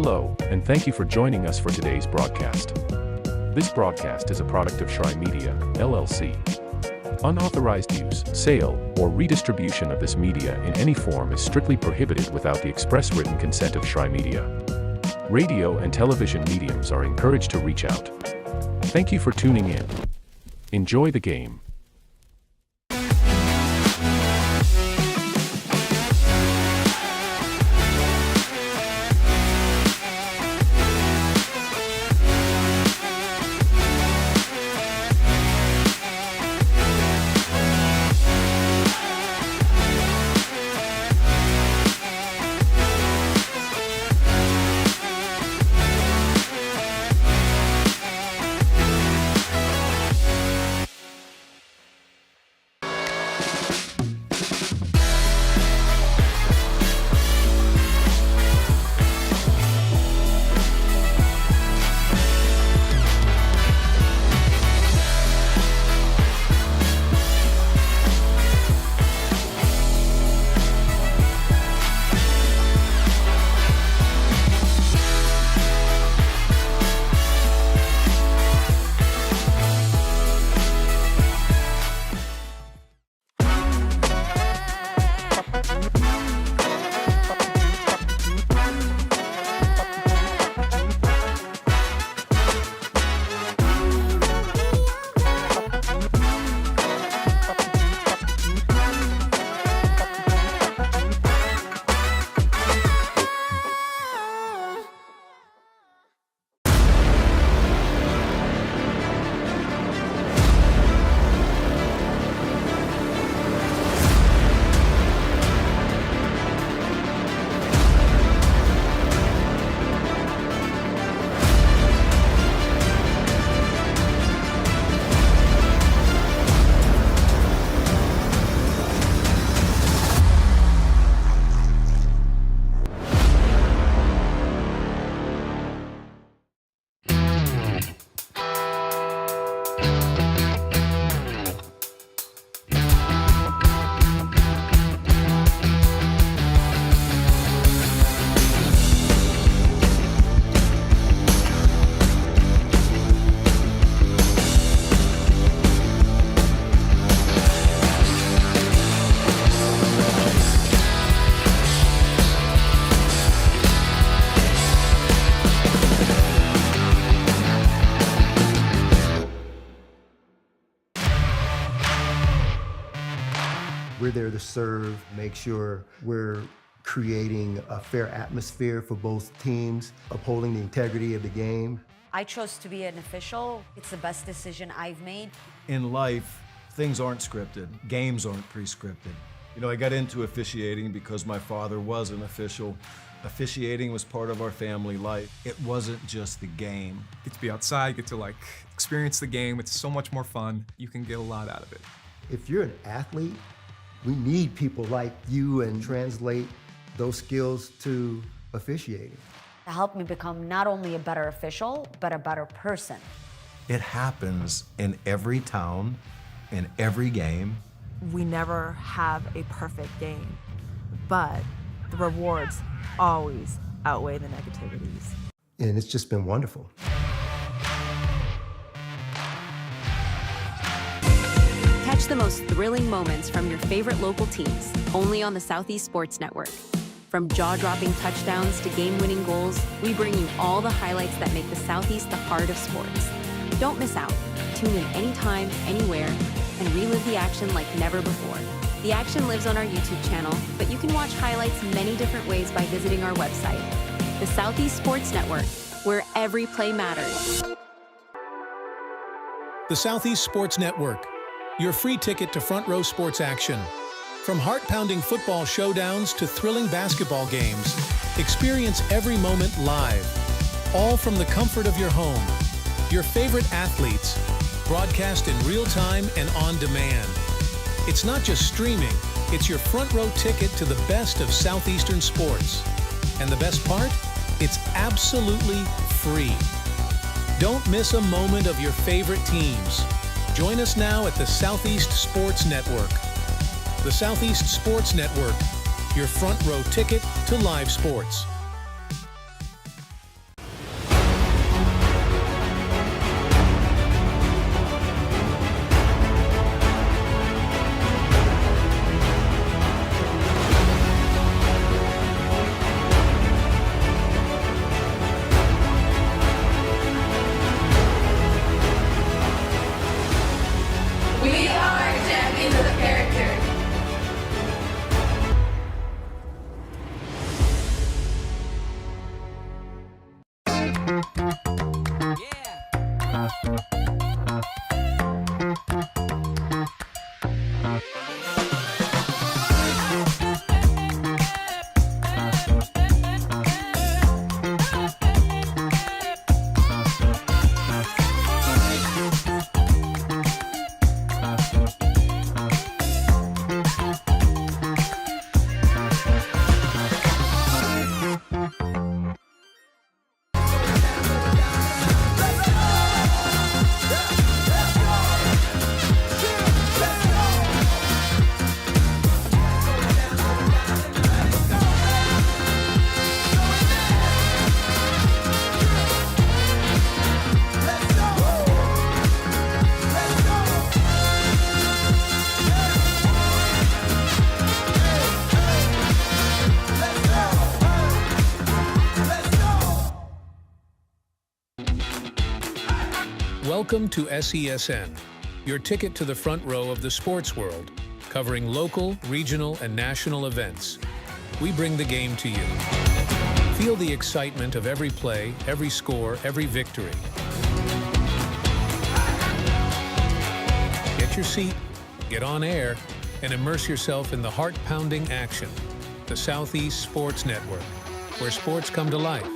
Hello, and thank you for joining us for today's broadcast. This broadcast is a product of Shry Media, LLC. Unauthorized use, sale, or redistribution of this media in any form is strictly prohibited without the express written consent of Shry Media. Radio and television mediums are encouraged to reach out. Thank you for tuning in. Enjoy the game. We're there to serve, make sure we're creating a fair atmosphere for both teams, upholding the integrity of the game. I chose to be an official. It's the best decision I've made. In life, things aren't scripted. Games aren't pre-scripted. You know, I got into officiating because my father was an official. Officiating was part of our family life. It wasn't just the game. Get to be outside, get to experience the game. It's so much more fun. You can get a lot out of it. If you're an athlete, we need people like you and translate those skills to officiating. It helped me become not only a better official, but a better person. It happens in every town, in every game. We never have a perfect game, but the rewards always outweigh the negativities. And it's just been wonderful. Catch the most thrilling moments from your favorite local teams, only on the Southeast Sports Network. From jaw-dropping touchdowns to game-winning goals, we bring you all the highlights that make the Southeast the heart of sports. Don't miss out. Tune in anytime, anywhere, and relive the action like never before. The action lives on our YouTube channel, but you can watch highlights many different ways by visiting our website. The Southeast Sports Network, where every play matters. The Southeast Sports Network, your free ticket to front row sports action. From heart-pounding football showdowns to thrilling basketball games, experience every moment live, all from the comfort of your home. Your favorite athletes, broadcast in real time and on demand. It's not just streaming, it's your front row ticket to the best of Southeastern sports. And the best part? It's absolutely free. Don't miss a moment of your favorite teams. Join us now at the Southeast Sports Network. The Southeast Sports Network, your front row ticket to live sports. Welcome to SESN, your ticket to the front row of the sports world, covering local, regional, and national events. We bring the game to you. Feel the excitement of every play, every score, every victory. Get your seat, get on air, and immerse yourself in the heart-pounding action. The Southeast Sports Network, where sports come to life.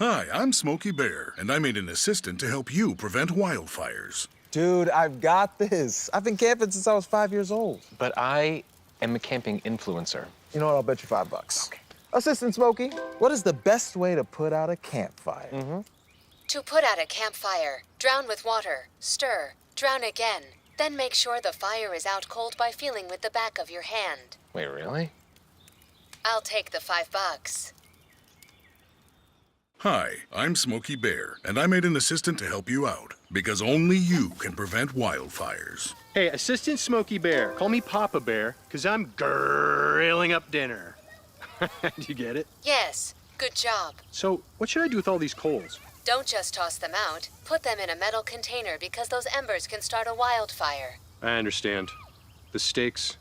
Hi, I'm Smokey Bear, and I made an assistant to help you prevent wildfires. Dude, I've got this. I've been camping since I was 5 years old. But I am a camping influencer. You know what? I'll bet you $5. Okay. Assistant Smokey, what is the best way to put out a campfire? To put out a campfire, drown with water, stir, drown again. Then make sure the fire is out cold by feeling with the back of your hand. Wait, really? I'll take the $5. Hi, I'm Smokey Bear, and I made an assistant to help you out, because only you can prevent wildfires. Hey, Assistant Smokey Bear. Call me Papa Bear, because I'm grilling up dinner. Do you get it? Yes, good job. So, what should I do with all these coals? Don't just toss them out. Put them in a metal container because those embers can start a wildfire. I understand. The stakes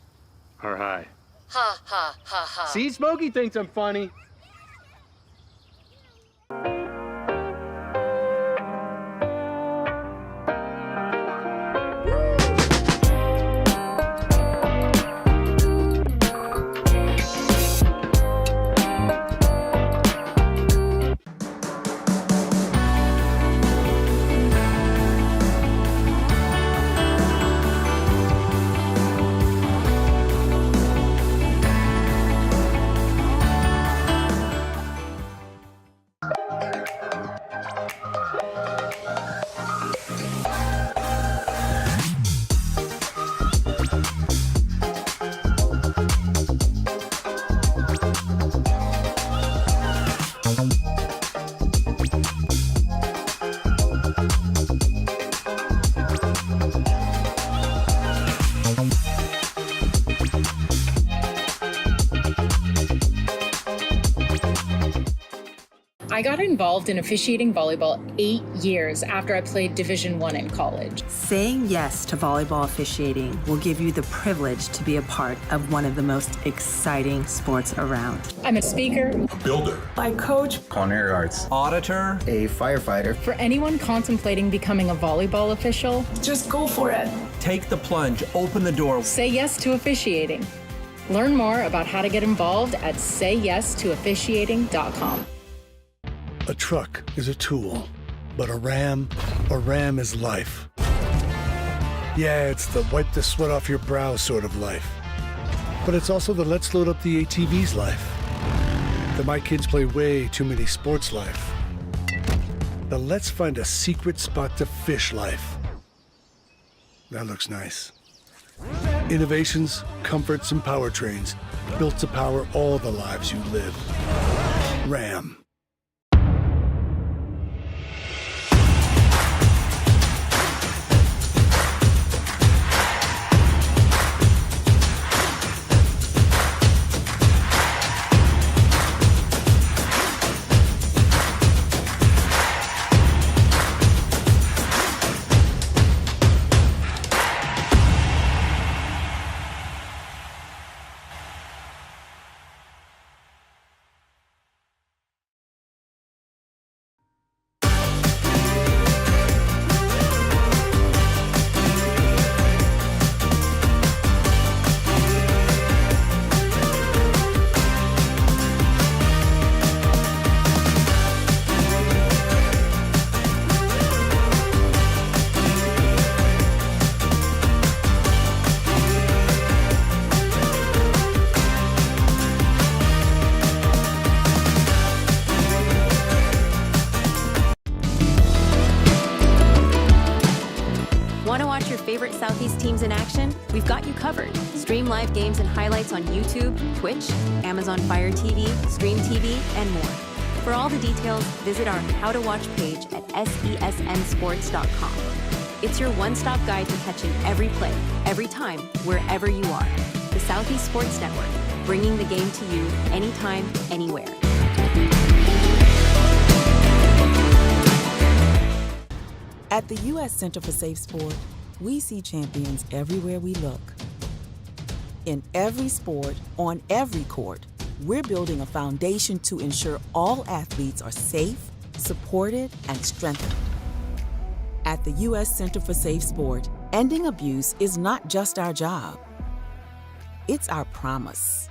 are high. Ha, ha, ha, ha. See, Smokey thinks I'm funny. I got involved in officiating volleyball 8 years after I played Division I in college. Saying yes to volleyball officiating will give you the privilege to be a part of one of the most exciting sports around. I'm a speaker, A builder. I coach. Culinary arts. Auditor. A firefighter. For anyone contemplating becoming a volleyball official, just go for it. Take the plunge. Open the door. Say yes to officiating. Learn more about how to get involved at sayyes2officiating.com. A truck is a tool, but a ram is life. Yeah, it's the wipe the sweat off your brow sort of life. But it's also the let's load up the ATV's life. The my kids play way too many sports life. The let's find a secret spot to fish life. That looks nice. Innovations, comforts, and powertrains built to power all the lives you live. Ram. games in action, we've got you covered. Stream live games and highlights on YouTube, Twitch, Amazon Fire TV, Stream TV, and more. For all the details, visit our How to Watch page at sesnsports.com. It's your one-stop guide to catching every play, every time, wherever you are. The Southeast Sports Network, bringing the game to you anytime, anywhere. At the U.S. Center for Safe Sport, we see champions everywhere we look. In every sport, on every court, we're building a foundation to ensure all athletes are safe, supported, and strengthened. At the U.S. Center for Safe Sport, ending abuse is not just our job. It's our promise.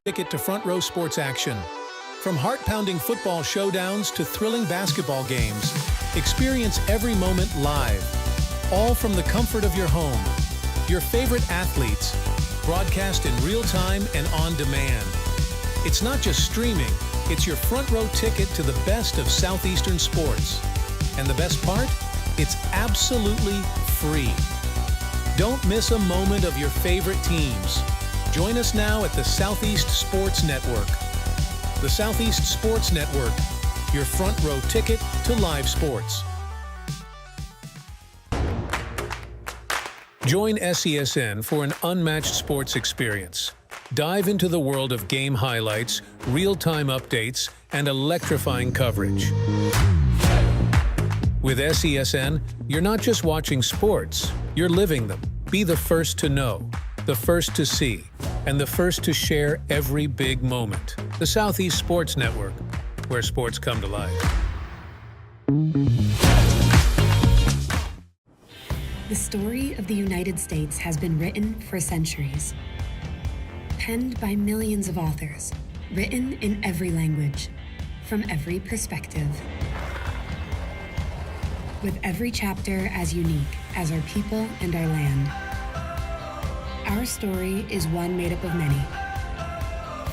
Ticket to front row sports action. From heart-pounding football showdowns to thrilling basketball games, experience every moment live. All from the comfort of your home. Your favorite athletes, broadcast in real time and on demand. It's not just streaming, it's your front row ticket to the best of Southeastern sports. And the best part? It's absolutely free. Don't miss a moment of your favorite teams. Join us now at the Southeast Sports Network. The Southeast Sports Network, your front row ticket to live sports. Join SESN for an unmatched sports experience. Dive into the world of game highlights, real-time updates, and electrifying coverage. With SESN, you're not just watching sports, you're living them. Be the first to know, the first to see, and the first to share every big moment. The Southeast Sports Network, where sports come to life. The story of the United States has been written for centuries. Penned by millions of authors, written in every language, from every perspective. With every chapter as unique as our people and our land. Our story is one made up of many.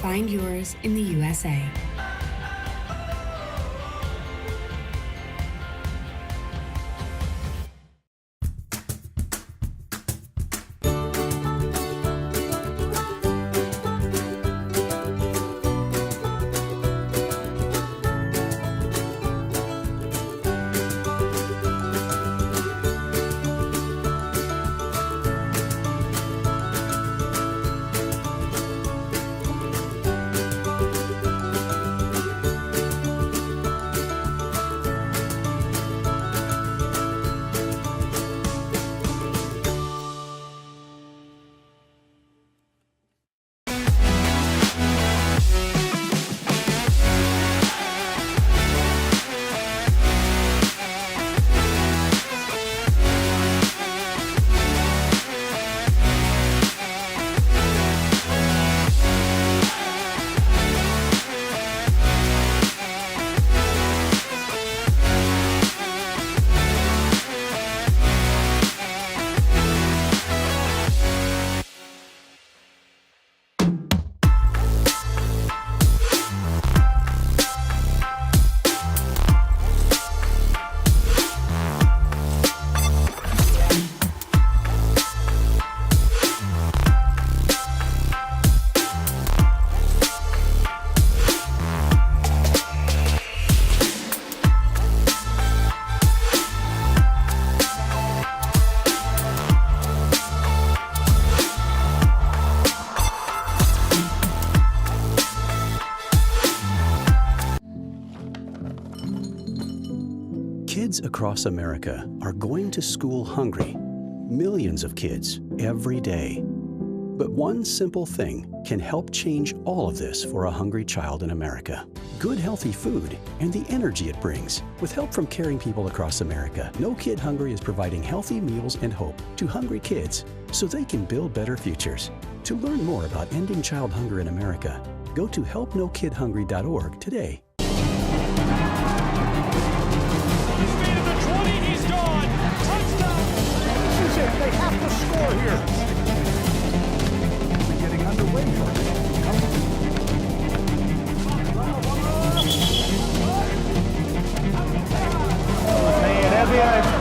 Find yours in the USA. Kids across America are going to school hungry. Millions of kids every day. But one simple thing can help change all of this for a hungry child in America. Good, healthy food and the energy it brings. With help from caring people across America, No Kid Hungry is providing healthy meals and hope to hungry kids so they can build better futures. To learn more about ending child hunger in America, go to helpnokidhungry.org today. They have to score here. We're getting underway here.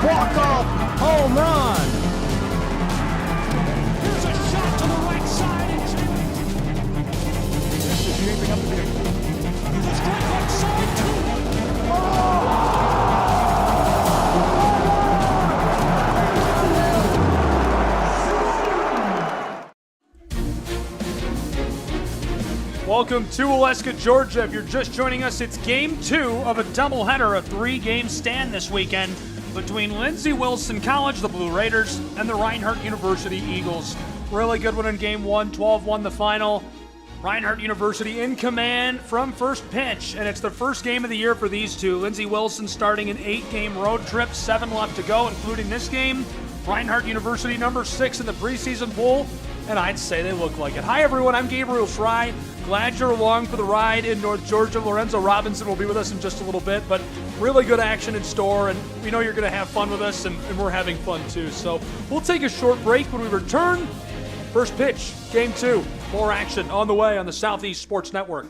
Walk-off home run. Here's a shot to the right side. This is shaping up to be a strike right side too. Welcome to Waleska, Georgia. If you're just joining us, it's Game 2 of a doubleheader, a 3-game stand this weekend between Lindsey Wilson College, the Blue Raiders, and the Reinhardt University Eagles. Really good one in Game 1, 12-1 the final. Reinhardt University in command from first pitch, and it's the first game of the year for these two. Lindsey Wilson starting an 8-game road trip, 7 left to go, including this game. Reinhardt University number 6 in the preseason poll, and I'd say they look like it. Hi, everyone. I'm Gabriel Fry. Glad you're along for the ride in North Georgia. Lorenzo Robinson will be with us in just a little bit, but really good action in store, and we know you're going to have fun with us, and we're having fun too. So we'll take a short break. When we return, first pitch, Game 2. More action on the way on the Southeast Sports Network.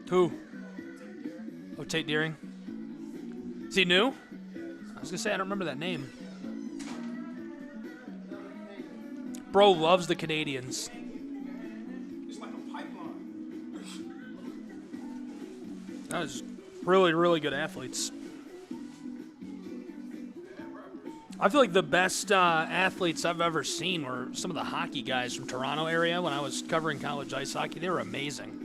Who? Oh, Tate Deering. Is he new? I was going to say, I don't remember that name. Bro loves the Canadians. It's like a pipeline. That was really, really good athletes. I feel like the best athletes I've ever seen were some of the hockey guys from Toronto area when I was covering college ice hockey. They were amazing.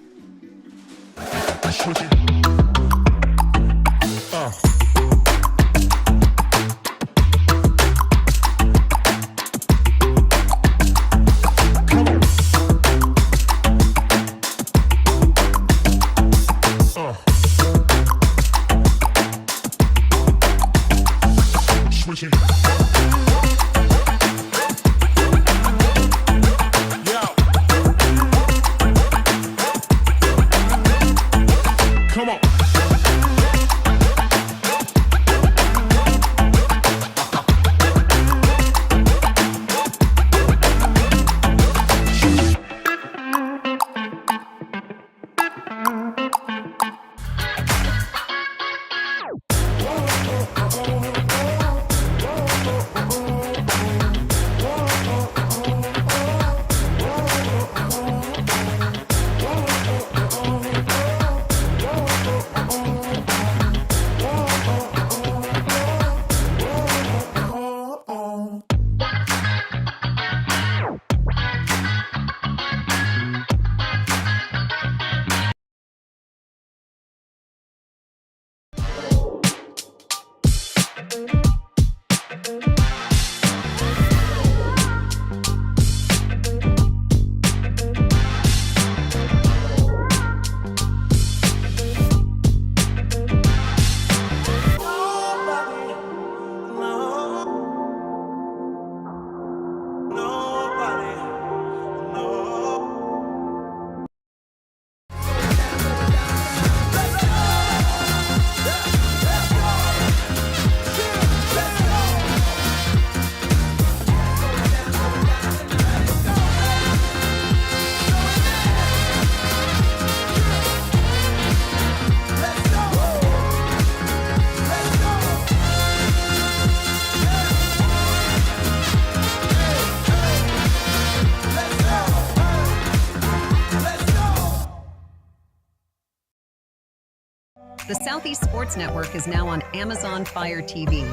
The Southeast Sports Network is now on Amazon Fire TV.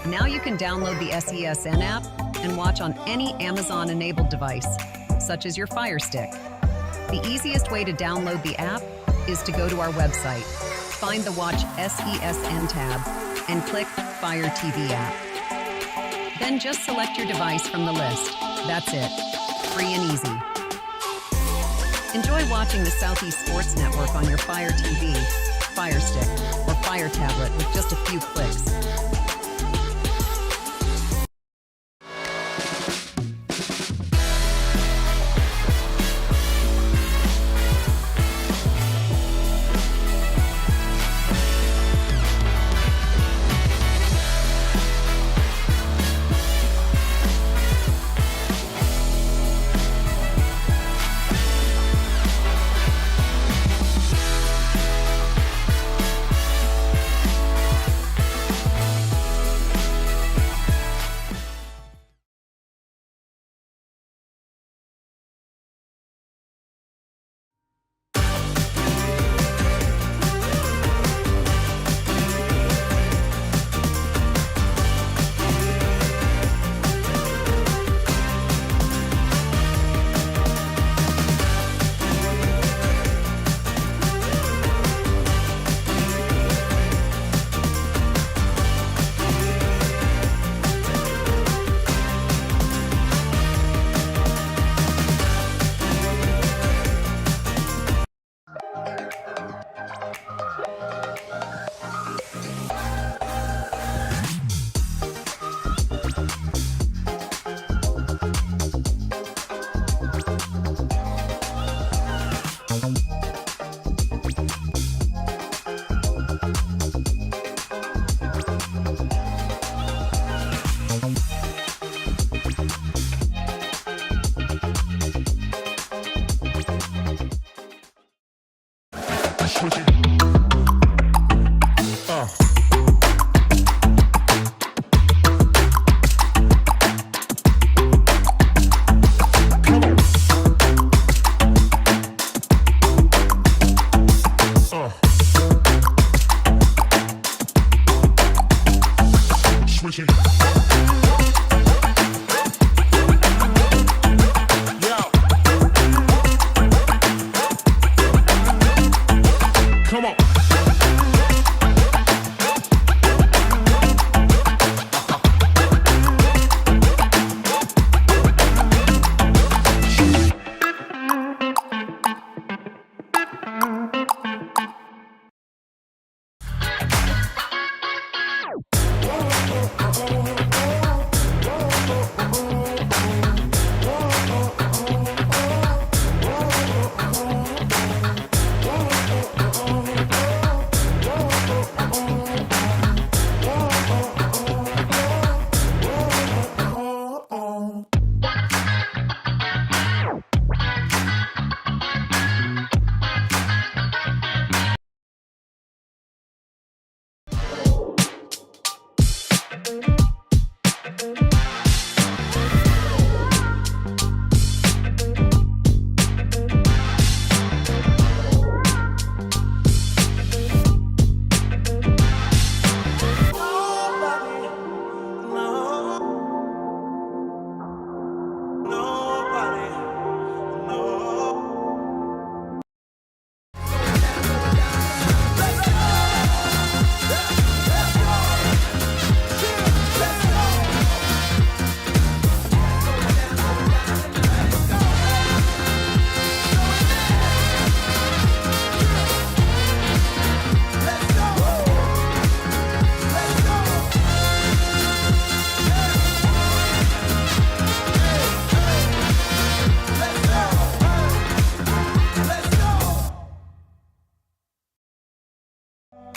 Now you can download the SESN app and watch on any Amazon-enabled device, such as your Fire Stick. The easiest way to download the app is to go to our website, find the Watch SESN tab, and click Fire TV app. Then just select your device from the list. That's it. Free and easy. Enjoy watching the Southeast Sports Network on your Fire TV, Fire Stick, or Fire tablet with just a few clicks.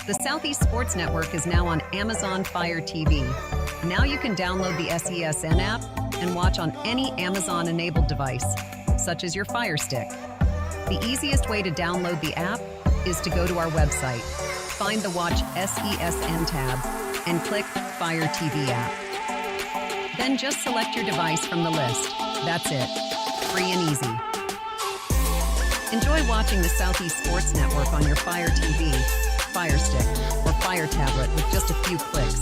The Southeast Sports Network is now on Amazon Fire TV. Now you can download the SESN app and watch on any Amazon-enabled device, such as your Fire Stick. The easiest way to download the app is to go to our website, find the Watch SESN tab, and click Fire TV app. Then just select your device from the list. That's it. Free and easy. Enjoy watching the Southeast Sports Network on your Fire TV, Fire Stick or Fire Tablet with just a few clicks.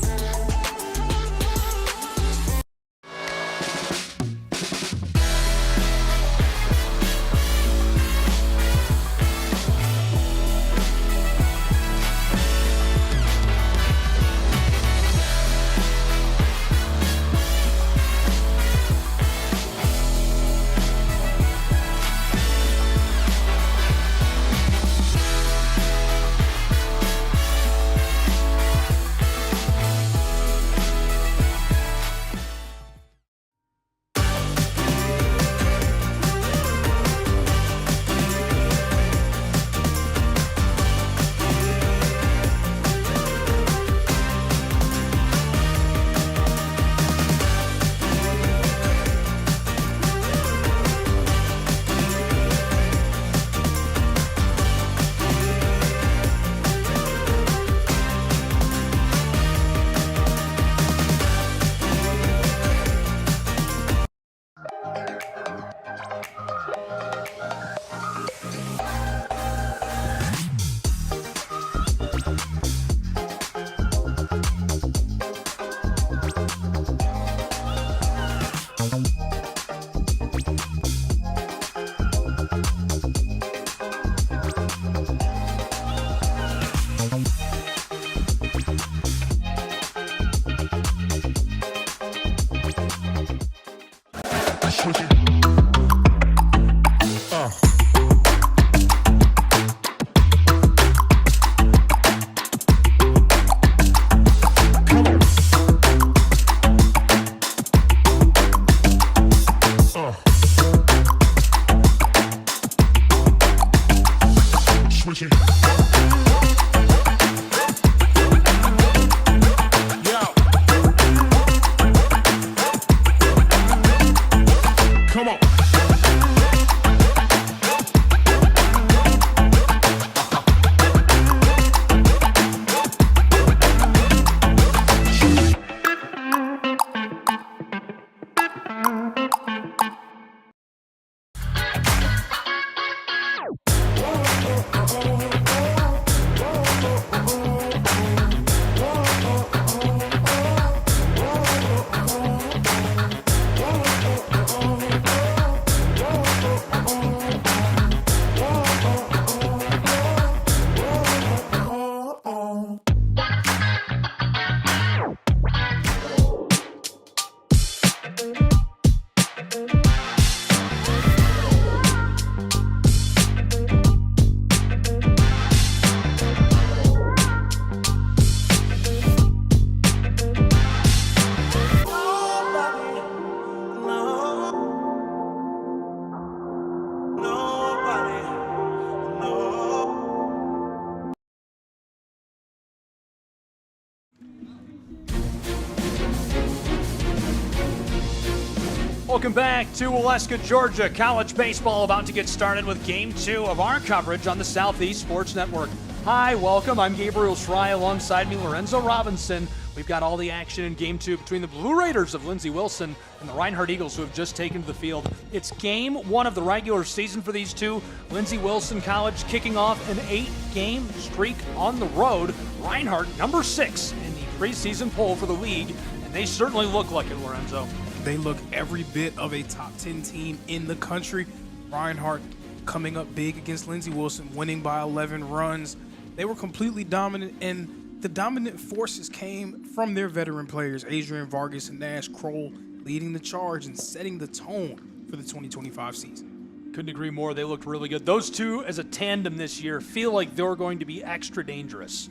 Welcome back to Waleska, Georgia. College baseball about to get started with Game 2 of our coverage on the Southeast Sports Network. Hi, welcome. I'm Gabriel Schrei. Alongside me, Lorenzo Robinson. We've got all the action in Game 2 between the Blue Raiders of Lindsey Wilson and the Reinhardt Eagles, who have just taken to the field. It's Game 1 of the regular season for these two. Lindsey Wilson College kicking off an 8-game streak on the road. Reinhardt, number 6 in the preseason poll for the league, and they certainly look like it, Lorenzo. They look every bit of a top 10 team in the country. Reinhardt coming up big against Lindsey Wilson, winning by 11 runs. They were completely dominant, and the dominant forces came from their veteran players, Adrian Vargas and Nash Kroll, leading the charge and setting the tone for the 2025 season. Couldn't agree more. They looked really good. Those two as a tandem this year feel like they're going to be extra dangerous.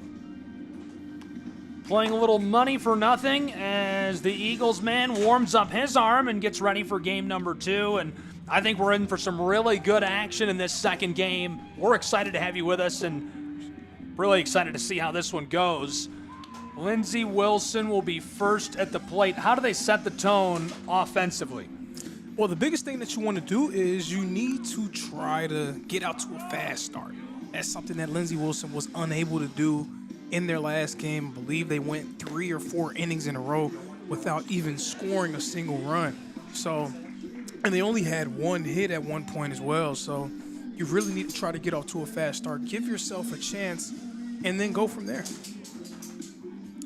Playing a little money for nothing as the Eagles man warms up his arm and gets ready for game number 2. And I think we're in for some really good action in this second game. We're excited to have you with us and really excited to see how this one goes. Lindsey Wilson will be first at the plate. How do they set the tone offensively? Well, the biggest thing that you want to do is you need to try to get out to a fast start. That's something that Lindsey Wilson was unable to do in their last game. I believe they went 3 or 4 innings in a row without even scoring a single run. So, and they only had 1 hit at one point as well. So you really need to try to get off to a fast start. Give yourself a chance and then go from there.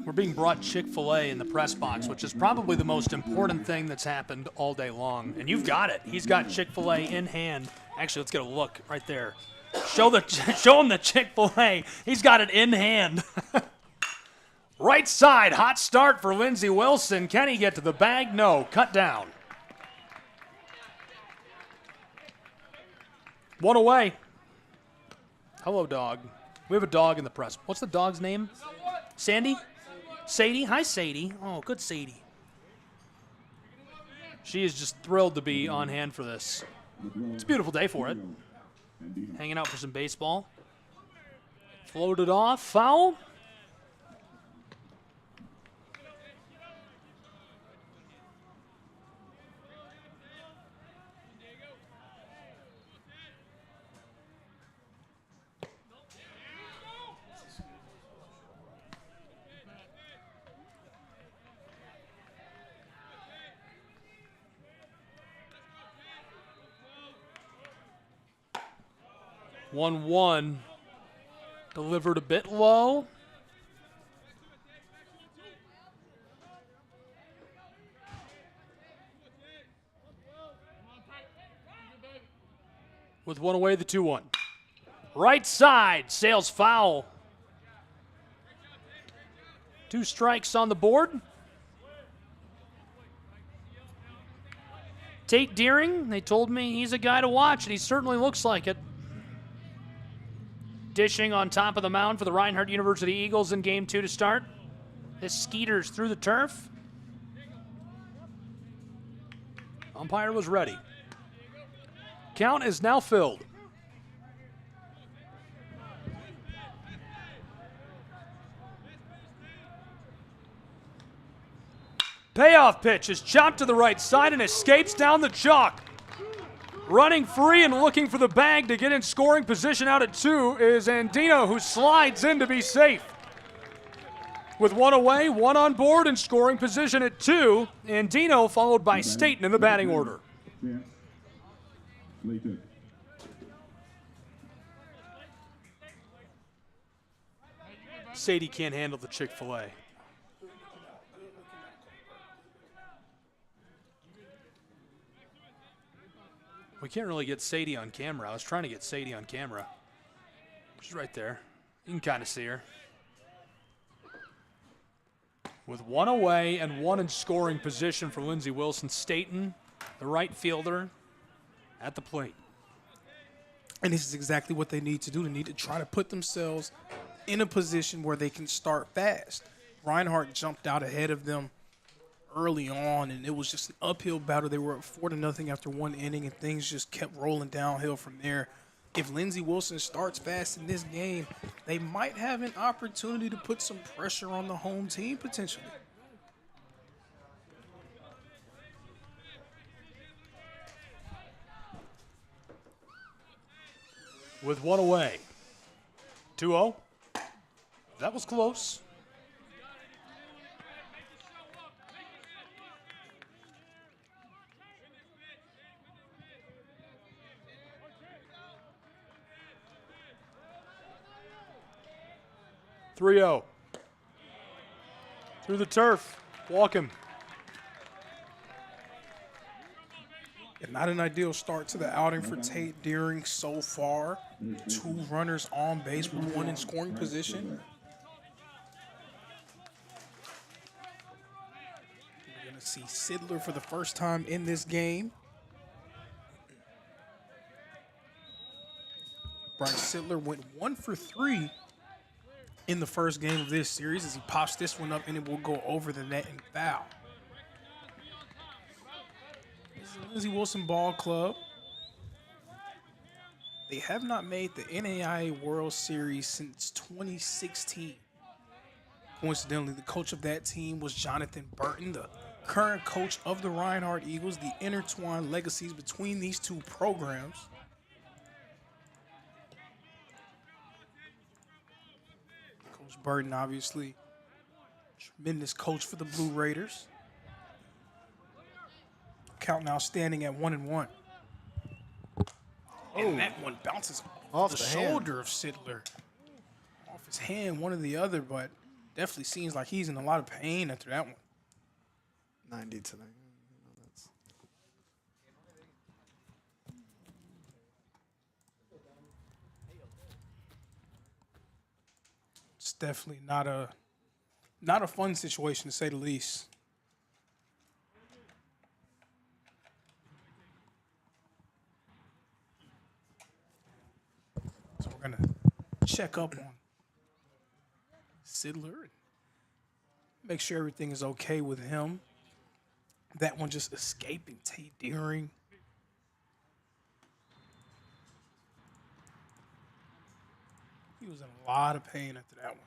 We're being brought Chick-fil-A in the press box, which is probably the most important thing that's happened all day long. And you've got it. He's got Chick-fil-A in hand. Actually, let's get a look right there. Show him the Chick-fil-A. He's got it in hand. Right side, hot start for Lindsey Wilson. Can he get to the bag? No, cut down. One away. Hello, dog. We have a dog in the press. What's the dog's name? Sandy? Sadie? Hi, Sadie. Oh, good Sadie. She is just thrilled to be on hand for this. It's a beautiful day for it. Hanging out for some baseball. Floated off. Foul. One delivered a bit low. With one away, the 2-1. Right side, sails foul. 2 strikes on the board. Tate Deering, they told me he's a guy to watch, and he certainly looks like it. Dishing on top of the mound for the Reinhardt University Eagles in Game 2 to start. This skeeters through the turf. Umpire was ready. Count is now filled. Payoff pitch is chopped to the right side and escapes down the chalk. Running free and looking for the bag to get in scoring position out at 2 is Andino, who slides in to be safe. With 1 away, 1 on board, and scoring position at 2, Andino followed by Staten in the batting order. Sadie can't handle the Chick-fil-A. We can't really get Sadie on camera. I was trying to get Sadie on camera. She's right there. You can kind of see her. With 1 away and 1 in scoring position for Lindsey Wilson, Staten, the right fielder, at the plate. And this is exactly what they need to do. They need to try to put themselves in a position where they can start fast. Reinhardt jumped out ahead of them early on, and it was just an uphill battle. They were up 4-0 after 1 inning, and things just kept rolling downhill from there. If Lindsey Wilson starts fast in this game, they might have an opportunity to put some pressure on the home team potentially. With 1 away. 2-0. That was close. Through the turf. Walk him. And not an ideal start to the outing for Tate Deering so far. 2 runners on base with 1 in scoring position. We're going to see Sidler for the first time in this game. Bryce Sidler went 1 for 3 in the first game of this series as he pops this one up and it will go over the net and foul. This is the Lindsey Wilson Ball Club. They have not made the NAIA World Series since 2016. Coincidentally, the coach of that team was Jonathan Burton, the current coach of the Reinhardt Eagles. The intertwined legacies between these 2 programs. Burton, obviously, tremendous coach for the Blue Raiders. Count now standing at 1-1. And that one bounces off the shoulder of Sidler. Off his his hand, one or the other, but definitely seems like he's in a lot of pain after that one. 90 tonight. It's definitely not a fun situation, to say the least. So we're going to check up on Sidler and make sure everything is okay with him. That one just escaping Tate Deering. He was in a lot of pain after that one.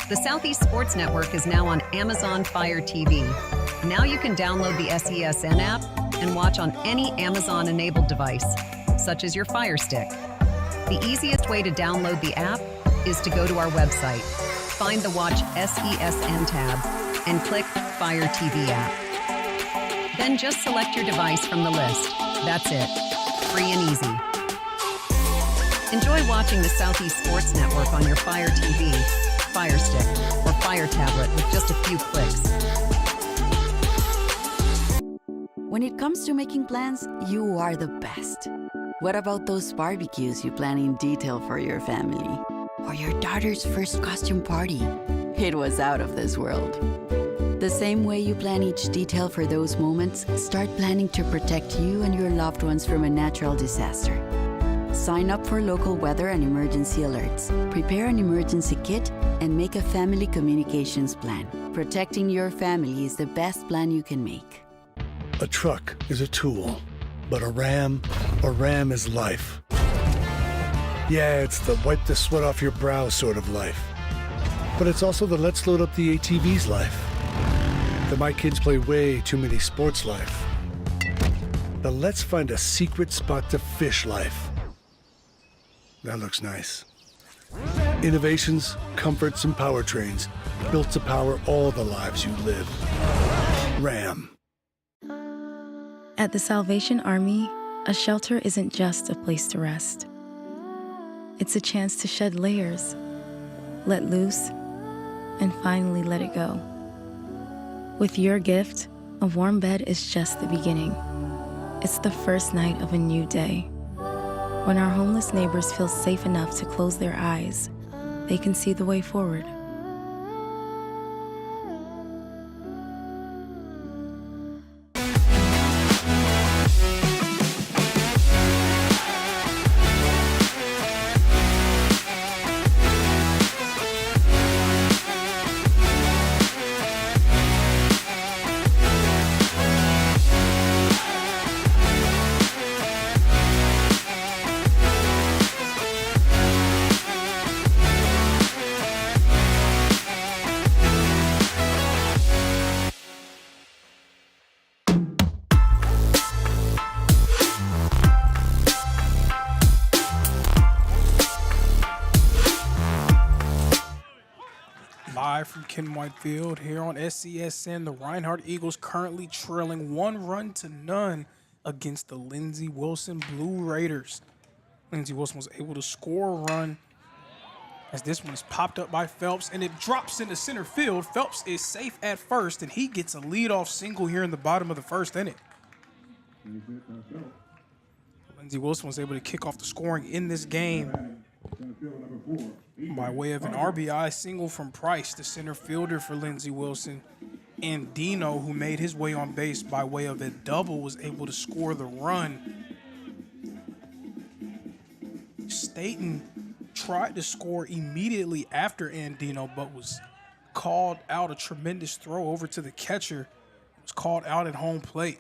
The Southeast Sports Network is now on Amazon Fire TV. Now you can download the SESN app and watch on any Amazon-enabled device, such as your Fire Stick. The easiest way to download the app is to go to our website, find the Watch SESN tab, and click Fire TV app. Then just select your device from the list. That's it. Free and easy. Enjoy watching the Southeast Sports Network on your Fire TV, Fire Stick, or Fire Tablet with just a few clicks. When it comes to making plans, you are the best. What about those barbecues you plan in detail for your family? Or your daughter's first costume party? It was out of this world. The same way you plan each detail for those moments, start planning to protect you and your loved ones from a natural disaster. Sign up for local weather and emergency alerts. Prepare an emergency kit and make a family communications plan. Protecting your family is the best plan you can make. A truck is a tool, but a ram is life. Yeah, it's the wipe the sweat off your brow sort of life. But it's also the let's load up the ATV's life. The my kids play way too many sports life. The let's find a secret spot to fish life. That looks nice. Innovations, comforts, and powertrains built to power all the lives you live. Ram. At the Salvation Army, a shelter isn't just a place to rest. It's a chance to shed layers, let loose, and finally let it go. With your gift, a warm bed is just the beginning. It's the first night of a new day. When our homeless neighbors feel safe enough to close their eyes, they can see the way forward. Live from Ken White Field here on SCSN, the Reinhardt Eagles currently trailing 1-0 against the Lindsey Wilson Blue Raiders. Lindsey Wilson was able to score a run as this one is popped up by Phelps, and it drops into center field. Phelps is safe at first, and he gets a leadoff single here in the bottom of the first inning. Lindsey Wilson was able to kick off the scoring in this game by way of an RBI single from Price, the center fielder for Lindsey Wilson. And Dino, who made his way on base by way of a double, was able to score the run. Staten tried to score immediately after Andino, but was called out. A tremendous throw over to the catcher. It was called out at home plate.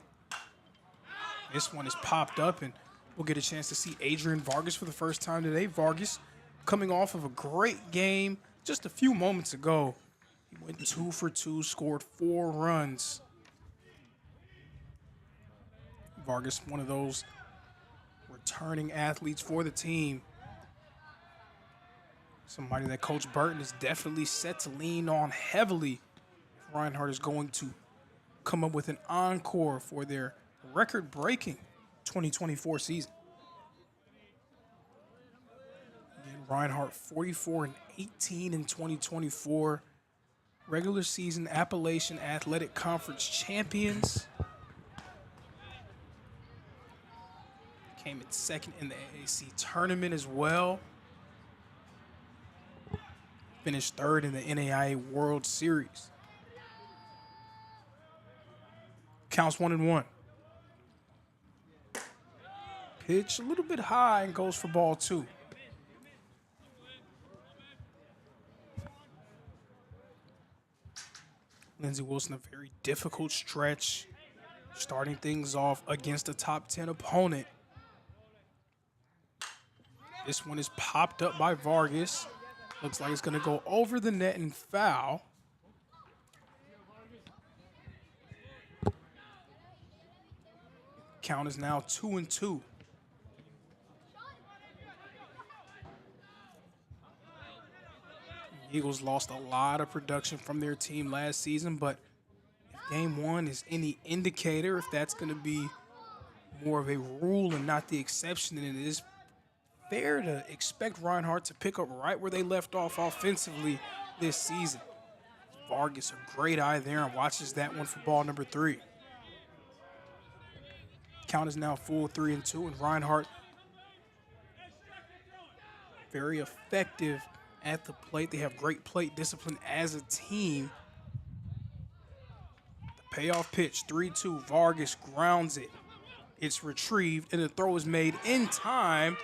This one is popped up, and we'll get a chance to see Adrian Vargas for the first time today. Vargas coming off of a great game just a few moments ago. He went 2 for 2, scored 4 runs. Vargas, one of those returning athletes for the team. Somebody that Coach Burton is definitely set to lean on heavily if Reinhardt is going to come up with an encore for their record-breaking 2024 season. Again, Reinhardt 44-18 in 2024. Regular season Appalachian Athletic Conference champions. Came in second in the AAC tournament as well. Finished third in the NAIA World Series. Counts 1-1. Pitch a little bit high and goes for ball 2. Lindsey Wilson, a very difficult stretch, starting things off against a top 10 opponent. This one is popped up by Vargas. Looks like it's going to go over the net and foul. Count is now 2-2. The Eagles lost a lot of production from their team last season, but if game 1 is any indicator, if that's going to be more of a rule and not the exception, then it is fair to expect Reinhardt to pick up right where they left off offensively this season. Vargas, a great eye there, and watches that one for ball number 3. Count is now full 3-2, and Reinhardt very effective at the plate. They have great plate discipline as a team. The payoff pitch, 3-2. Vargas grounds it. It's retrieved, and the throw is made in time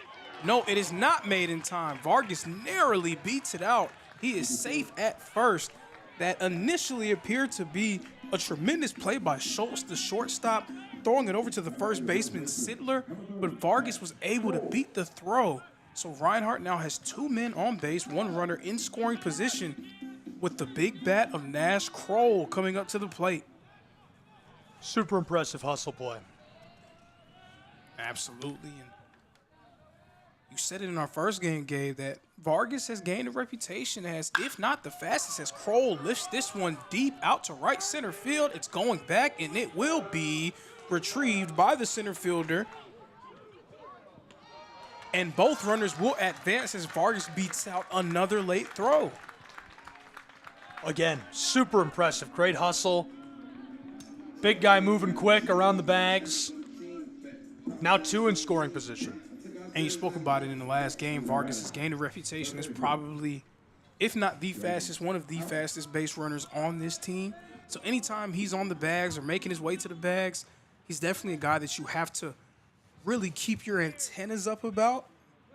No, it is not made in time. Vargas narrowly beats it out. He is safe at first. That initially appeared to be a tremendous play by Schultz, the shortstop, throwing it over to the first baseman, Sittler, but Vargas was able to beat the throw. So Reinhardt now has 2 men on base, 1 runner in scoring position, with the big bat of Nash Kroll coming up to the plate. Super impressive hustle play. Absolutely. And you said it in our first game, Gabe, that Vargas has gained a reputation as, if not the fastest, as Kroll lifts this one deep out to right center field. It's going back, and it will be retrieved by the center fielder. And both runners will advance as Vargas beats out another late throw. Again, super impressive. Great hustle. Big guy moving quick around the bags. Now 2 in scoring position. And you spoke about it in the last game. Vargas has gained a reputation as probably, if not the fastest, one of the fastest base runners on this team. So anytime he's on the bags or making his way to the bags, he's definitely a guy that you have to really keep your antennas up about,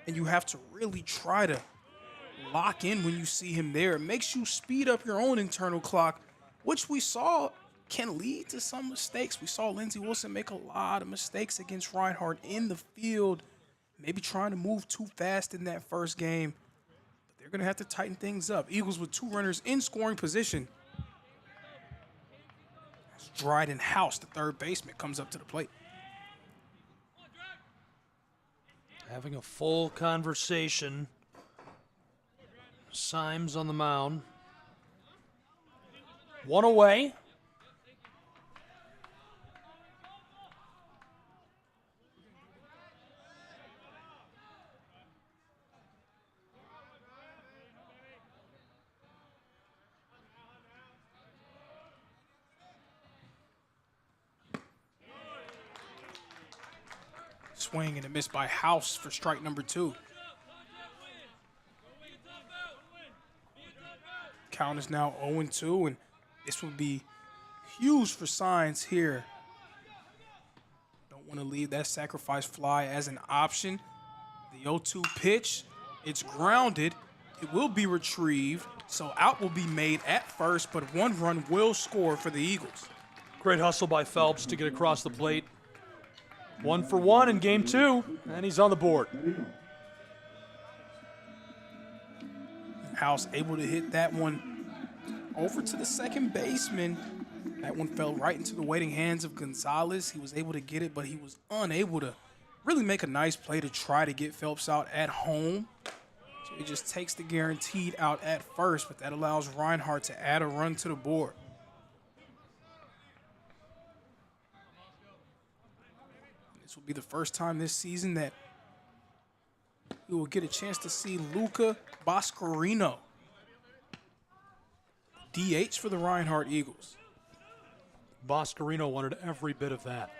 and you have to really try to lock in when you see him there. It makes you speed up your own internal clock, which we saw can lead to some mistakes. We saw Lindsey Wilson make a lot of mistakes against Reinhardt in the field, maybe trying to move too fast in that first game. But they're going to have to tighten things up. Eagles with 2 runners in scoring position. As Dryden House, the third baseman, comes up to the plate. Having a full conversation. Symes on the mound. 1 away. Swing and a miss by House for strike number 2. Count is now 0-2, and this would be huge for Signs here. Don't want to leave that sacrifice fly as an option. The 0-2 pitch, it's grounded. It will be retrieved, so out will be made at first, but 1 run will score for the Eagles. Great hustle by Phelps to get across the plate. 1 for 1 in game 2, and he's on the board. House able to hit that one over to the second baseman. That one fell right into the waiting hands of Gonzalez. He was able to get it, but he was unable to really make a nice play to try to get Phelps out at home. So he just takes the guaranteed out at first, but that allows Reinhardt to add a run to the board. This will be the first time this season that we will get a chance to see Luca Boscarino, DH for the Reinhardt Eagles. Boscarino wanted every bit of that.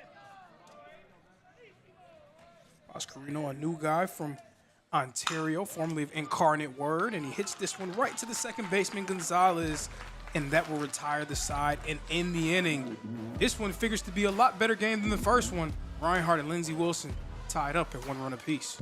Boscarino, a new guy from Ontario, formerly of Incarnate Word, and he hits this one right to the second baseman, Gonzalez, and that will retire the side and end the inning. This one figures to be a lot better game than the first one. Reinhardt and Lindsey Wilson tied up at 1 run apiece.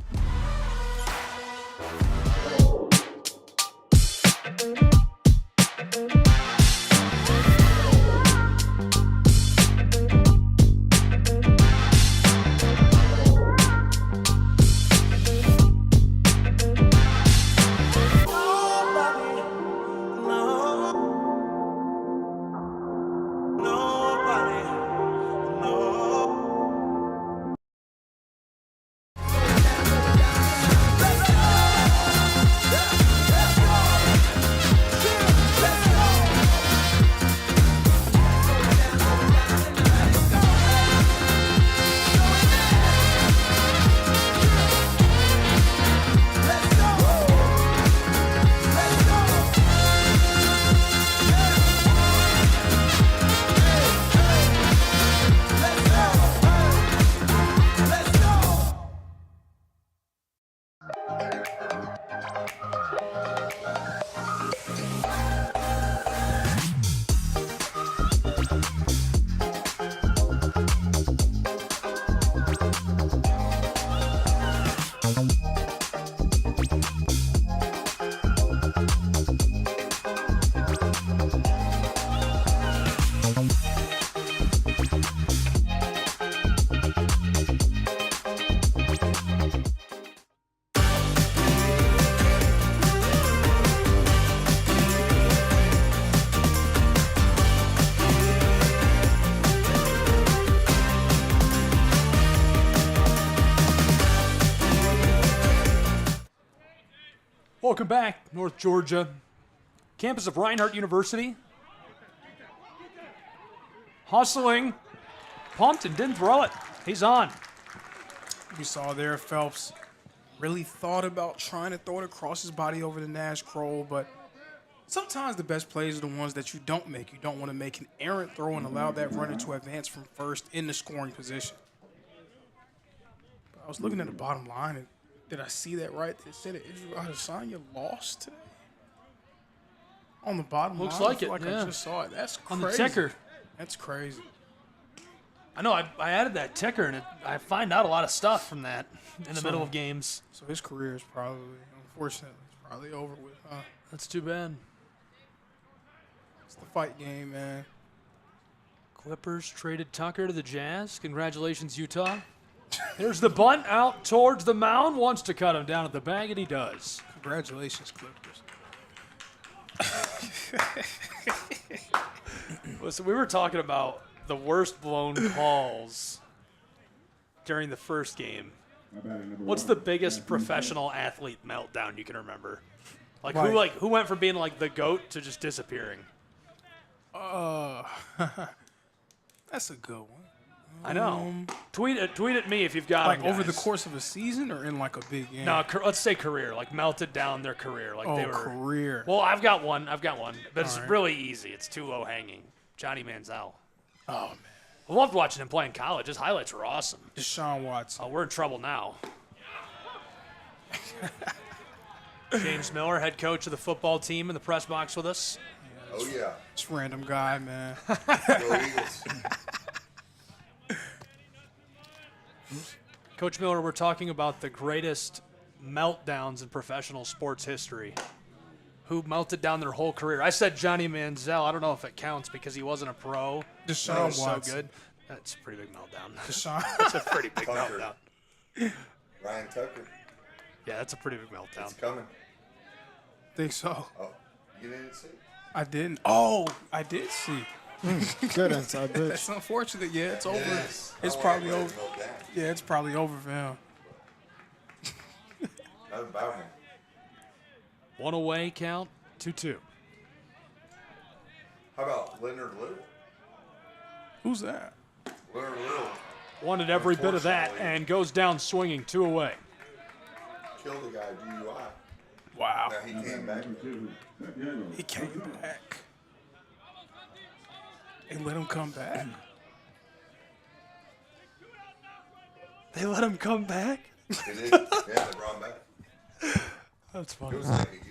Welcome back, North Georgia. Campus of Reinhardt University. Hustling. Pumped and didn't throw it. He's on. We saw there Phelps really thought about trying to throw it across his body over the Nash Kroll, but sometimes the best plays are the ones that you don't make. You don't want to make an errant throw and allow that runner to advance from first in the scoring position. But I was looking at the bottom line, and did I see that right? It said that Israel Adesanya lost today. On the bottom Looks line, like it, I yeah. just saw it. That's crazy. On the ticker. That's crazy. I know, I added that ticker, and I find out a lot of stuff from that in the middle of games. So his career is probably, unfortunately, it's probably over with, huh? That's too bad. It's the fight game, man. Clippers traded Tucker to the Jazz. Congratulations, Utah. There's the bunt out towards the mound. Wants to cut him down at the bag, and he does. Congratulations, Clippers. Listen, we were talking about the worst blown calls during the first game. What's the biggest professional athlete meltdown you can remember? Who went from being like the GOAT to just disappearing? That's a good one. I know. Tweet at me if you've got like them, over the guys. course of a season or in like a big game? No, let's say career. Like melted down their career. Like they were career. Well, I've got one, but it's right. really easy. It's too low hanging. Johnny Manziel. Oh man, I loved watching him play in college. His highlights were awesome. Deshaun Watson. Oh, we're in trouble now. James Miller, head coach of the football team, in the press box with us. Oh yeah, just random guy, man. Go Eagles. Coach Miller, we're talking about the greatest meltdowns in professional sports history. Who melted down their whole career? I said Johnny Manziel. I don't know if it counts because he wasn't a pro. Deshaun was Watson. So good. That's a pretty big meltdown. Deshaun. That's a pretty big meltdown. Ryan Tucker. Yeah, that's a pretty big meltdown. It's coming. Think so. Oh, you didn't see? I didn't. Oh, I did see. Good inside bitch. That's unfortunate. Yeah, it's over. Yes. It's I probably wanna over. let it melt down. Yeah, it's probably over for him. Not about him. One away count, 2-2. How about Leonard Little? Who's that? Leonard Little Wanted every bit of that and goes down swinging, 2 away. killed a guy DUI. Wow. Now he came back. He came back. They let him come back. They let him come back? They did. Yeah, they brought him back. That's It funny. was like a year.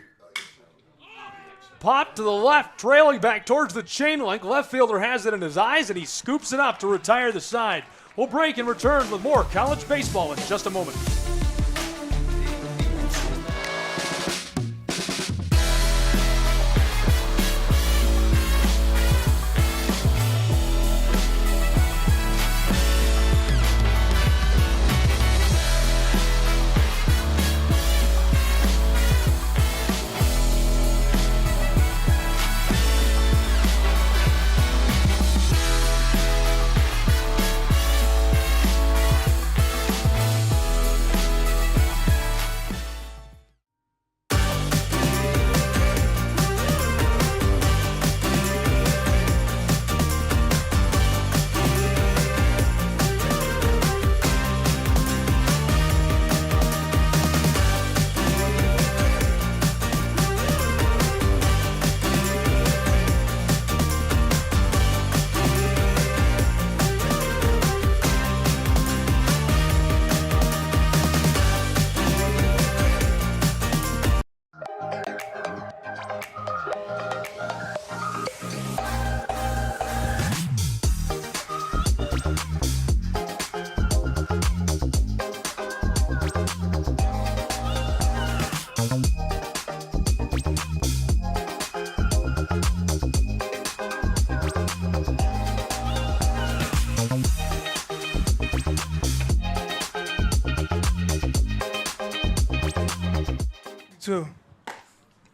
Pop to the left, trailing back towards the chain link. Left fielder has it in his eyes, and he scoops it up to retire the side. We'll break and return with more college baseball in just a moment.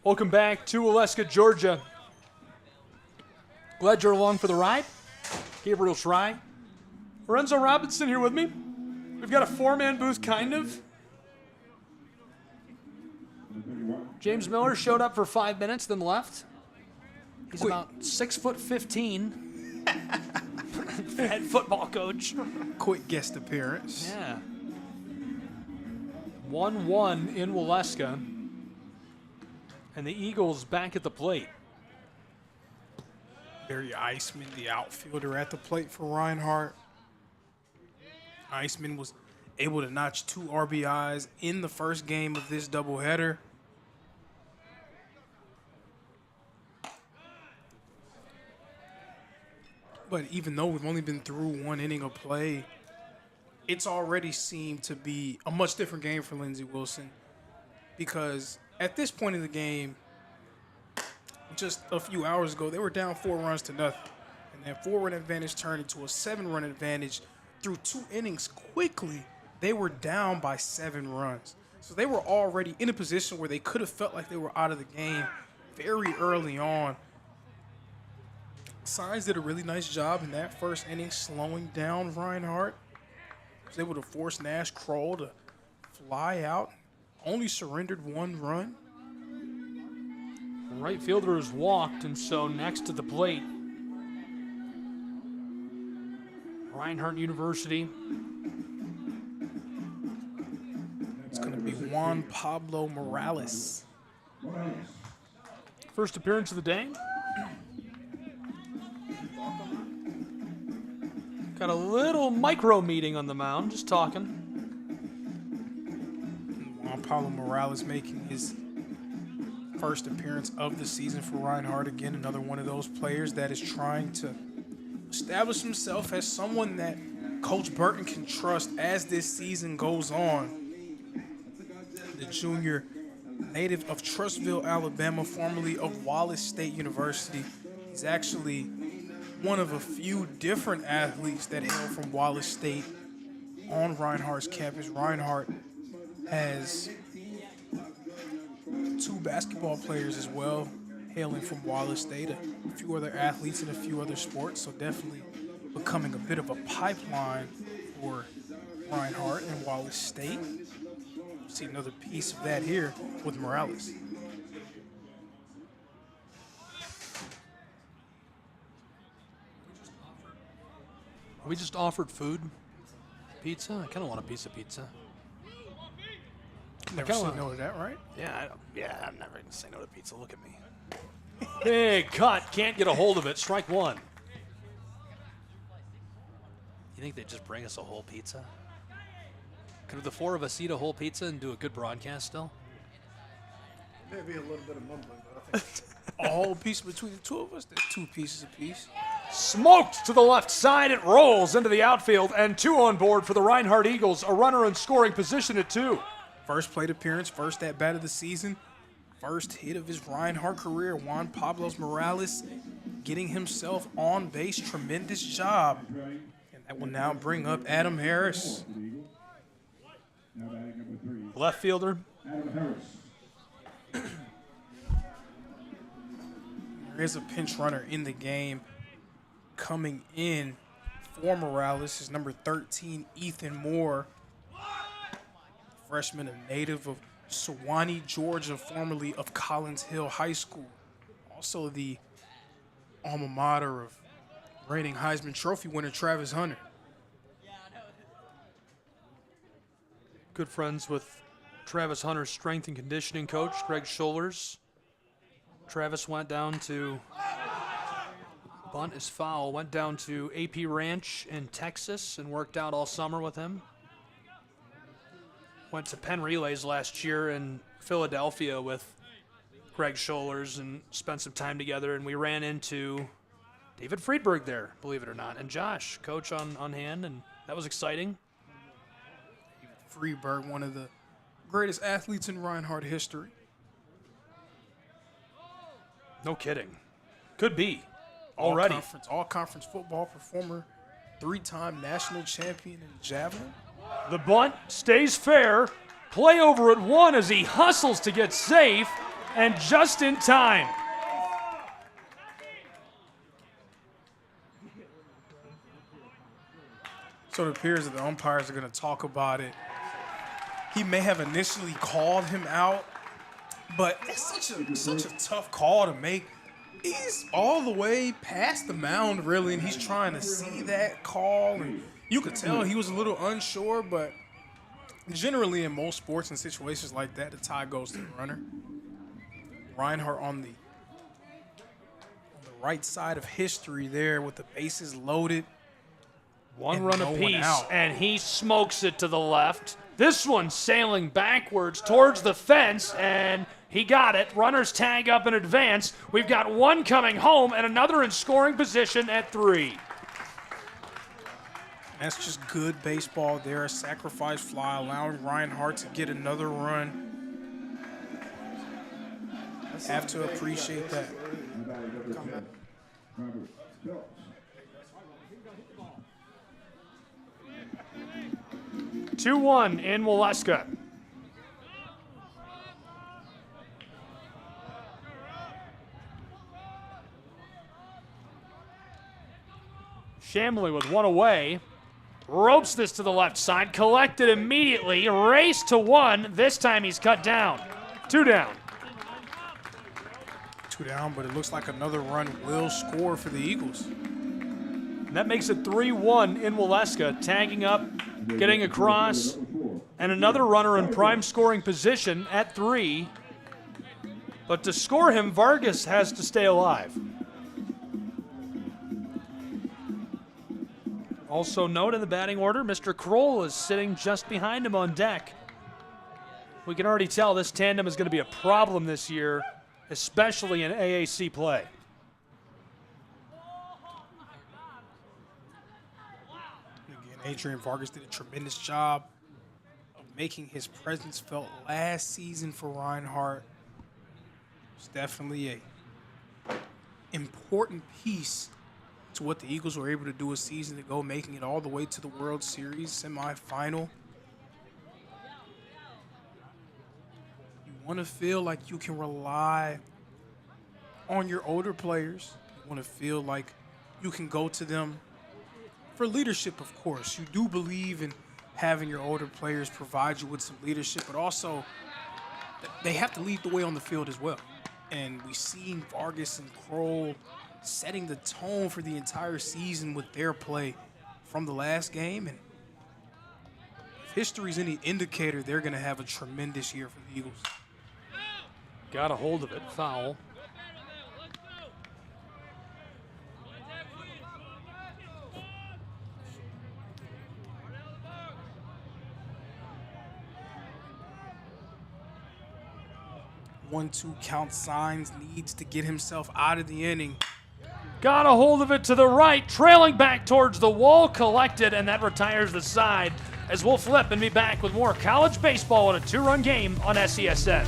Welcome back to Oleska, Georgia. Glad you're along for the ride. Gabriel Schrei. Lorenzo Robinson here with me. We've got a 4-man booth, kind of. James Miller showed up for 5 minutes, then left. He's about 6'15", head football coach. Quick guest appearance. Yeah. 1-1 in Waleska. And the Eagles back at the plate. Barry Iceman, the outfielder, at the plate for Reinhardt. Iceman was able to notch 2 RBIs in the first game of this doubleheader. But even though we've only been through 1 inning of play, it's already seemed to be a much different game for Lindsey Wilson, because at this point in the game, just a few hours ago, they were down 4-0. And that 4-run advantage turned into a 7-run advantage. Through 2 innings quickly, they were down by 7 runs. So they were already in a position where they could have felt like they were out of the game very early on. Signs did a really nice job in that first inning slowing down Reinhardt. Was able to force Nash Kroll to fly out. Only surrendered 1 run. Right fielder is walked, and so next to the plate, Reinhardt University. It's going to be Juan Pablo Morales. First appearance of the day. Got a little micro meeting on the mound, just talking. Juan Pablo Morales making his first appearance of the season for Reinhardt. Again, another one of those players that is trying to establish himself as someone that Coach Burton can trust as this season goes on. The junior, native of Trussville, Alabama, formerly of Wallace State University. He's actually one of a few different athletes that hail from Wallace State on Reinhardt's campus. Reinhardt has 2 basketball players as well, hailing from Wallace State, a few other athletes in a few other sports, so definitely becoming a bit of a pipeline for Reinhardt and Wallace State. See another piece of that here with Morales. We just offered food. Pizza? I kind of want a piece of pizza. Never say no to that, right? Yeah, I'm never going to say no to pizza. Look at me. Big cut. Can't get a hold of it. Strike 1. You think they'd just bring us a whole pizza? Could the 4 of us eat a whole pizza and do a good broadcast still? Maybe a little bit of mumbling, but I think a whole piece between the 2 of us? There's 2 pieces apiece. Smoked to the left side. It rolls into the outfield, and 2 on board for the Reinhardt Eagles. A runner in scoring position at 2. First plate appearance, first at bat of the season, first hit of his Reinhardt career. Juan Pablo Morales getting himself on base. Tremendous job. And that will now bring up Adam Harris. Left fielder. There is a pinch runner in the game. Coming in for Morales is number 13, Ethan Moore. Freshman, a native of Sewanee, Georgia, formerly of Collins Hill High School. Also the alma mater of reigning Heisman Trophy winner Travis Hunter. Good friends with Travis Hunter's strength and conditioning coach, Greg Scholars. Travis went down to, bunt is foul, went down to AP Ranch in Texas and worked out all summer with him. Went to Penn Relays last year in Philadelphia with Greg Scholars and spent some time together, and we ran into David Friedberg there, believe it or not, and Josh, coach on hand, and that was exciting. Friedberg, one of the greatest athletes in Reinhardt history. No kidding. Could be. Already. All conference football performer, 3-time national champion in javelin. The bunt stays fair. Play over at 1 as he hustles to get safe, and just in time. So it appears that the umpires are going to talk about it. He may have initially called him out, But it's such a tough call to make. He's all the way past the mound, really, and he's trying to see that call. And you could tell he was a little unsure, but generally in most sports and situations like that, the tie goes to the runner. Reinhardt on the right side of history there with the bases loaded. One run apiece, and he smokes it to the left. This one sailing backwards towards the fence, and he got it. Runners tag up in advance. We've got one coming home and another in scoring position at 3. That's just good baseball there. A sacrifice fly, allowing Reinhardt to get another run. Have to appreciate that. 2-1 in Waleska. Shamley with one away. Ropes this to the left side. Collected immediately. Race to 1. This time he's cut down. 2 down. 2 down, but it looks like another run will score for the Eagles. And that makes it 3-1 in Waleska. Tagging up, getting across, and another runner in prime scoring position at 3. But to score him, Vargas has to stay alive. Also note in the batting order, Mr. Kroll is sitting just behind him on deck. We can already tell this tandem is going to be a problem this year, especially in AAC play. Again, Adrian Vargas did a tremendous job of making his presence felt last season for Reinhardt. It's definitely a important piece to what the Eagles were able to do a season ago, making it all the way to the World Series semifinal. You want to feel like you can rely on your older players. You want to feel like you can go to them for leadership, of course. You do believe in having your older players provide you with some leadership, but also they have to lead the way on the field as well. And we've seen Vargas and Kroll setting the tone for the entire season with their play from the last game. And if history's any indicator, they're going to have a tremendous year for the Eagles. Got a hold of it. Foul. One-two count signs, needs to get himself out of the inning. Got a hold of it to the right, trailing back towards the wall, collected, and that retires the side as we'll flip and be back with more college baseball in a 2-run game on SESN.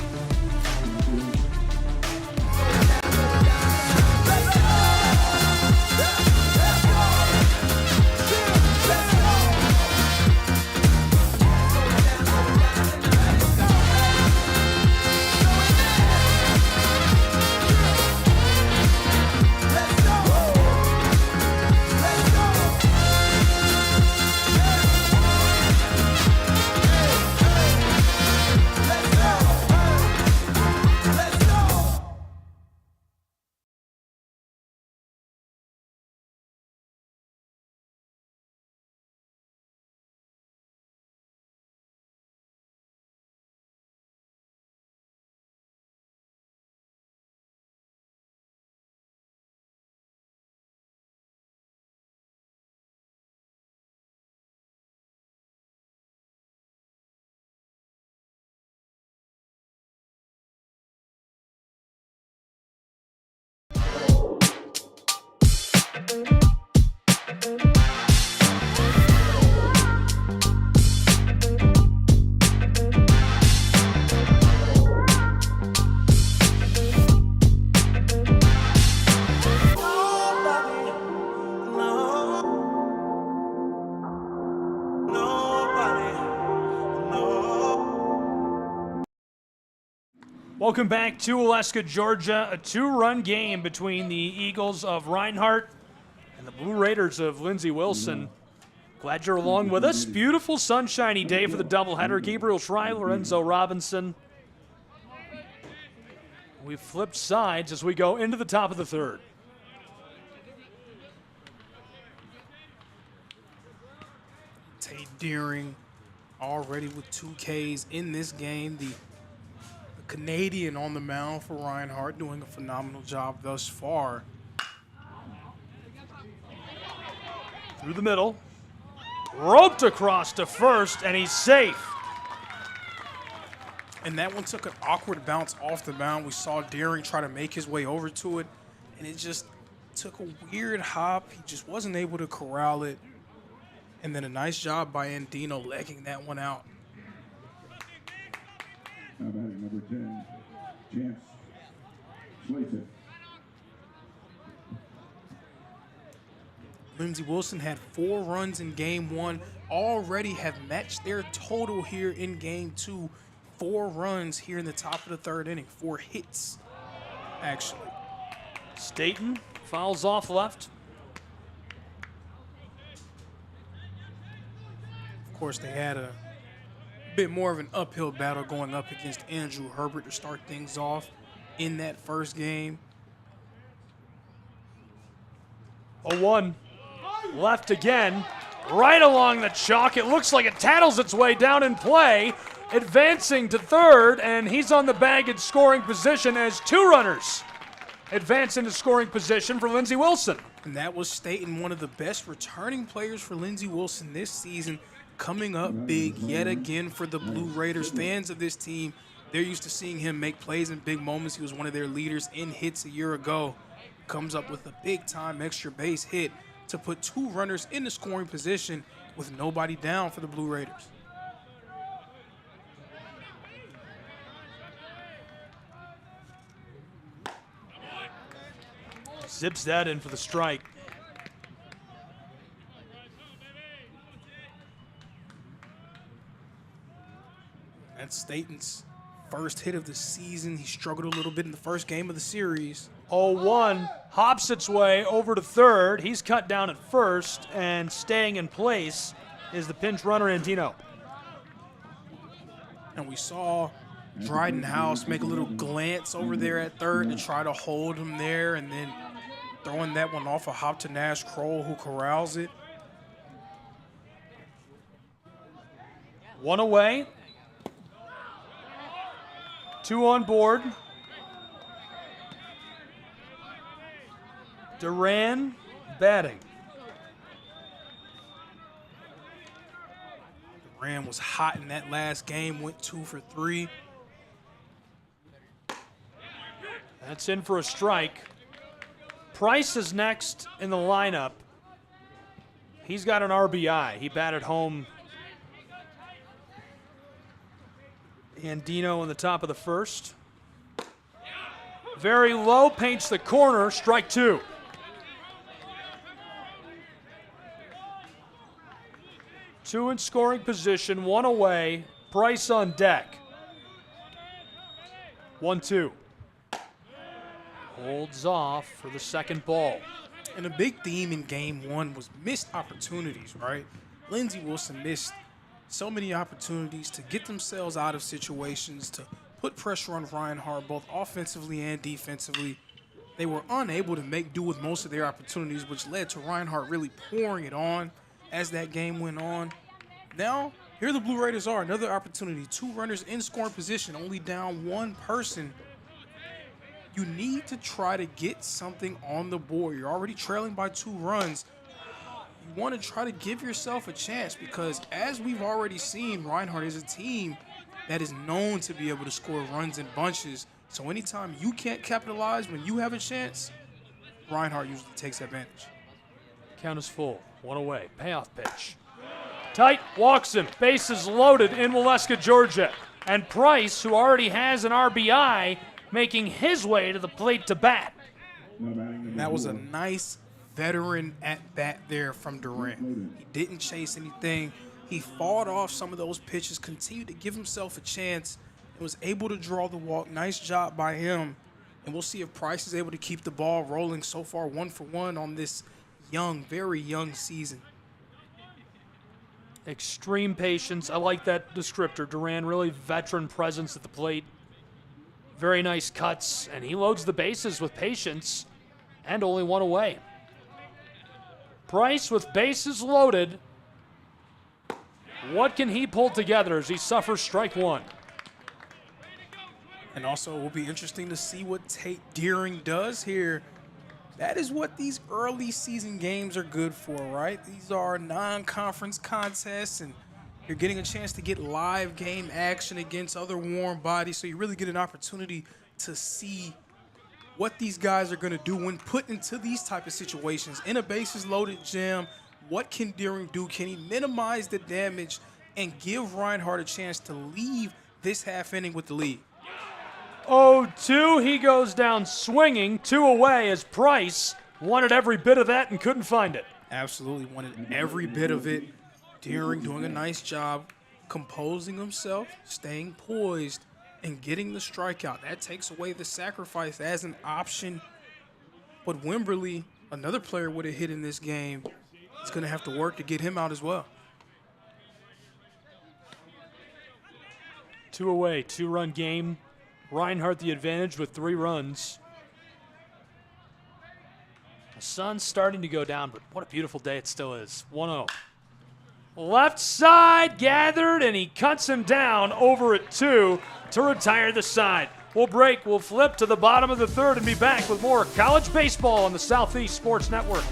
Welcome back to Waleska, Georgia. A 2-run game between the Eagles of Reinhardt and the Blue Raiders of Lindsey Wilson. Glad you're along with us. Beautiful sunshiny day for the doubleheader. Gabriel Schreiber, Lorenzo Robinson. We've flipped sides as we go into the top of the third. Tate Deering already with 2 Ks in this game. The Canadian on the mound for Reinhardt doing a phenomenal job thus far. Through the middle. Roped across to first, and he's safe. And that one took an awkward bounce off the mound. We saw Deering try to make his way over to it, and it just took a weird hop. He just wasn't able to corral it. And then a nice job by Andino legging that one out. Now batting number 10, Chance Slater. Lindsey Wilson had 4 runs in game 1, already have matched their total here in game 2. 4 runs here in the top of the third inning, 4 hits, actually. Staten fouls off left. Of course, they had a bit more of an uphill battle going up against Andrew Herbert to start things off in that first game. 0-1. Left again. Right along the chalk. It looks like it tattles its way down in play. Advancing to third, and he's on the bag in scoring position as 2 runners advance into scoring position for Lindsey Wilson. And that was Staten, one of the best returning players for Lindsey Wilson this season, coming up big yet again for the Blue Raiders. Fans of this team, they're used to seeing him make plays in big moments. He was one of their leaders in hits a year ago. Comes up with a big-time extra base hit to put 2 runners in the scoring position with nobody down for the Blue Raiders. Zips that in for the strike. That's Staten's first hit of the season. He struggled a little bit in the first game of the series. 0-1, hops its way over to third. He's cut down at first, and staying in place is the pinch runner, Andino. And we saw Dryden House make a little glance over there at third to try to hold him there, and then throwing that one off a hop to Nash Kroll, who corrals it. 1 away. 2 on board. Duran batting. Duran was hot in that last game, went 2 for 3. That's in for a strike. Price is next in the lineup. He's got an RBI. He batted home Andino in the top of the first. Very low, paints the corner, strike 2. Two in scoring position, 1 away. Price on deck. 1-2. Holds off for the second ball. And a big theme in game 1 was missed opportunities, right? Lindsey Wilson missed so many opportunities to get themselves out of situations, to put pressure on Reinhardt, both offensively and defensively. They were unable to make do with most of their opportunities, which led to Reinhardt really pouring it on as that game went on. Now, here the Blue Raiders are, another opportunity. 2 runners in scoring position, only down 1 person. You need to try to get something on the board. You're already trailing by 2 runs. You want to try to give yourself a chance because, as we've already seen, Reinhardt is a team that is known to be able to score runs in bunches. So anytime you can't capitalize when you have a chance, Reinhardt usually takes advantage. Count is full. 1 away. Payoff pitch. Tight, walks him. Bases loaded in Waleska, Georgia. And Price, who already has an RBI, making his way to the plate to bat. That was a nice veteran at-bat there from Durant. He didn't chase anything. He fought off some of those pitches, continued to give himself a chance, and was able to draw the walk. Nice job by him. And we'll see if Price is able to keep the ball rolling. So far, 1 for 1 on this young, very young season. Extreme patience. I like that descriptor. Duran, really veteran presence at the plate. Very nice cuts, and he loads the bases with patience and only one away. Price with bases loaded. What can he pull together as he suffers strike one? And also, it will be interesting to see what Tate Deering does here. That is what these early season games are good for, right? These are non-conference contests, and you're getting a chance to get live game action against other warm bodies, so you really get an opportunity to see what these guys are going to do when put into these type of situations. In a bases-loaded jam, what can Deering do? Can he minimize the damage and give Reinhardt a chance to leave this half inning with the lead? 0-2, he goes down swinging, 2 away as Price wanted every bit of that and couldn't find it. Absolutely wanted every bit of it. Deering doing a nice job composing himself, staying poised, and getting the strikeout. That takes away the sacrifice as an option. But Wimberly, another player would have hit in this game. He's going to have to work to get him out as well. 2 away, 2-run game. Reinhardt the advantage with 3 runs. The sun's starting to go down, but what a beautiful day it still is. 1-0. Left side gathered, and he cuts him down over at 2 to retire the side. We'll break. We'll flip to the bottom of the third and be back with more college baseball on the Southeast Sports Network.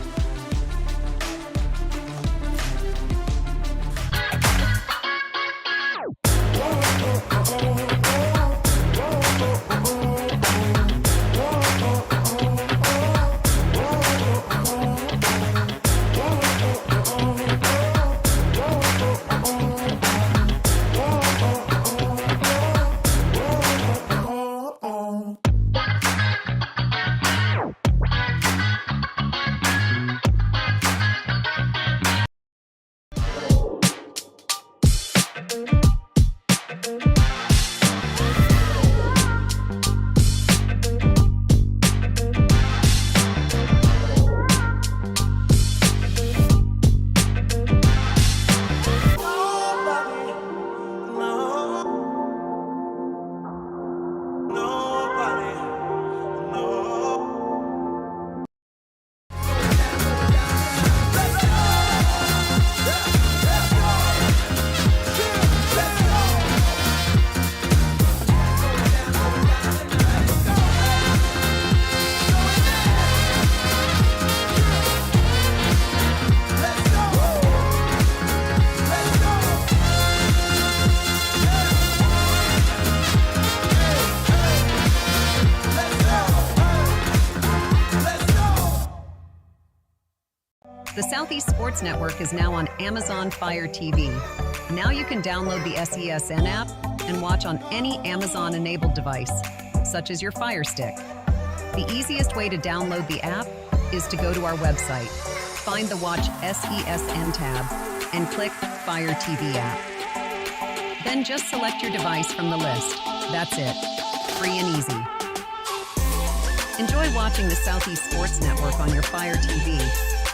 The Southeast Sports Network is now on Amazon Fire TV. Now you can download the SESN app and watch on any Amazon-enabled device, such as your Fire Stick. The easiest way to download the app is to go to our website, find the Watch SESN tab, and click Fire TV app. Then just select your device from the list. That's it. Free and easy. Enjoy watching the Southeast Sports Network on your Fire TV,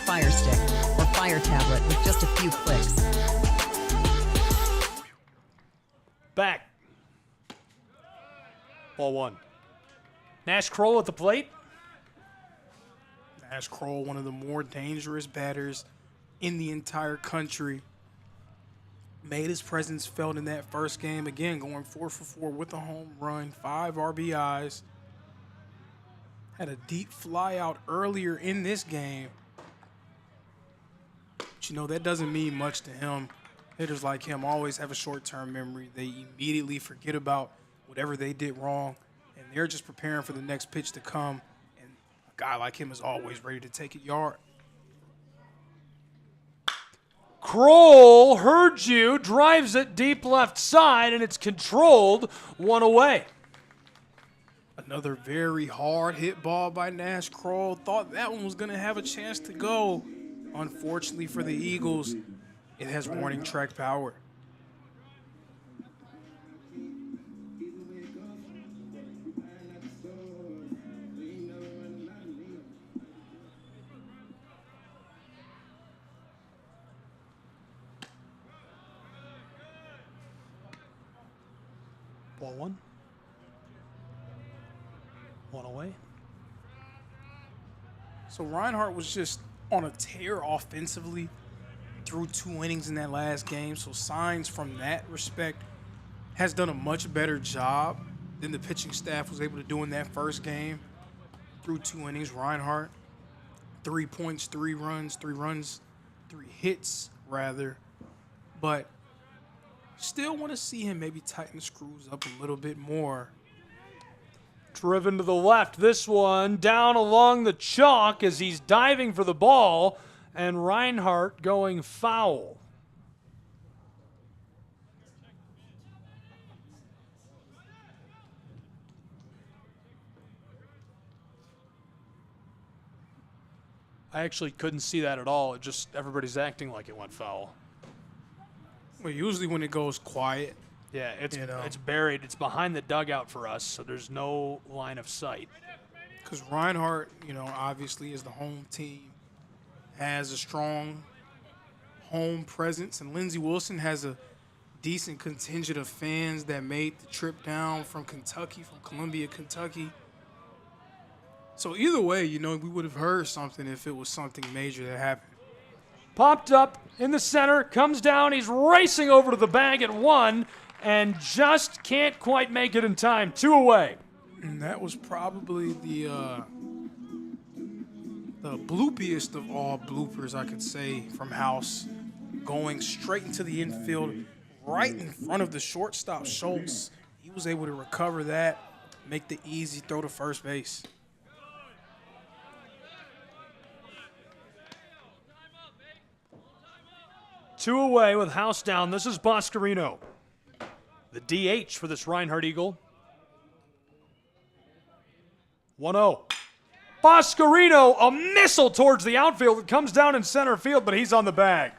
Fire Stick, or Fire tablet with just a few clicks. Back. Ball 1. Nash Kroll at the plate. Nash Kroll, one of the more dangerous batters in the entire country. Made his presence felt in that first game. Again, going 4 for 4 with a home run, 5 RBIs. Had a deep fly out earlier in this game. But you know, that doesn't mean much to him. Hitters like him always have a short-term memory. They immediately forget about whatever they did wrong, and they're just preparing for the next pitch to come. And a guy like him is always ready to take it yard. Kroll heard you, drives it deep left side, and it's controlled, 1 away. Another very hard hit ball by Nash Kroll. Thought that one was going to have a chance to go. Unfortunately for the Eagles, it has warning track power. Ball 1. No way. So Reinhardt was just on a tear offensively through 2 innings in that last game. So signs from that respect has done a much better job than the pitching staff was able to do in that first game. Through 2 innings, Reinhardt, 3 points, 3 runs, 3 hits rather. But still want to see him maybe tighten the screws up a little bit more. Driven to the left. This one down along the chalk as he's diving for the ball, and Reinhardt going foul. I actually couldn't see that at all. It just, everybody's acting like it went foul. Well, usually when it goes quiet, yeah, it's buried. It's behind the dugout for us, so there's no line of sight. Because Reinhardt, obviously is the home team, has a strong home presence, and Lindsey Wilson has a decent contingent of fans that made the trip down from Kentucky, from Columbia, Kentucky. So either way, we would have heard something if it was something major that happened. Popped up in the center, comes down, he's racing over to the bag at 1, and just can't quite make it in time. 2 away. And that was probably the bloopiest of all bloopers, I could say, from House. Going straight into the infield, right in front of the shortstop, Schultz. He was able to recover that, make the easy throw to first base. Two away with House down. This is Boscarino, the DH for this Reinhardt Eagle. 1-0. Boscarino, a missile towards the outfield. It comes down in center field, but he's on the bag.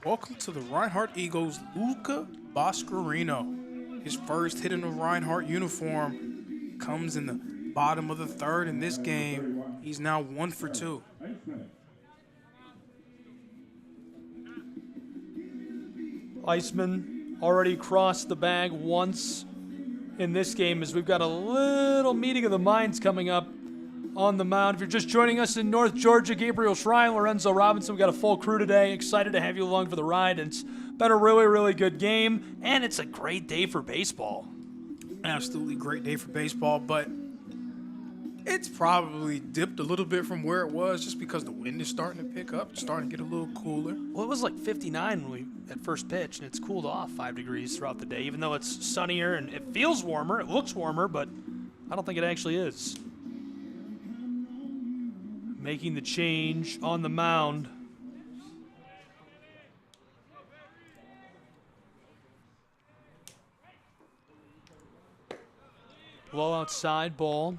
Welcome to the Reinhardt Eagles, Luca Boscarino. His first hit in the Reinhardt uniform comes in the bottom of the third in this game. He's now 1 for 2. Iceman already crossed the bag once in this game as we've got a little meeting of the minds coming up on the mound. If you're just joining us in North Georgia, Gabriel Shrine, Lorenzo Robinson, we've got a full crew today. Excited to have you along for the ride. And it's been a really, really good game, and it's a great day for baseball. Absolutely great day for baseball, but it's probably dipped a little bit from where it was just because the wind is starting to pick up. It's starting to get a little cooler. Well, it was like 59 when we at first pitch, and it's cooled off 5 degrees throughout the day, even though it's sunnier and it feels warmer. It looks warmer, but I don't think it actually is. Making the change on the mound. Low outside, ball.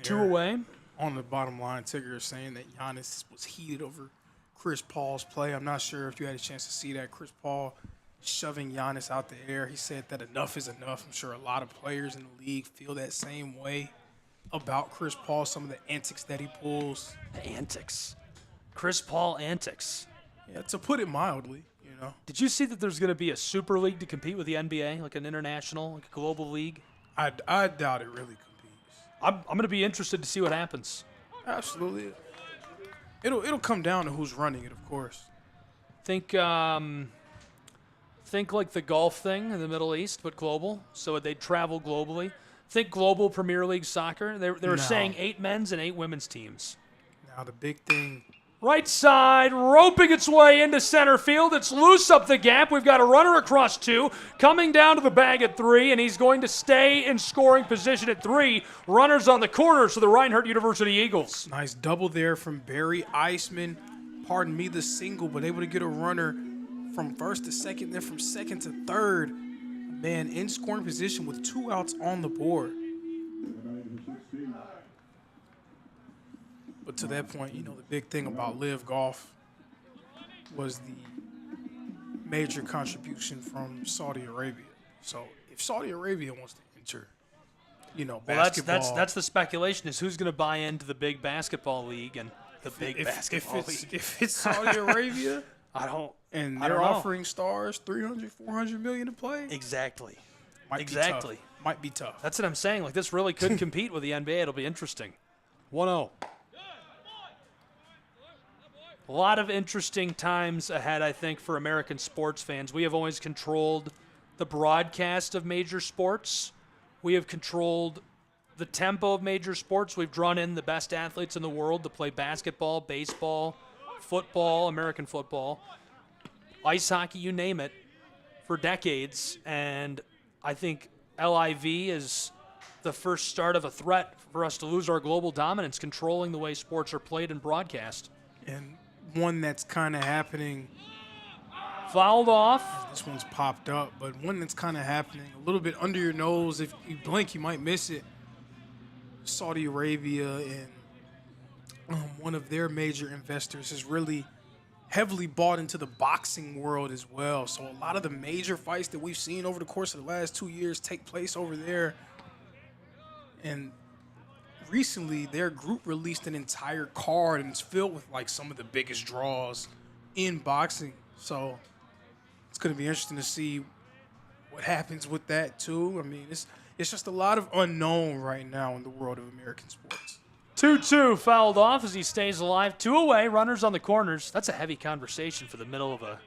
2 away. On the bottom line, Tigger is saying that Giannis was heated over Chris Paul's play. I'm not sure if you had a chance to see that. Chris Paul shoving Giannis out the air. He said that enough is enough. I'm sure a lot of players in the league feel that same way about Chris Paul, some of the antics that he pulls. Antics. Chris Paul antics. Yeah, to put it mildly, Did you see that there's going to be a super league to compete with the NBA, like an international, like a global league? I doubt it really competes. I'm going to be interested to see what happens. Absolutely. It'll come down to who's running it, of course. Think like the golf thing in the Middle East, but global, so they'd travel globally. Think global Premier League soccer. They were saying 8 men's and 8 women's teams. Now the big thing. Right side, roping its way into center field. It's loose up the gap. We've got a runner across 2, coming down to the bag at 3, and he's going to stay in scoring position at 3. Runners on the corners for the Reinhardt University Eagles. Nice double there from Barry Iceman. Pardon me, the single, but able to get a runner from first to second, then from second to third. Man, in scoring position with 2 outs on the board. But to that point, the big thing about Live Golf was the major contribution from Saudi Arabia. So if Saudi Arabia wants to enter, basketball. That's the speculation is who's going to buy into the big basketball league and the big basketball league. If it's Saudi Arabia, and they're offering stars $300, $400 million to play. Exactly. Might be tough. might be tough. That's what I'm saying. Like, this really could compete with the NBA. It'll be interesting. 1-0. A lot of interesting times ahead, I think, for American sports fans. We have always controlled the broadcast of major sports. We have controlled the tempo of major sports. We've drawn in the best athletes in the world to play basketball, baseball, football, American football, ice hockey, you name it, for decades. And I think LIV is the first start of a threat for us to lose our global dominance, controlling the way sports are played and broadcast. And one that's kind of happening. Fouled off. This one's popped up, but one that's kind of happening a little bit under your nose. If you blink, you might miss it. Saudi Arabia and one of their major investors has really heavily bought into the boxing world as well. So a lot of the major fights that we've seen over the course of the last 2 years take place over there. And recently, their group released an entire card, and it's filled with like some of the biggest draws in boxing. So it's going to be interesting to see what happens with that too. I mean, it's just a lot of unknown right now in the world of American sports. 2-2 fouled off as he stays alive. 2 away, runners on the corners. That's a heavy conversation for the middle of a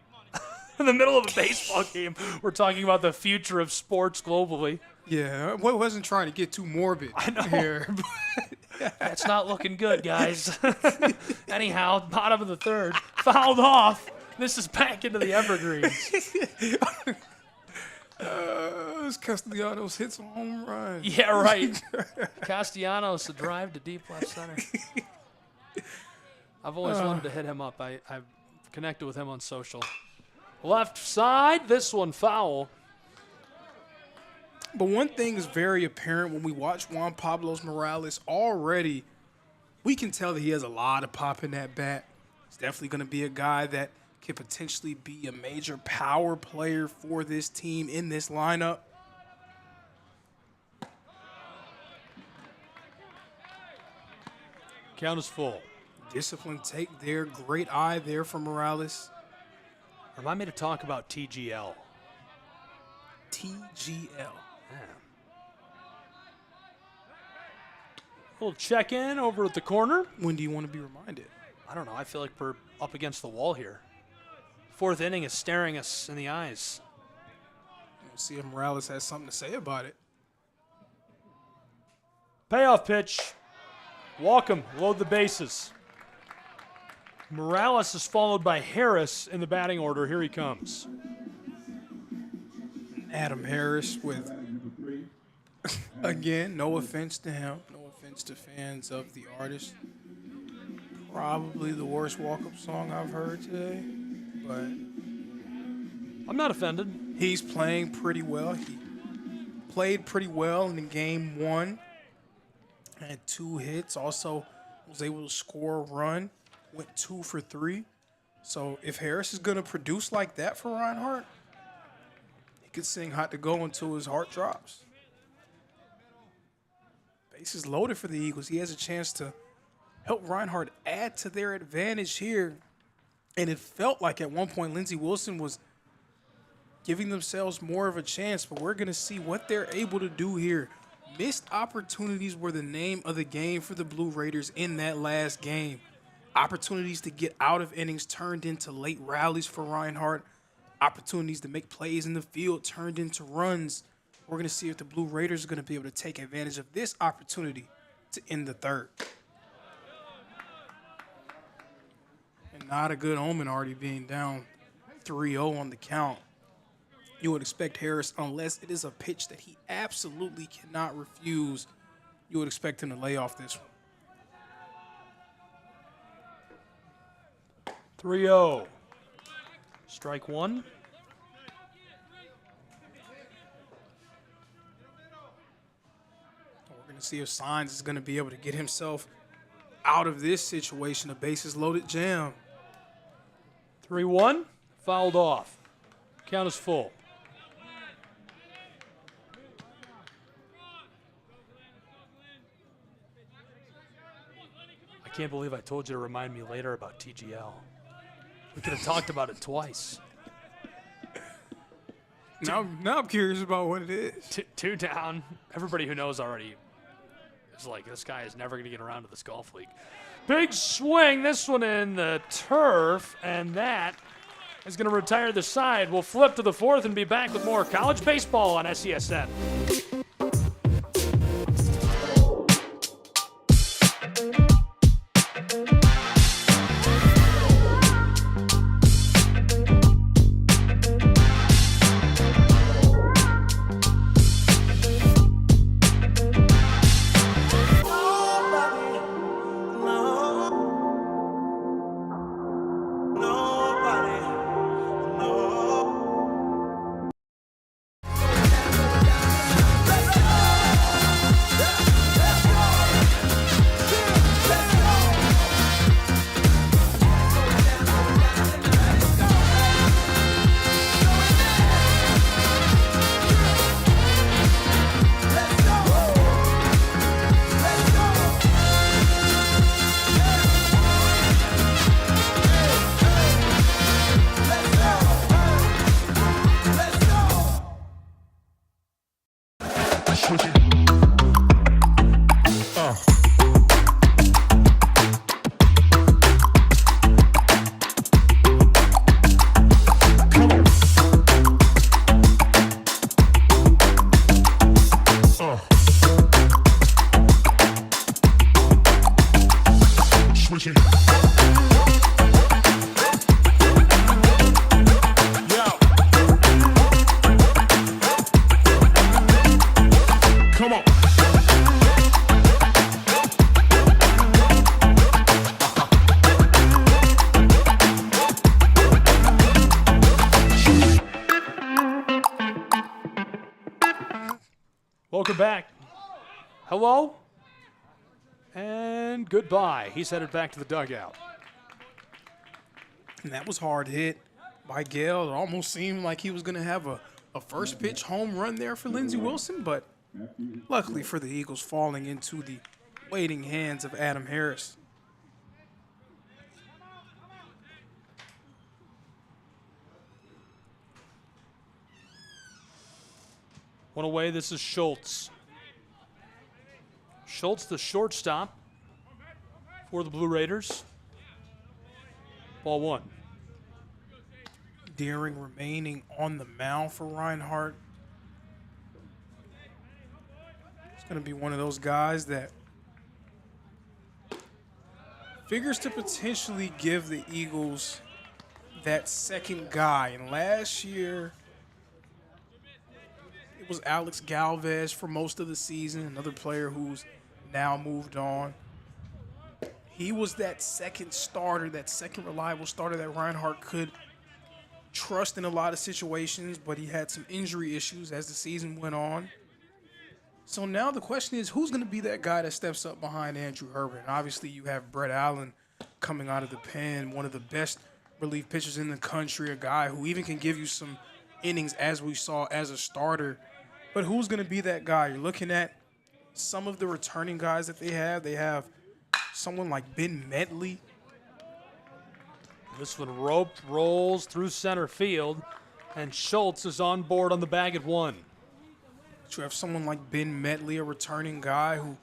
in the middle of a baseball game. We're talking about the future of sports globally. Yeah, I wasn't trying to get too morbid here. That's not looking good, guys. Anyhow, bottom of the third. Fouled off. This is back into the evergreens. Castellanos hits a home run. Yeah, right. Castellanos, a drive to deep left center. I've always wanted to hit him up. I've connected with him on social. Left side, this one foul. But one thing is very apparent when we watch Juan Pablo Morales already, we can tell that he has a lot of pop in that bat. He's definitely going to be a guy that could potentially be a major power player for this team in this lineup. Count is full. Discipline take there. Great eye there from Morales. Remind me to talk about TGL. TGL. Little check-in over at the corner. When do you want to be reminded? I don't know. I feel like we're up against the wall here. Fourth inning is staring us in the eyes. We'll see if Morales has something to say about it. Payoff pitch. Walk him. Load the bases. Morales is followed by Harris in the batting order. Here he comes. Adam Harris with, again, no offense to him, no offense to fans of the artist. Probably the worst walk-up song I've heard today, but I'm not offended. He's playing pretty well. He played pretty well in game 1. Had 2 hits. Also was able to score a run. Went 2 for 3. So if Harris is going to produce like that for Reinhardt, he could sing Hot to Go until his heart drops. Bases loaded for the Eagles. He has a chance to help Reinhardt add to their advantage here. And it felt like at one point Lindsey Wilson was giving themselves more of a chance, but we're going to see what they're able to do here. Missed opportunities were the name of the game for the Blue Raiders in that last game. Opportunities to get out of innings turned into late rallies for Reinhardt. Opportunities to make plays in the field turned into runs. We're going to see if the Blue Raiders are going to be able to take advantage of this opportunity to end the third. And not a good omen already being down 3-0 on the count. You would expect Harris, unless it is a pitch that he absolutely cannot refuse, you would expect him to lay off this one. 3-0. Strike 1. We're going to see if Signs is going to be able to get himself out of this situation, a bases loaded jam. 3-1. Fouled off. Count is full. I can't believe I told you to remind me later about TGL. We could have talked about it twice. Now I'm curious about what it is. Two down. Everybody who knows already is like, this guy is never going to get around to this golf league. Big swing. This one in the turf, and that is going to retire the side. We'll flip to the fourth and be back with more college baseball on SESN. Welcome back. Hello and goodbye. He's headed back to the dugout. And that was hard hit by Gale. It almost seemed like he was going to have a first pitch home run there for Lindsey Wilson, but luckily for the Eagles, falling into the waiting hands of Adam Harris. One away, this is Schultz. Schultz, the shortstop for the Blue Raiders. Ball one. Deering remaining on the mound for Reinhardt. It's going to be one of those guys that figures to potentially give the Eagles that second guy. And last year, it was Alex Galvez for most of the season, another player who's now moved on. He was that second starter, that second reliable starter that Reinhardt could trust in a lot of situations, but he had some injury issues as the season went on. So now the question is, who's going to be that guy that steps up behind Andrew Herbert? Obviously, you have Brett Allen coming out of the pen, one of the best relief pitchers in the country, a guy who even can give you some innings as we saw as a starter. But who's going to be that guy? You're looking at some of the returning guys that they have. They have someone like Ben Medley. This one roped, rolls through center field, and Schultz is on board on the bag at one. You have someone like Ben Medley, a returning guy who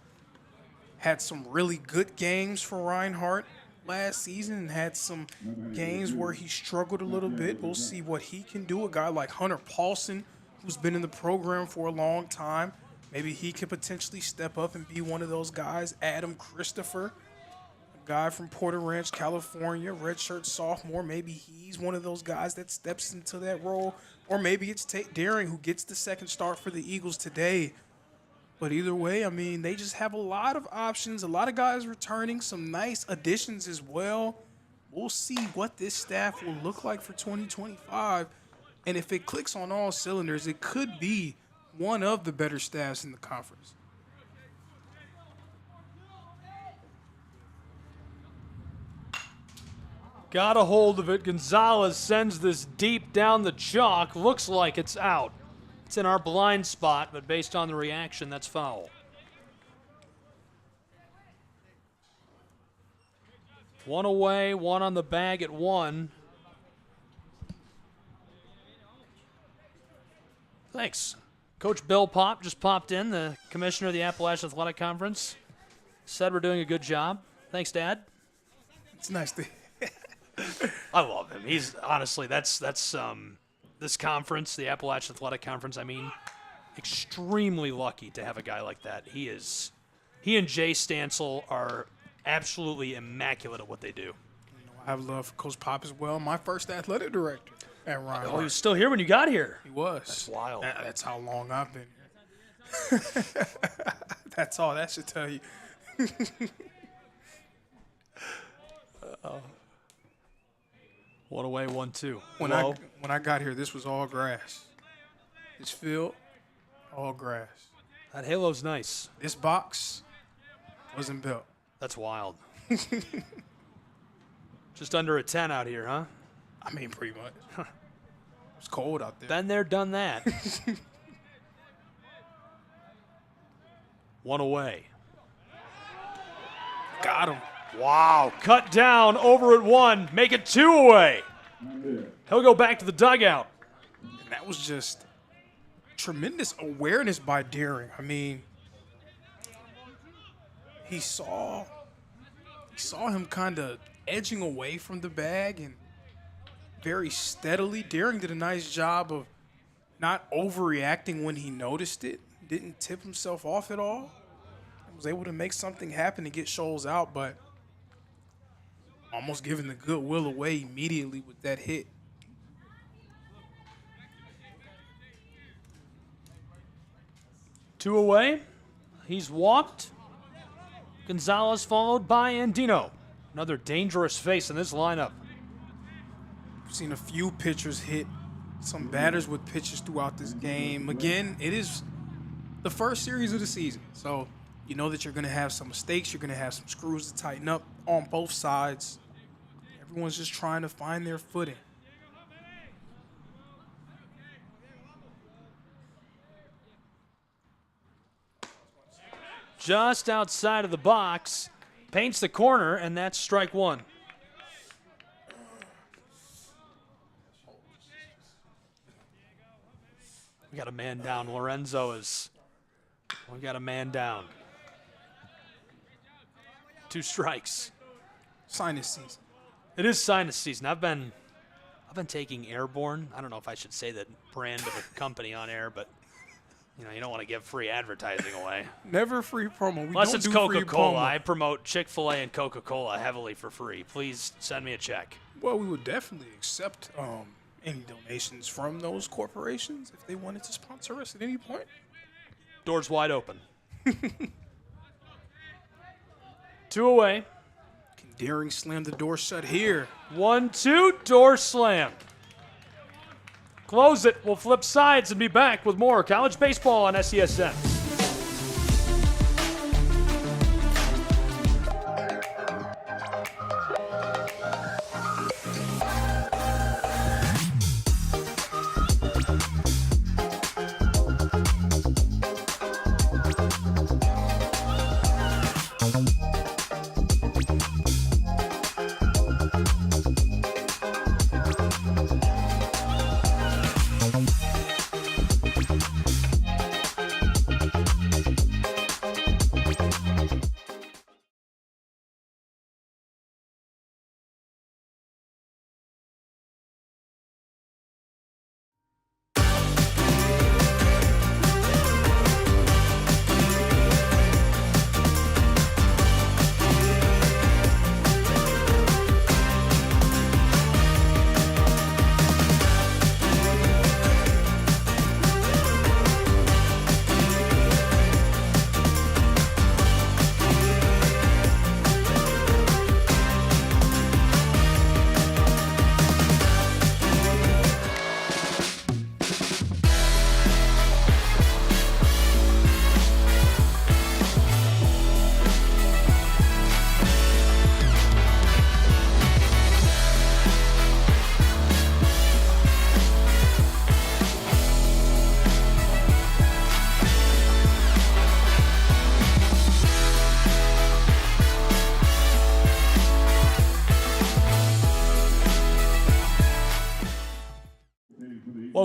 had some really good games for Reinhardt last season and had some games where he struggled a little bit. We'll see what he can do. A guy like Hunter Paulson, who's been in the program for a long time, maybe he could potentially step up and be one of those guys. Adam Christopher, a guy from Porter Ranch, California, redshirt sophomore. Maybe he's one of those guys that steps into that role. Or maybe it's Tate Deering who gets the second start for the Eagles today. But either way, I mean, they just have a lot of options, a lot of guys returning, some nice additions as well. We'll see what this staff will look like for 2025. And if it clicks on all cylinders, it could be one of the better staffs in the conference. Got a hold of it. Gonzalez sends this deep down the chalk. Looks like it's out. It's in our blind spot, but based on the reaction, that's foul. One away, one on the bag at one. Thanks. Coach Bill Popp just popped in, the commissioner of the Appalachian Athletic Conference. Said we're doing a good job. Thanks, Dad. It's nice to. I love him. He's honestly, that's this conference, the Appalachian Athletic Conference. I mean, extremely lucky to have a guy like that. He and Jay Stansel are absolutely immaculate at what they do. I have love for Coach Pop as well. My first athletic director at Reinhardt. Oh, he was still here when you got here. He was. That's wild. That's how long I've been here. That's all that should tell you. One away, 1-2. When I got here, this was all grass. This field, all grass. That halo's nice. This box wasn't built. That's wild. Just under a 10 out here, huh? I mean, pretty much. It's cold out there. Been there, done that. One away. Got him. Wow. Cut down over at 1. Make it 2 away. He'll go back to the dugout. And that was just tremendous awareness by Deering. I mean, he saw him kind of edging away from the bag and very steadily. Deering did a nice job of not overreacting when he noticed it. Didn't tip himself off at all. Was able to make something happen and get Scholes out, but almost giving the goodwill away immediately with that hit. Two away. He's walked. Gonzalez followed by Andino. Another dangerous face in this lineup. We've seen a few pitchers hit some batters with pitches throughout this game. Again, it is the first series of the season, so you know that you're going to have some mistakes. You're going to have some screws to tighten up on both sides. Everyone's just trying to find their footing. Just outside of the box, paints the corner, and that's strike 1. We got a man down. Lorenzo is. We got a man down. 2 strikes. Sinus season. It is sinus season. I've been taking Airborne. I don't know if I should say that brand of a company on air, but you don't want to give free advertising away. Never free promo. Unless it's Coca-Cola. I promote Chick-fil-A and Coca-Cola heavily for free. Please send me a check. Well, we would definitely accept any donations from those corporations if they wanted to sponsor us at any point. Doors wide open. 2 away. Can Deering slam the door shut here? 1-2, door slam. Close it. We'll flip sides and be back with more college baseball on SESN.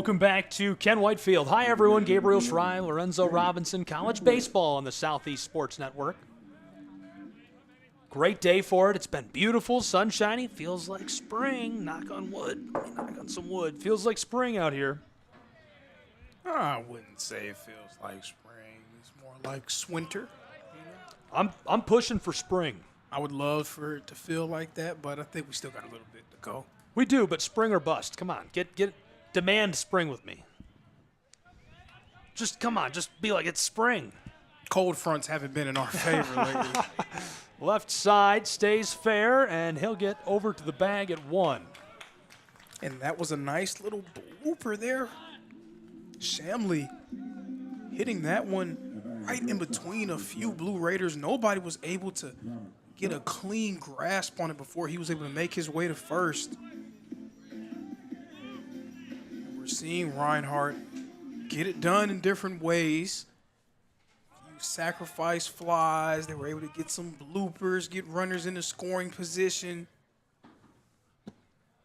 Welcome back to Ken Whitefield. Hi, everyone. Gabriel Schrei, Lorenzo Robinson, college baseball on the Southeast Sports Network. Great day for it. It's been beautiful, sunshiny. Feels like spring. Knock on wood. Knock on some wood. Feels like spring out here. I wouldn't say it feels like spring. It's more like winter. You know? I'm pushing for spring. I would love for it to feel like that, but I think we still got a little bit to go. We do, but spring or bust. Come on, demand spring with me. Just come on, just be like it's spring. Cold fronts haven't been in our favor lately. Left side stays fair, and he'll get over to the bag at 1. And that was a nice little blooper there. Shamley hitting that one right in between a few Blue Raiders. Nobody was able to get a clean grasp on it before he was able to make his way to first. We're seeing Reinhardt get it done in different ways. You sacrifice flies. They were able to get some bloopers, get runners in the scoring position.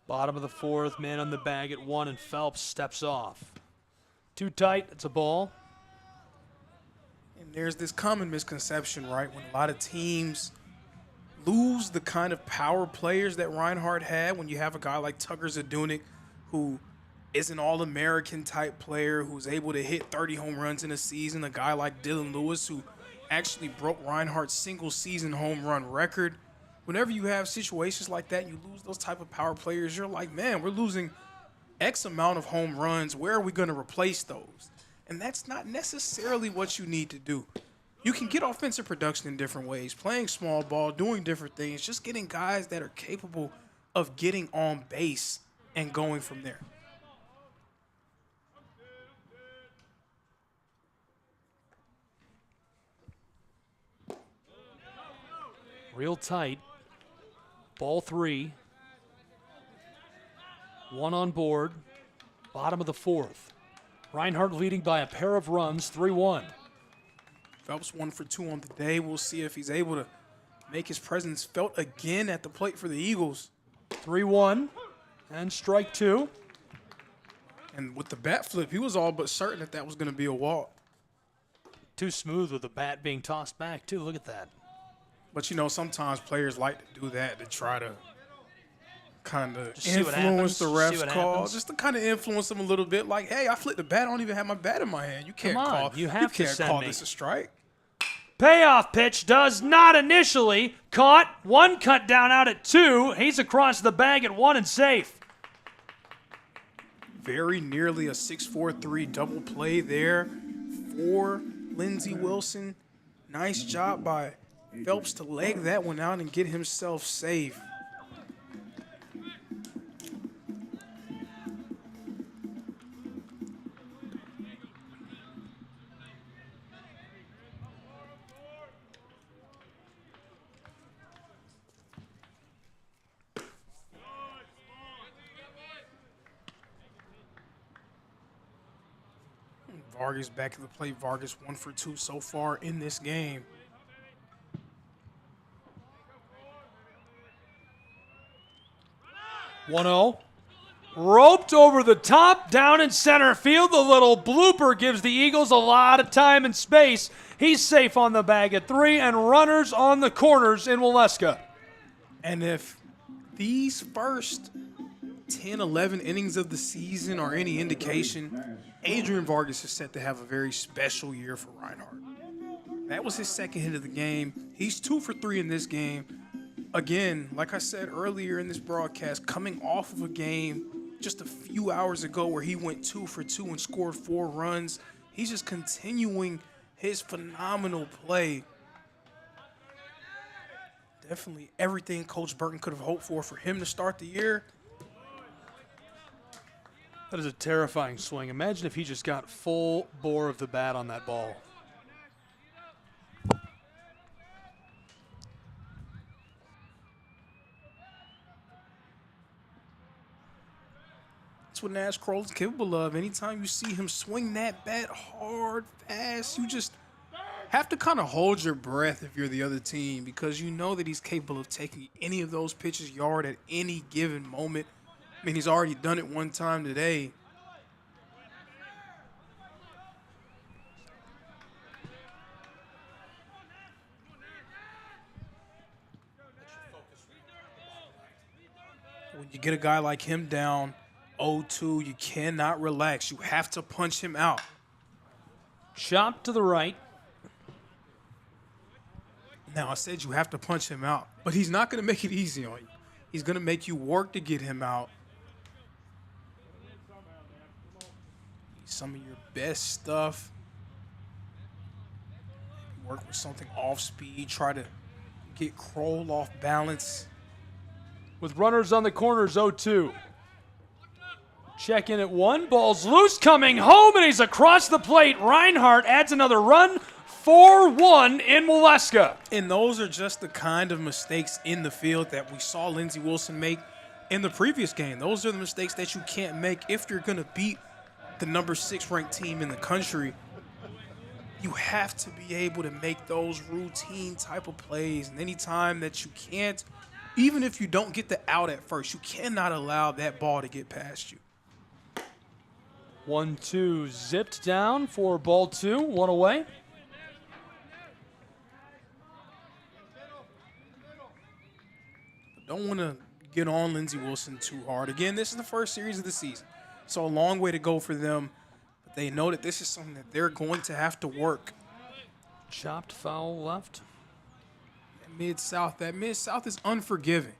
Bottom of the 4th, man on the bag at 1, and Phelps steps off. Too tight, it's a ball. And there's this common misconception, right, when a lot of teams lose the kind of power players that Reinhardt had, when you have a guy like Tucker Zadunik, who is an All-American type player who's able to hit 30 home runs in a season, a guy like Dylan Lewis, who actually broke Reinhardt's single-season home run record. Whenever you have situations like that, you lose those type of power players, you're like, man, we're losing X amount of home runs. Where are we going to replace those? And that's not necessarily what you need to do. You can get offensive production in different ways, playing small ball, doing different things, just getting guys that are capable of getting on base and going from there. Real tight. Ball 3. 1 on board. Bottom of the 4th. Reinhardt leading by a pair of runs, 3-1. Phelps 1 for 2 on the day. We'll see if he's able to make his presence felt again at the plate for the Eagles. 3-1 and strike 2. And with the bat flip, he was all but certain that was going to be a walk. Too smooth with the bat being tossed back, too. Look at that. But, you know, sometimes players like to do that to try to kind of Just see what happens. influence the ref's See what call. happens. Just to kind of influence them a little bit. Like, hey, I flipped the bat. I don't even have my bat in my hand. You can't Come on, call. you have to can't send call me. this a strike. Payoff pitch does not initially. Caught. 1 cut down out at 2. He's across the bag at 1 and safe. Very nearly a 6-4-3 double play there for Lindsey Wilson. Nice job by Phelps to leg that one out and get himself safe. Vargas back at the plate. Vargas 1 for 2 so far in this game. "1-0. Roped over the top, down in center field. The little blooper gives the Eagles a lot of time and space. He's safe on the bag at 3, and runners on the corners in Waleska. And if these first 10, 11 innings of the season are any indication, Adrian Vargas is set to have a very special year for Reinhardt. That was his second hit of the game. He's 2 for 3 in this game. Again, like I said earlier in this broadcast, coming off of a game just a few hours ago where he went 2 for 2 and scored 4 runs. He's just continuing his phenomenal play. Definitely everything Coach Burton could have hoped for him to start the year. That is a terrifying swing. Imagine if he just got full bore of the bat on that ball. That's what Nash Kroll's capable of. Anytime you see him swing that bat hard, fast, you just have to kind of hold your breath if you're the other team, because you know that he's capable of taking any of those pitches yard at any given moment. I mean, he's already done it one time today. When you get a guy like him down 0-2, you cannot relax. You have to punch him out. Chop to the right. Now, I said you have to punch him out, but he's not going to make it easy on you. He's going to make you work to get him out. Some of your best stuff. Work with something off speed. Try to get Kroll off balance. With runners on the corners, 0-2. Check in at 1. Ball's loose, coming home, and he's across the plate. Reinhardt adds another run. 4-1 in Waleska. And those are just the kind of mistakes in the field that we saw Lindsey Wilson make in the previous game. Those are the mistakes that you can't make if you're going to beat the number 6 ranked team in the country. You have to be able to make those routine type of plays. And anytime that you can't, even if you don't get the out at first, you cannot allow that ball to get past you. 1-2 zipped down for ball 2. 1 away. Don't want to get on Lindsey Wilson too hard. Again, this is the first series of the season. So a long way to go for them. But they know that this is something that they're going to have to work. Chopped foul left. That Mid-South is unforgiving.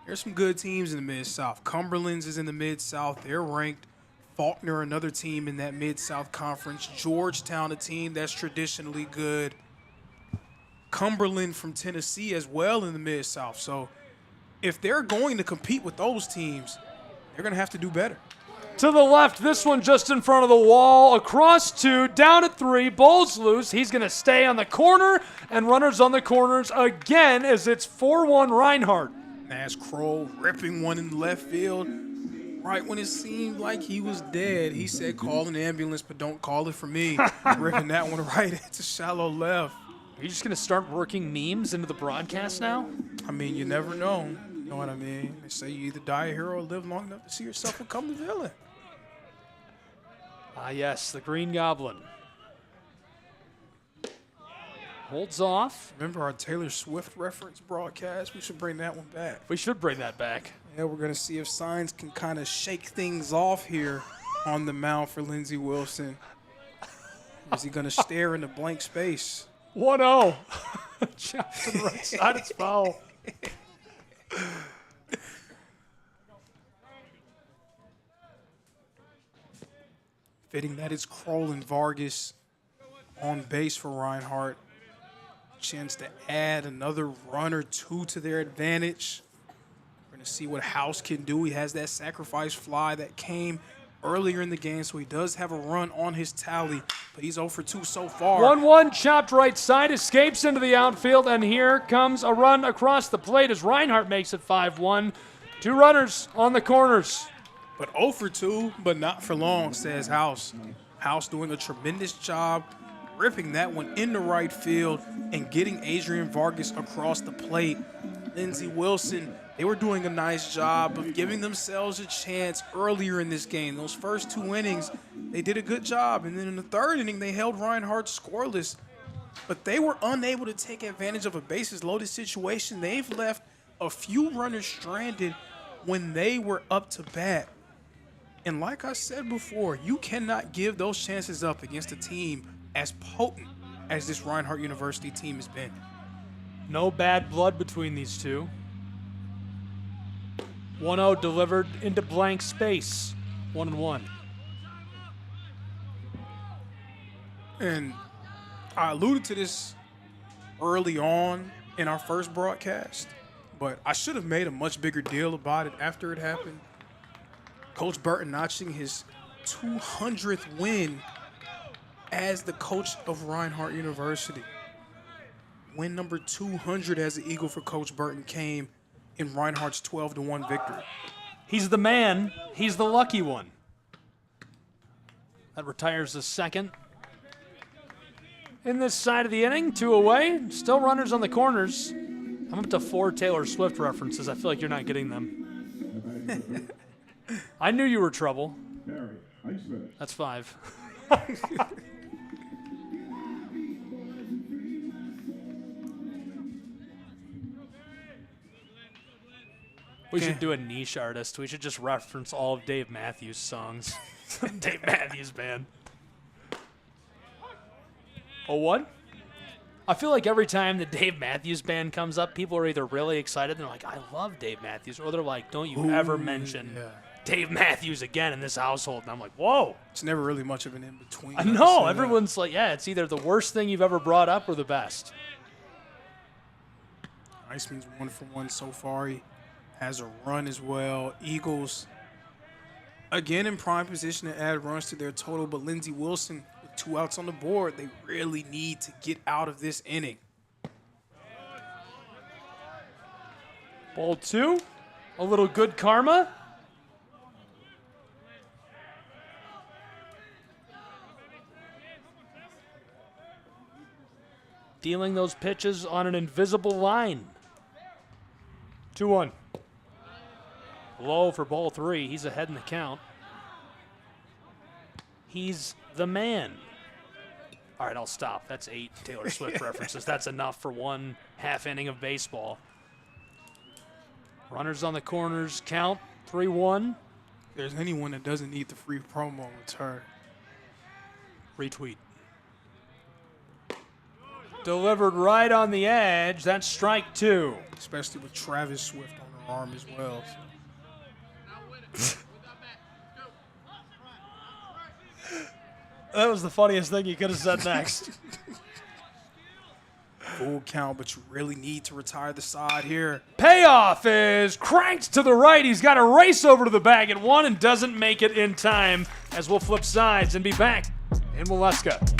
There's some good teams in the Mid-South. Cumberland's is in the Mid-South. They're ranked. Faulkner, another team in that Mid-South Conference. Georgetown, a team that's traditionally good. Cumberland from Tennessee as well in the Mid-South. So if they're going to compete with those teams, they're going to have to do better. To the left, this one just in front of the wall. Across 2, down at 3, ball's loose. He's going to stay on the corner, and runners on the corners again as it's 4-1 Reinhardt. Nash Kroll ripping one in left field. Right when it seemed like he was dead, he said, call an ambulance, but don't call it for me. Ripping that one right into shallow left. Are you just going to start working memes into the broadcast now? I mean, you never know. You know what I mean? They say you either die a hero or live long enough to see yourself become the villain. Ah, yes, the Green Goblin. Holds off. Remember our Taylor Swift reference broadcast? We should bring that one back. We should bring that back. Yeah, we're going to see if Signs can kind of shake things off here on the mound for Lindsey Wilson. Is he going to stare into blank space? 1-0. Chop to the right side, it's foul. Fitting that it's Kroll and Vargas on base for Reinhardt. Chance to add another run or two to their advantage. We're going to see what House can do. He has that sacrifice fly that came earlier in the game, so he does have a run on his tally, but he's 0 for 2 so far. 1-1, chopped right side, escapes into the outfield, and here comes a run across the plate as Reinhardt makes it 5-1. 2 runners on the corners. But 0 for 2, but not for long, says House. House doing a tremendous job, ripping that one into right field and getting Adrian Vargas across the plate. Lindsey Wilson, they were doing a nice job of giving themselves a chance earlier in this game. Those first 2 innings, they did a good job. And then in the 3rd inning, they held Reinhardt scoreless. But they were unable to take advantage of a bases-loaded situation. They've left a few runners stranded when they were up to bat. And like I said before, you cannot give those chances up against a team as potent as this Reinhardt University team has been. No bad blood between these two. 1-0 delivered into blank space. 1-1. And I alluded to this early on in our first broadcast, but I should have made a much bigger deal about it after it happened. Coach Burton notching his 200th win as the coach of Reinhardt University. Win number 200 as an Eagle for Coach Burton came in Reinhardt's 12-1 victory. He's the man. He's the lucky one. That retires the second. In this side of the inning, 2 away. Still runners on the corners. I'm up to 4 Taylor Swift references. I feel like you're not getting them. I knew you were trouble. That's 5. We should do a niche artist. We should just reference all of Dave Matthews' songs. Dave Matthews Band. 0-1? I feel like every time the Dave Matthews Band comes up, people are either really excited and they're like, I love Dave Matthews, or they're like, don't you ever mention Dave Matthews again in this household. And I'm like, whoa. It's never really much of an in-between. I know. Everyone's like, yeah, it's either the worst thing you've ever brought up or the best. Iceman's 1 for 1 so far. He has a run as well. Eagles, again, in prime position to add runs to their total, but Lindsey Wilson with 2 outs on the board, they really need to get out of this inning. Ball 2. A little good karma. Dealing those pitches on an invisible line. 2-1. Low for ball 3. He's ahead in the count. He's the man. All right, I'll stop. That's 8 Taylor Swift references. That's enough for 1 half inning of baseball. Runners on the corners count. 3-1. If there's anyone that doesn't need the free promo, it's her. Retweet. Delivered right on the edge. That's strike 2. Especially with Travis Swift on her arm as well. That was the funniest thing you could have said next. Full count, but you really need to retire the side here. Payoff is cranked to the right. He's got to race over to the bag at 1 and doesn't make it in time, as we'll flip sides and be back in Waleska.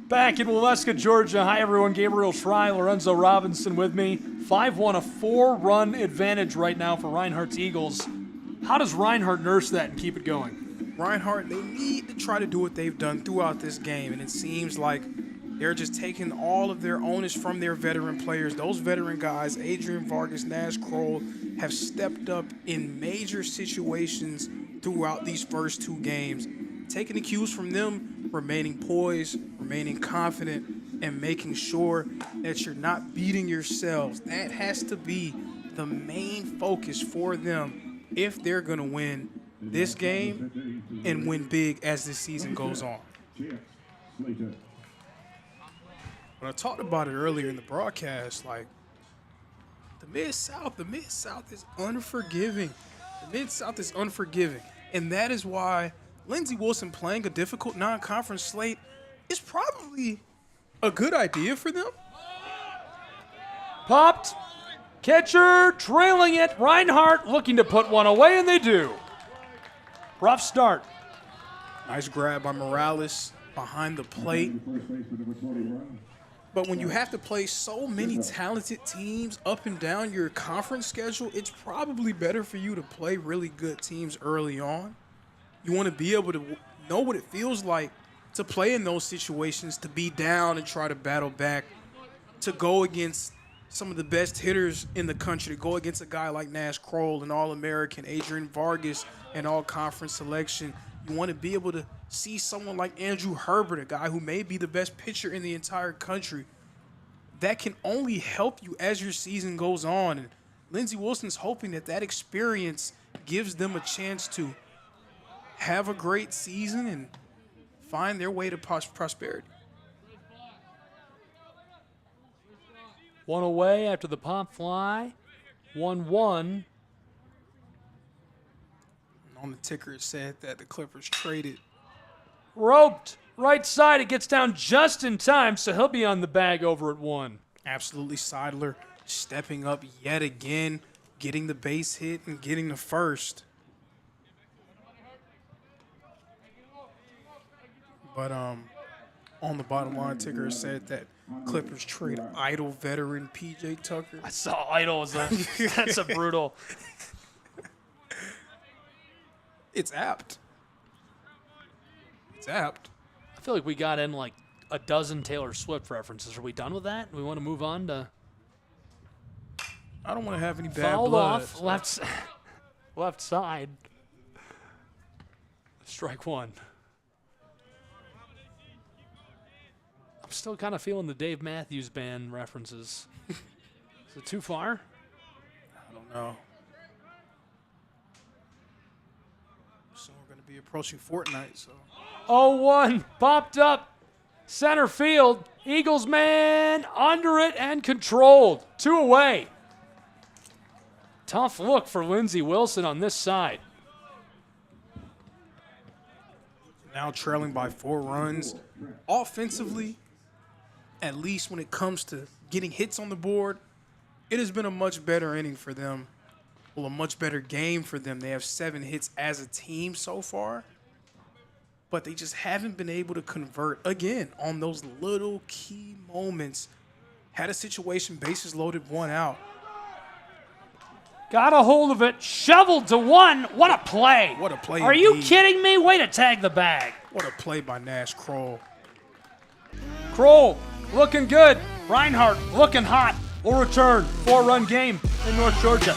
Back in Waleska, Georgia. Hi, everyone. Gabriel Schrei, Lorenzo Robinson with me. 5-1, a 4-run advantage right now for Reinhardt's Eagles. How does Reinhardt nurse that and keep it going? Reinhardt, they need to try to do what they've done throughout this game, and it seems like they're just taking all of their onus from their veteran players. Those veteran guys, Adrian Vargas, Nash Kroll, have stepped up in major situations throughout these first 2 games. Taking the cues from them, remaining poised, remaining confident, and making sure that you're not beating yourselves. That has to be the main focus for them if they're going to win this game and win big as this season goes on. When I talked about it earlier in the broadcast, like, the Mid-South is unforgiving. The Mid-South is unforgiving, and that is why Lindsey Wilson playing a difficult non-conference slate is probably a good idea for them. Popped. Catcher trailing it. Reinhardt looking to put one away, and they do. Rough start. Nice grab by Morales behind the plate. But when you have to play so many talented teams up and down your conference schedule, it's probably better for you to play really good teams early on. You want to be able to know what it feels like to play in those situations, to be down and try to battle back, to go against some of the best hitters in the country to go against a guy like Nash Kroll, an All-American, Adrian Vargas, an all-conference selection. You want to be able to see someone like Andrew Herbert, a guy who may be the best pitcher in the entire country. That can only help you as your season goes on. And Lindsey Wilson's hoping that that experience gives them a chance to have a great season and find their way to prosperity. One away after the pop fly. 1-1. On the ticker, it said that the Clippers traded. Roped. Right side. It gets down just in time, so he'll be on the bag over at 1. Absolutely, Seidler stepping up yet again, getting the base hit and getting the first. But on the bottom line ticker, it said that Clippers trade idle veteran P.J. Tucker. I saw idle as that's a brutal. It's apt. It's apt. I feel like we got in like a dozen Taylor Swift references. Are we done with that? We want to move on to. I don't want to have any bad fouled blood. Off left side. Strike 1. I'm still kind of feeling the Dave Matthews Band references. Is it too far? I don't know. Soon we're going to be approaching Fortnite, so. 0-1, popped up, center field. Eagles man under it and controlled. 2 away. Tough look for Lindsey Wilson on this side. Now trailing by 4 runs. Offensively, at least when it comes to getting hits on the board, it has been a much better inning for them. Well, a much better game for them. They have 7 hits as a team so far, but they just haven't been able to convert, again, on those little key moments. Had a situation, bases loaded, 1 out. Got a hold of it, shoveled to 1. What a play. What a play. Are indeed. you kidding me? Way to tag the bag. What a play by Nash Kroll. Kroll looking good. Reinhardt looking hot. Will return. 4-run game in North Georgia.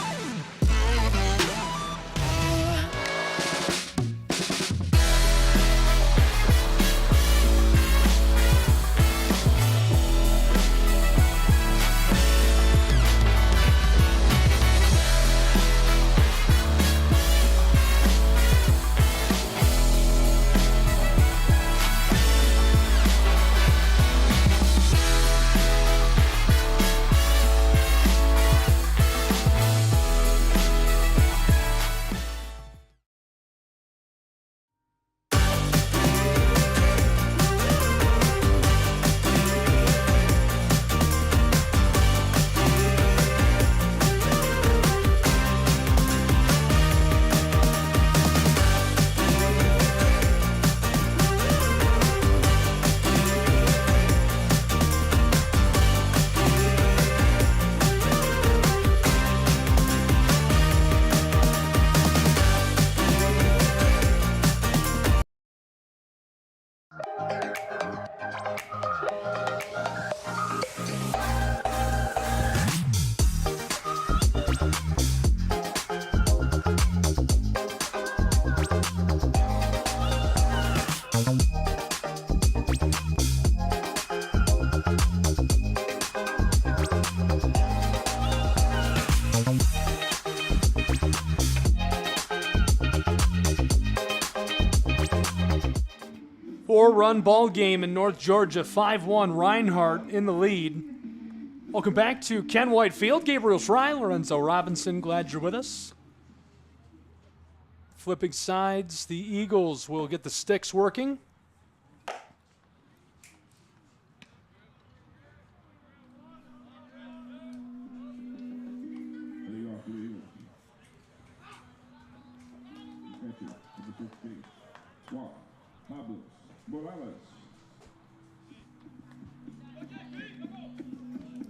Four-run ball game in North Georgia, 5-1, Reinhardt in the lead. Welcome back to Ken White Field. Gabriel Fry, Lorenzo Robinson, glad you're with us. Flipping sides, the Eagles will get the sticks working.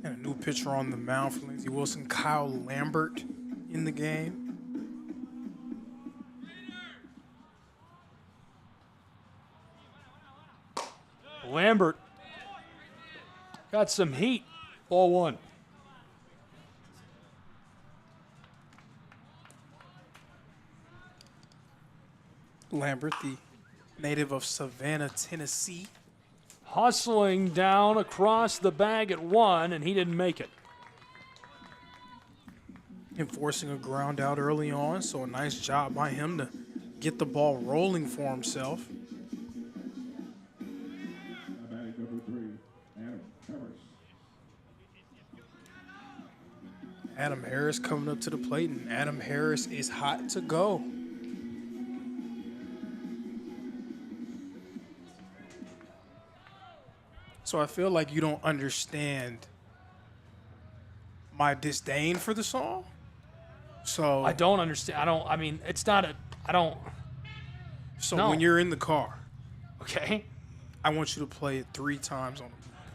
And a new pitcher on the mound for Lindsey Wilson, Kyle Lambert in the game. Lambert got some heat. Ball 1. Lambert, the native of Savannah, Tennessee. Hustling down across the bag at 1, and he didn't make it. Enforcing a ground out early on, so a nice job by him to get the ball rolling for himself. Adam Harris coming up to the plate, and Adam Harris is hot to go. So I feel like you don't understand my disdain for the song. So I don't understand. I mean, it's not a, I don't. So No. when you're in the car, Okay. I want you to play it 3 times on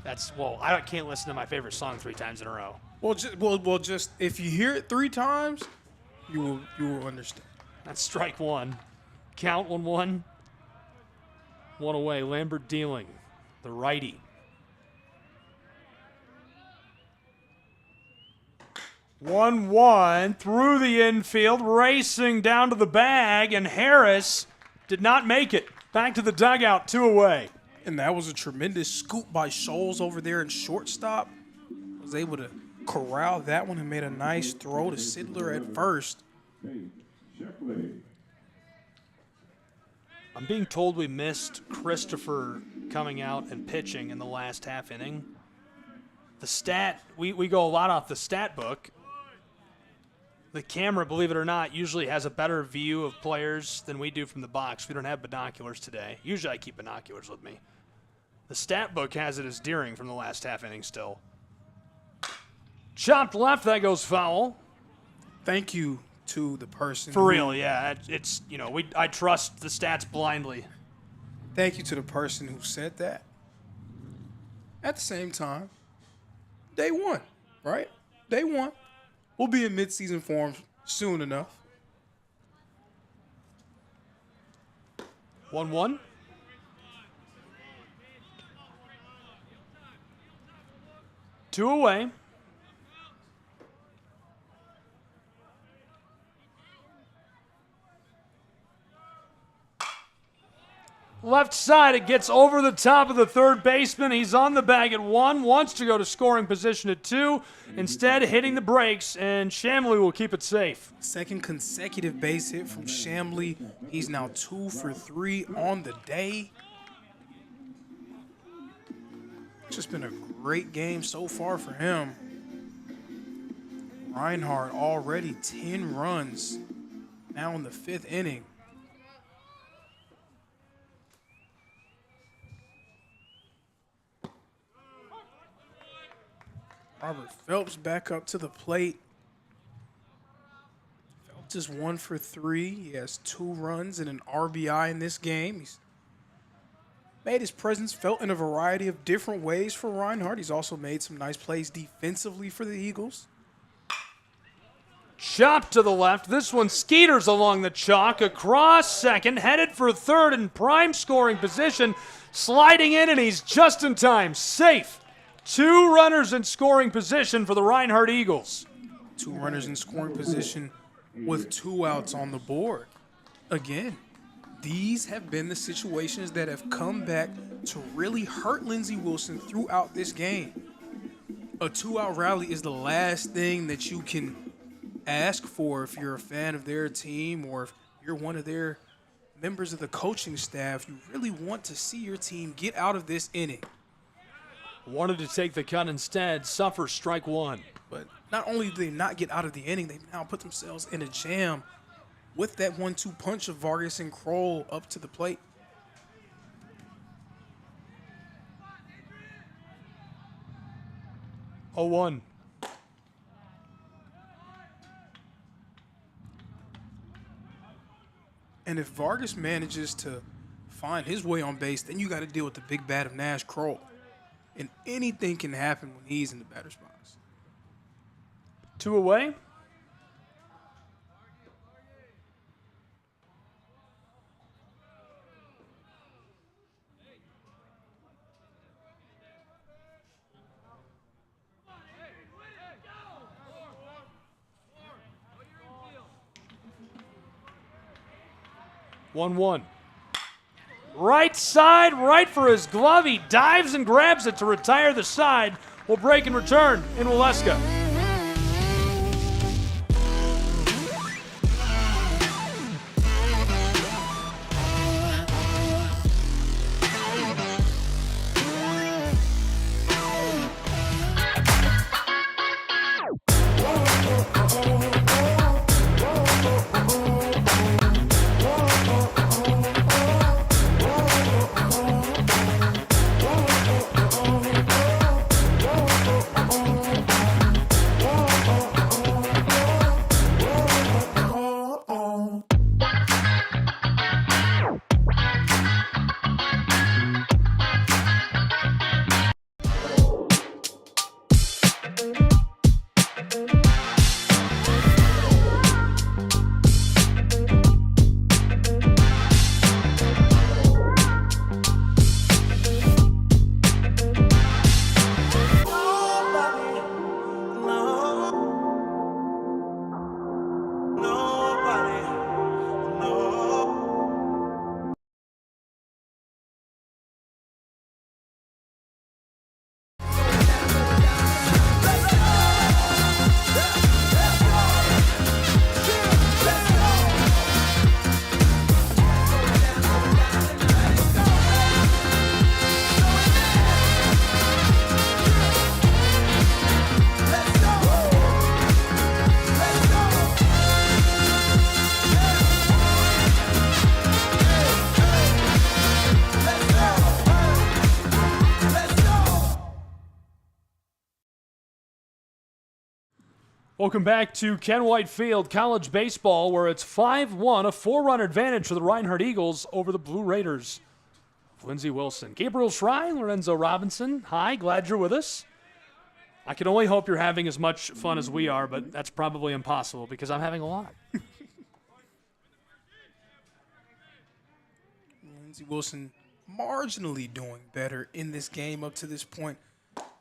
I can't listen to my favorite song 3 times in a row. Well, just if you hear it 3 times, you will understand. That's strike 1. Count 1-1. 1 away. Lambert dealing. The righty. 1-1 through the infield, racing down to the bag, and Harris did not make it. Back to the dugout, 2 away. And that was a tremendous scoop by Scholes over there in shortstop. Was able to corral that one and made a nice throw to Sidler at first. I'm being told we missed Christopher coming out and pitching in the last half inning. The stat, we go a lot off the stat book. The camera, believe it or not, usually has a better view of players than we do from the box. We don't have binoculars today. Usually I keep binoculars with me. The stat book has it as Deering from the last half inning still. Chopped left, that goes foul. Thank you to the person. For real, yeah. It's, I trust the stats blindly. Thank you to the person who said that. At the same time, day 1, right? Day 1. We'll be in midseason form soon enough. 1-1. Two away. Left side, it gets over the top of the third baseman. He's on the bag at 1, wants to go to scoring position at 2. Instead, hitting the brakes, and Shamley will keep it safe. Second consecutive base hit from Shamley. He's now 2 for 3 on the day. It's just been a great game so far for him. Reinhardt already 10 runs now in the 5th inning. Robert Phelps back up to the plate. Phelps is 1 for 3. He has 2 runs and an RBI in this game. He's made his presence felt in a variety of different ways for Reinhardt. He's also made some nice plays defensively for the Eagles. Chop to the left. This one skeeters along the chalk, across second, headed for third in prime scoring position. Sliding in, and he's just in time. Safe. 2 runners in scoring position for the Reinhardt Eagles. 2 runners in scoring position with 2 outs on the board. Again, these have been the situations that have come back to really hurt Lindsey Wilson throughout this game. A 2-out rally is the last thing that you can ask for if you're a fan of their team or if you're one of their members of the coaching staff. You really want to see your team get out of this inning. Wanted to take the cut instead, suffers strike 1. But not only do they not get out of the inning, they've now put themselves in a jam with that 1-2 punch of Vargas and Kroll up to the plate. Oh, 1. And if Vargas manages to find his way on base, then you got to deal with the big bat of Nash Kroll. And anything can happen when he's in the batter's box. 2 away. 1-1. Right side, right for his glove. He dives and grabs it to retire the side. We'll break and return in Waleska. Welcome back to Ken White Field, college baseball, where it's 5-1, a 4-run advantage for the Reinhardt Eagles over the Blue Raiders. Lindsey Wilson, Gabriel Schrei, Lorenzo Robinson. Hi, glad you're with us. I can only hope you're having as much fun as we are, but that's probably impossible because I'm having a lot. Lindsey Wilson marginally doing better in this game up to this point.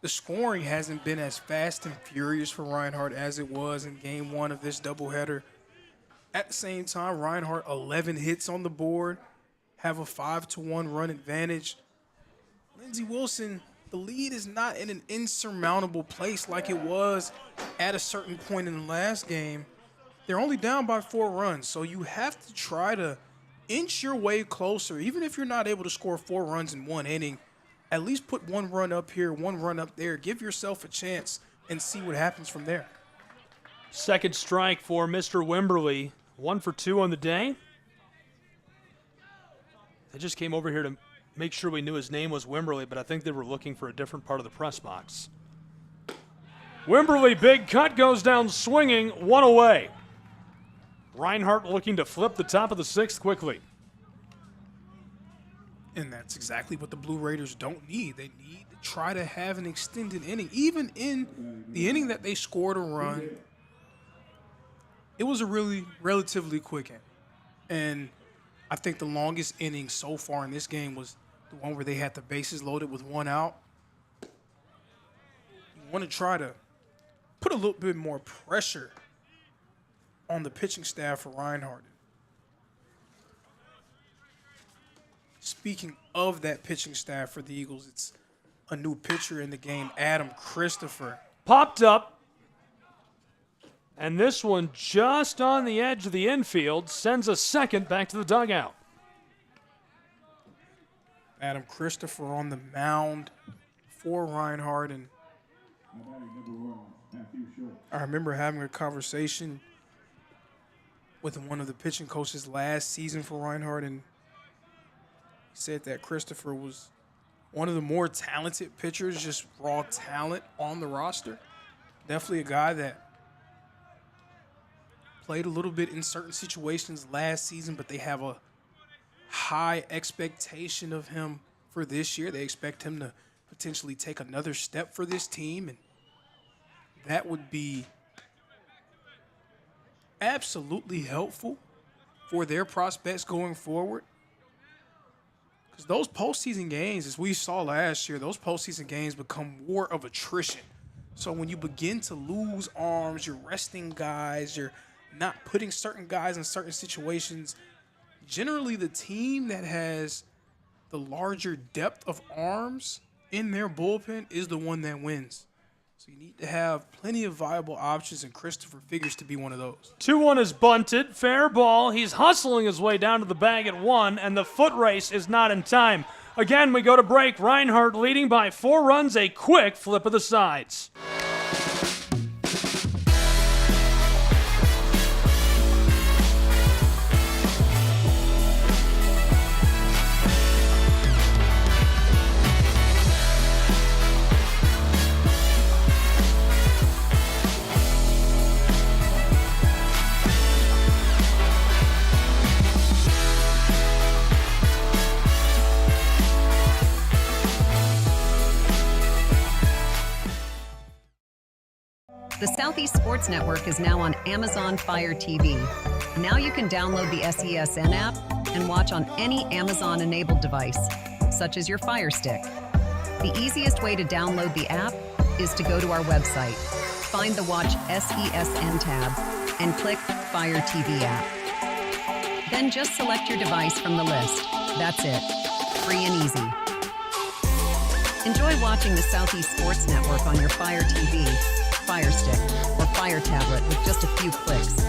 The scoring hasn't been as fast and furious for Reinhardt as it was in game one of this doubleheader. At the same time, Reinhardt 11 hits on the board, have a 5-1 run advantage. Lindsey Wilson, the lead is not in an insurmountable place like it was at a certain point in the last game. They're only down by 4 runs, so you have to try to inch your way closer. Even if you're not able to score 4 runs in one inning, at least put 1 run up here, 1 run up there. Give yourself a chance and see what happens from there. Second strike for Mr. Wimberly. 1 for 2 on the day. They just came over here to make sure we knew his name was Wimberly, but I think they were looking for a different part of the press box. Wimberly, big cut, goes down swinging, 1 away. Reinhardt looking to flip the top of the 6th quickly. And that's exactly what the Blue Raiders don't need. They need to try to have an extended inning. Even in the inning that they scored a run, it was a really relatively quick inning. And I think the longest inning so far in this game was the one where they had the bases loaded with 1 out. You want to try to put a little bit more pressure on the pitching staff for Reinhardt. Speaking of that pitching staff for the Eagles, it's a new pitcher in the game, Adam Christopher. Popped up. And this one just on the edge of the infield sends a second back to the dugout. Adam Christopher on the mound for Reinhardt. And I remember having a conversation with one of the pitching coaches last season for Reinhardt, and he said that Christopher was one of the more talented pitchers, just raw talent on the roster. Definitely a guy that played a little bit in certain situations last season, but they have a high expectation of him for this year. They expect him to potentially take another step for this team, and that would be absolutely helpful for their prospects going forward. Because those postseason games, as we saw last year, those postseason games become war of attrition. So when you begin to lose arms, you're resting guys, you're not putting certain guys in certain situations, generally the team that has the larger depth of arms in their bullpen is the one that wins. So you need to have plenty of viable options, and Christopher figures to be one of those. 2-1 is bunted. Fair ball. He's hustling his way down to the bag at 1, and the foot race is not in time. Again, we go to break. Reinhardt leading by 4 runs. A quick flip of the sides. The Southeast Sports Network is now on Amazon Fire TV. Now you can download the SESN app and watch on any Amazon-enabled device, such as your Fire Stick. The easiest way to download the app is to go to our website, find the Watch SESN tab, and click Fire TV app. Then just select your device from the list. That's it. Free and easy. Enjoy watching the Southeast Sports Network on your Fire TV, Fire Stick, or Fire tablet with just a few clicks.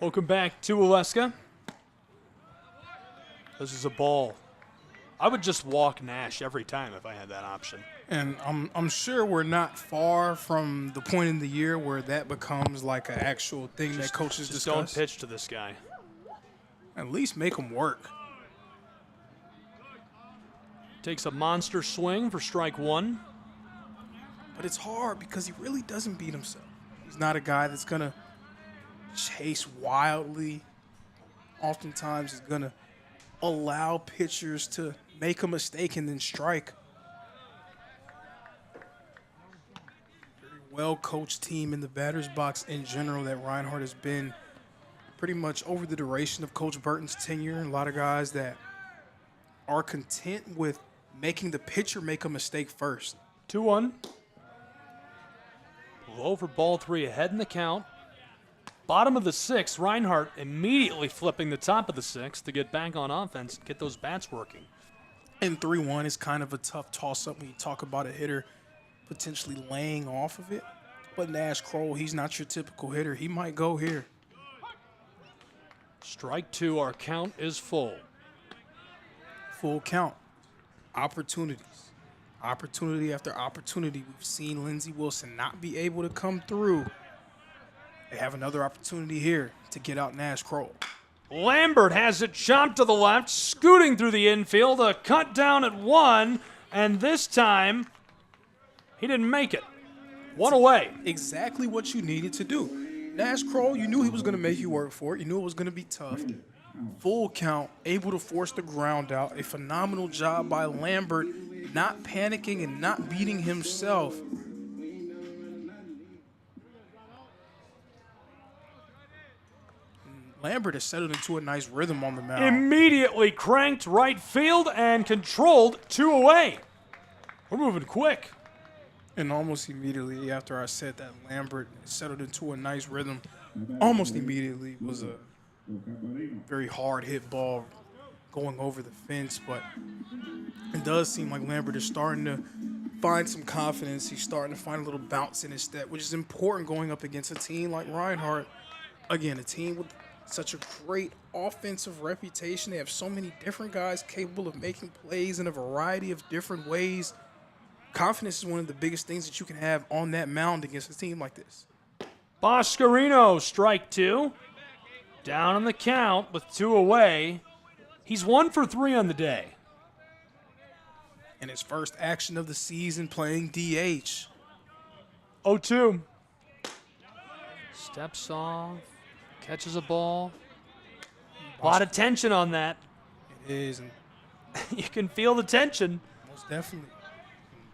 Welcome back to Oleska. This is a ball. I would just walk Nash every time if I had that option. And I'm sure we're not far from the point in the year where that becomes like an actual thing that coaches discuss. Don't pitch to this guy. At least make him work. Takes a monster swing for strike 1. But it's hard because he really doesn't beat himself. He's not a guy that's going to chase wildly. Oftentimes he's going to allow pitchers to make a mistake and then strike. Very well-coached team in the batter's box in general that Reinhardt has been pretty much over the duration of Coach Burton's tenure. A lot of guys that are content with making the pitcher make a mistake first. 2-1. Low for ball 3, ahead in the count. Bottom of the 6th, Reinhardt immediately flipping the top of the 6th to get back on offense and get those bats working. And 3-1 is kind of a tough toss-up when you talk about a hitter potentially laying off of it. But Nash Kroll, he's not your typical hitter. He might go here. Strike 2, our count is full. Full count. Opportunities. Opportunity after opportunity. We've seen Lindsey Wilson not be able to come through. They have another opportunity here to get out Nash Kroll. Lambert has it chopped to the left, scooting through the infield, a cut down at 1, and this time he didn't make it. 1 away. Exactly what you needed to do. Nash Kroll, you knew he was going to make you work for it. You knew it was going to be tough. Full count, able to force the ground out. A phenomenal job by Lambert, not panicking and not beating himself. Lambert has settled into a nice rhythm on the mound. Immediately cranked right field and controlled 2 away. We're moving quick. And almost immediately after I said that, Lambert settled into a nice rhythm. Almost immediately was a very hard hit ball going over the fence, but it does seem like Lambert is starting to find some confidence. He's starting to find a little bounce in his step, which is important going up against a team like Reinhardt. Again, a team with such a great offensive reputation. They have so many different guys capable of making plays in a variety of different ways. confidence is one of the biggest things that you can have on that mound against a team like this. Boscarino, strike 2. Down on the count with 2 away. He's 1 for 3 on the day. And his first action of the season playing DH. 0-2. Steps off, catches a ball. A lot of tension on that. It is. And you can feel the tension. most definitely.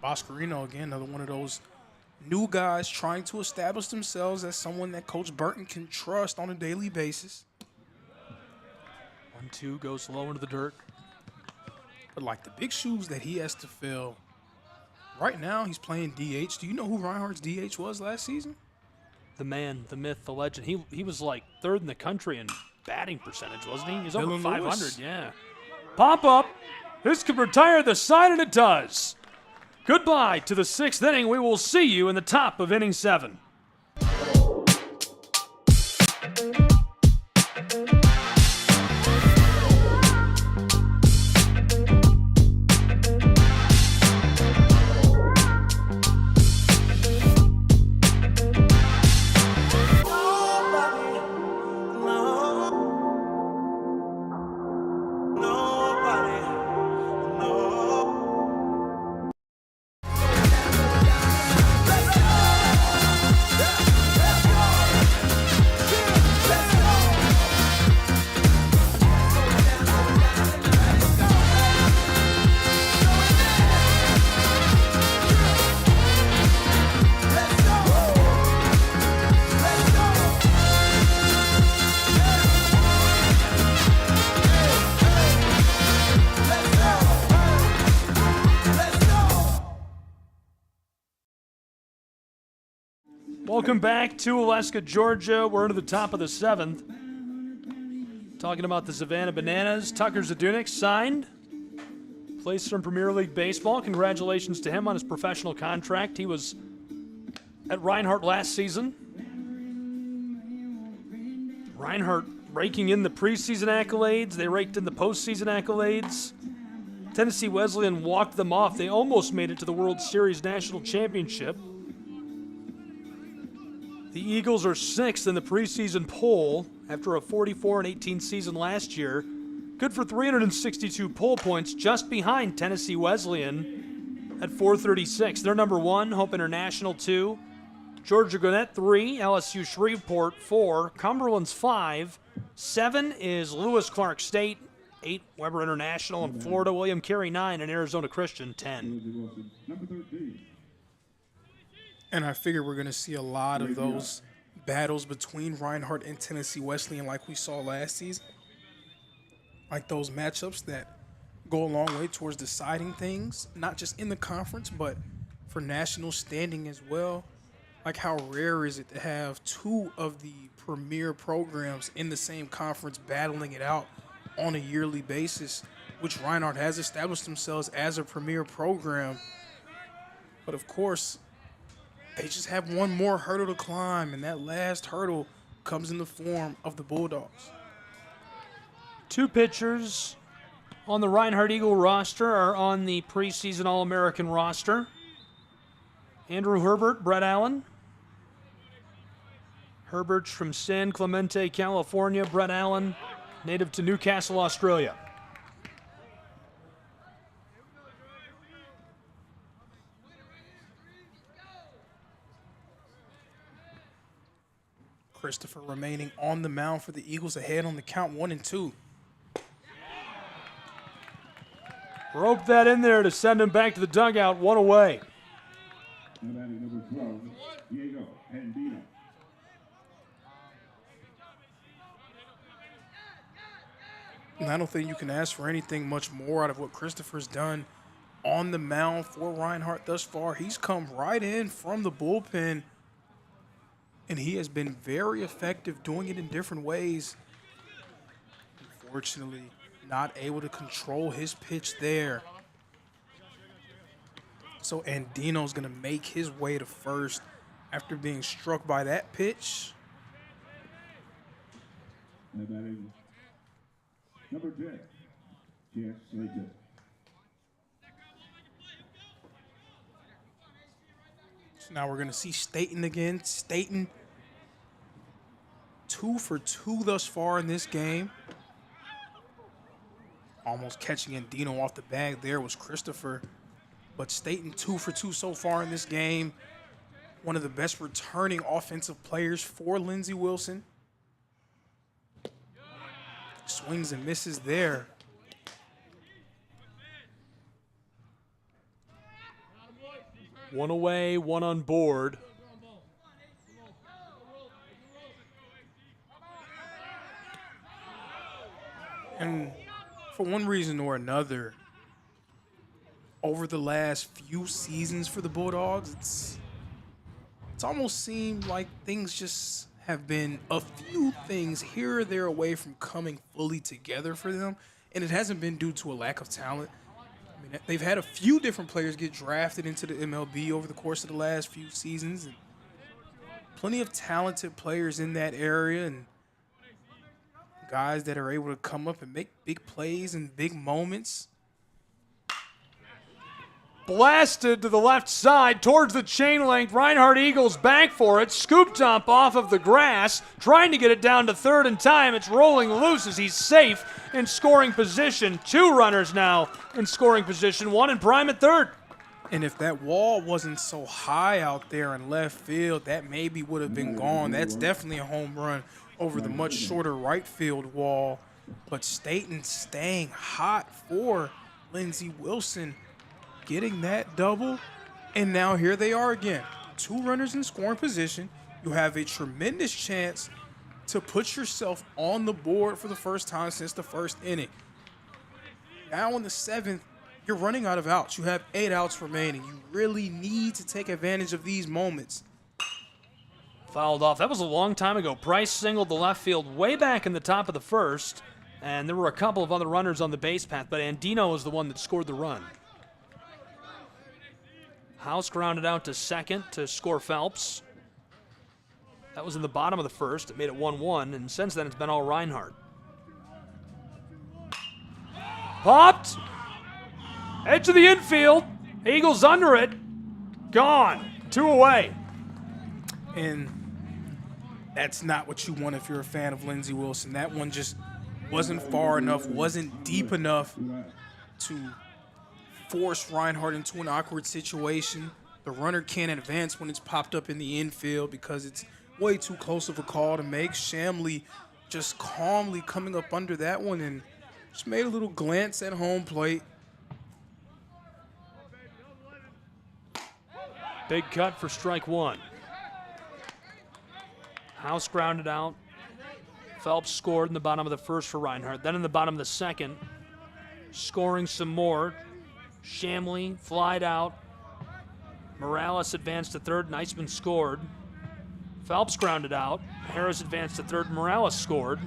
Boscarino, again, another one of those new guys trying to establish themselves as someone that Coach Burton can trust on a daily basis. 1-2 goes low into the dirt. But like the big shoes that he has to fill, right now he's playing DH. Do you know who Reinhardt's DH was last season? The man, the myth, the legend. He was like 3rd in the country in batting percentage, wasn't he? He's over Dylan 500, Lewis. yeah. Pop up. This could retire the side, and it does. Goodbye to the 6th inning. We will see you in the top of inning 7. Welcome back to Alaska, Georgia. We're into the top of the 7th. Talking about the Savannah Bananas. Tucker Zadunik signed. Plays some Premier League baseball. Congratulations to him on his professional contract. He was at Reinhardt last season. Reinhardt raking in the preseason accolades. They raked in the postseason accolades. Tennessee Wesleyan walked them off. They almost made it to the World Series National Championship. The Eagles are 6th in the preseason poll after a 44-18 season last year. Good for 362 poll points, just behind Tennessee Wesleyan at 436. They're number 1, Hope International 2, Georgia Gwinnett 3, LSU Shreveport 4, Cumberland's 5, 7 is Lewis Clark State, 8 Weber International in Florida, William Carey 9, and Arizona Christian 10. Number 13. And I figure we're going to see a lot of those battles between Reinhardt and Tennessee Wesleyan like we saw last season. Like those matchups that go a long way towards deciding things, not just in the conference, but for national standing as well. Like how rare is it to have 2 of the premier programs in the same conference battling it out on a yearly basis, which Reinhardt has established themselves as a premier program. But of course, they just have one more hurdle to climb, and that last hurdle comes in the form of the Bulldogs. 2 pitchers on the Reinhardt Eagle roster are on the preseason All-American roster. Andrew Herbert, Brett Allen. Herbert's from San Clemente, California. Brett Allen, native to Newcastle, Australia. Christopher remaining on the mound for the Eagles, ahead on the count 1-2. Rope that in there to send him back to the dugout, 1 away. Number 12, Diego Andino. And I don't think you can ask for anything much more out of what Christopher's done on the mound for Reinhardt thus far. He's come right in from the bullpen, and he has been very effective doing it in different ways. Unfortunately, not able to control his pitch there. So Andino's going to make his way to first after being struck by that pitch. And that is number 10, Jeff Slater. So now we're going to see Staten again. Staten 2 for 2 thus far in this game. Almost catching Andino off the bag there was Christopher. But Staten 2 for 2 so far in this game. One of the best returning offensive players for Lindsey Wilson. Swings and misses there. One away, one on board. And for one reason or another, over the last few seasons for the Bulldogs, it's almost seemed like things just have been a few things here or there away from coming fully together for them. And it hasn't been due to a lack of talent. I mean, they've had a few different players get drafted into the MLB over the course of the last few seasons. And plenty of talented players in that area and guys that are able to come up and make big plays and big moments. Blasted to the left side towards the chain link. Reinhardt Eagles back for it. Scoop dump off of the grass. Trying to get it down to third in time. It's rolling loose as he's safe in scoring position. 2 runners now in scoring position. 1 in prime at third. And if that wall wasn't so high out there in left field, that maybe would have been gone. That's definitely a home run over the much shorter right field wall. But Staten staying hot for Lindsey Wilson, getting that double, and now here they are again. 2 runners in scoring position. You have a tremendous chance to put yourself on the board for the first time since the first inning. Now in the 7th, you're running out of outs. You have 8 outs remaining. You really need to take advantage of these moments. Fouled off. That was a long time ago. Price singled the left field way back in the top of the first, and there were a couple of other runners on the base path, but Andino was the one that scored the run. House grounded out to second to score Phelps. That was in the bottom of the first. It made it 1-1, and since then it's been all Reinhardt. Popped. Edge of the infield. Eagles under it. Gone. 2 away. And that's not what you want if you're a fan of Lindsey Wilson. That one just wasn't far enough, wasn't deep enough to force Reinhardt into an awkward situation. The runner can't advance when it's popped up in the infield because it's way too close of a call to make. Shamley just calmly coming up under that one and just made a little glance at home plate. Big cut for strike 1. House grounded out. Phelps scored in the bottom of the first for Reinhardt. Then in the bottom of the second, scoring some more. Shamley flied out. Morales advanced to third. Neisman scored. Phelps grounded out. Harris advanced to third. Morales scored.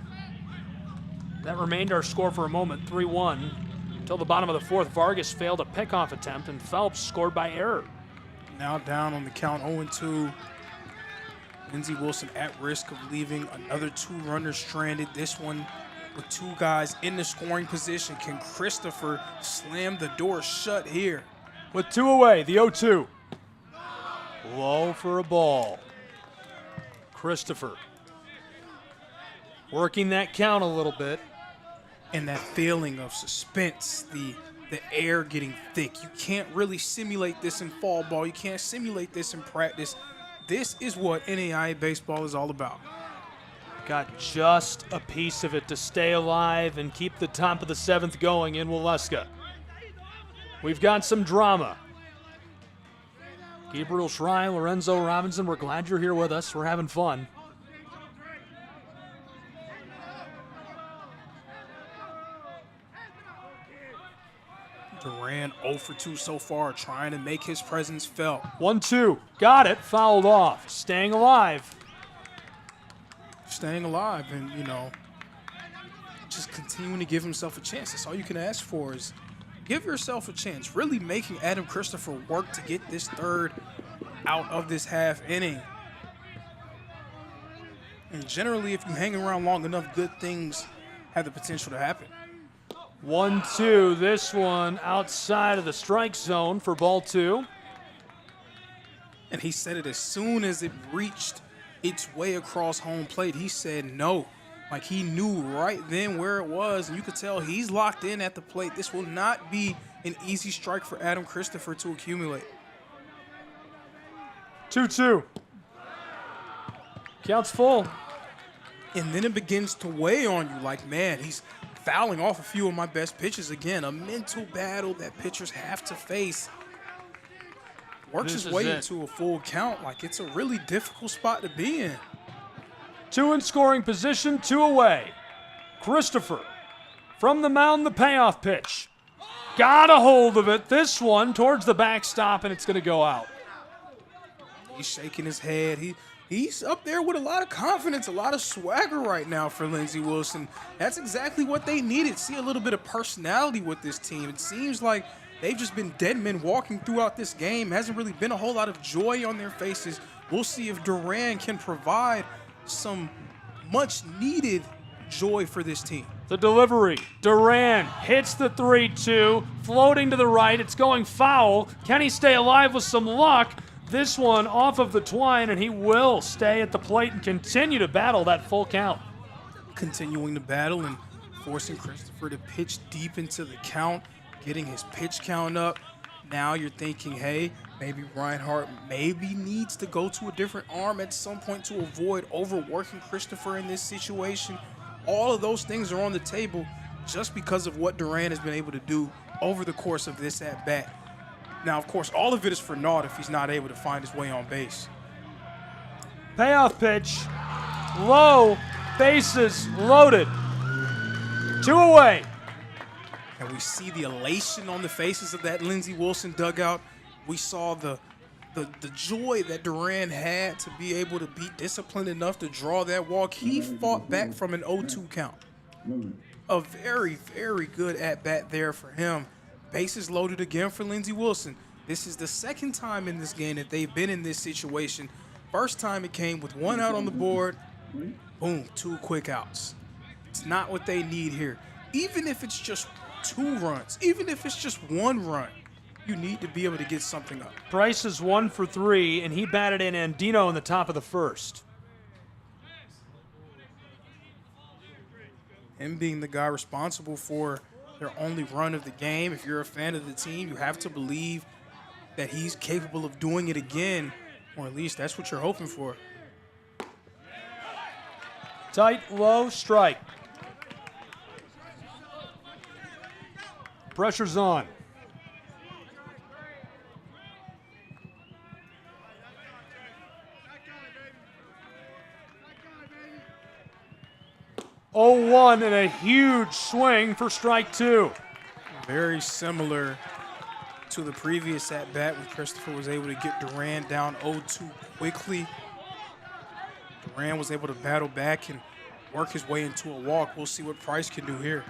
That remained our score for a moment, 3-1. Until the bottom of the 4th, Vargas failed a pickoff attempt, and Phelps scored by error. Now down on the count, 0-2. Lindsey Wilson at risk of leaving another 2 runners stranded. This one with 2 guys in the scoring position. Can Christopher slam the door shut here? With 2 away, the 0-2. Low for a ball. Christopher working that count a little bit. And that feeling of suspense, the air getting thick. You can't really simulate this in fall ball. You can't simulate this in practice. This is what NAIA baseball is all about. Got just a piece of it to stay alive and keep the top of the 7th going in Waleska. We've got some drama. Gabriel Schrei, Lorenzo Robinson, we're glad you're here with us. We're having fun. Duran 0 for 2 so far, trying to make his presence felt. 1-2, got it, fouled off, staying alive. Staying alive and, just continuing to give himself a chance. That's all you can ask for is give yourself a chance. Really making Adam Christopher work to get this 3rd out of this half inning. And generally, if you hang around long enough, good things have the potential to happen. 1-2, this one outside of the strike zone for ball 2. And he said it as soon as it reached its way across home plate. He said no. Like, he knew right then where it was, and you could tell he's locked in at the plate. This will not be an easy strike for Adam Christopher to accumulate. 2-2. Count's full. And then it begins to weigh on you like, man, he's fouling off a few of my best pitches again. A mental battle that pitchers have to face. Works his way into a full count. Like, it's a really difficult spot to be in. 2 in scoring position, 2 away. Christopher from the mound, the payoff pitch. Got a hold of it. This one towards the backstop, and it's going to go out. He's shaking his head. He's up there with a lot of confidence, a lot of swagger right now for Lindsey Wilson. That's exactly what they needed. See a little bit of personality with this team. It seems like they've just been dead men walking throughout this game. Hasn't really been a whole lot of joy on their faces. We'll see if Duran can provide some much-needed joy for this team. The delivery. Duran hits the 3-2, floating to the right. It's going foul. Can he stay alive with some luck? This one off of the twine, and he will stay at the plate and continue to battle that full count. Continuing to battle and forcing Christopher to pitch deep into the count, getting his pitch count up. Now you're thinking, hey, maybe Reinhardt maybe needs to go to a different arm at some point to avoid overworking Christopher in this situation. All of those things are on the table just because of what Duran has been able to do over the course of this at-bat. Now, of course, all of it is for naught if he's not able to find his way on base. Payoff pitch. Low. Bases loaded. 2 away. And we see the elation on the faces of that Lindsey Wilson dugout. We saw the joy that Duran had to be able to be disciplined enough to draw that walk. He fought back from an 0-2 count. A very, very good at-bat there for him. Bases loaded again for Lindsey Wilson. This is the second time in this game that they've been in this situation. First time it came with 1 out on the board. Boom, 2 quick outs. It's not what they need here. Even if it's just 2 runs, even if it's just 1 run, you need to be able to get something up. Price is 1 for 3, and he batted in Andino in the top of the first. Him being the guy responsible for their only run of the game. If you're a fan of the team, you have to believe that he's capable of doing it again, or at least that's what you're hoping for. Tight, low, strike. Pressure's on. Oh, 1 and a huge swing for strike 2. Very similar to the previous at-bat when Christopher was able to get Duran down 0-2 quickly. Duran was able to battle back and work his way into a walk. We'll see what Price can do here.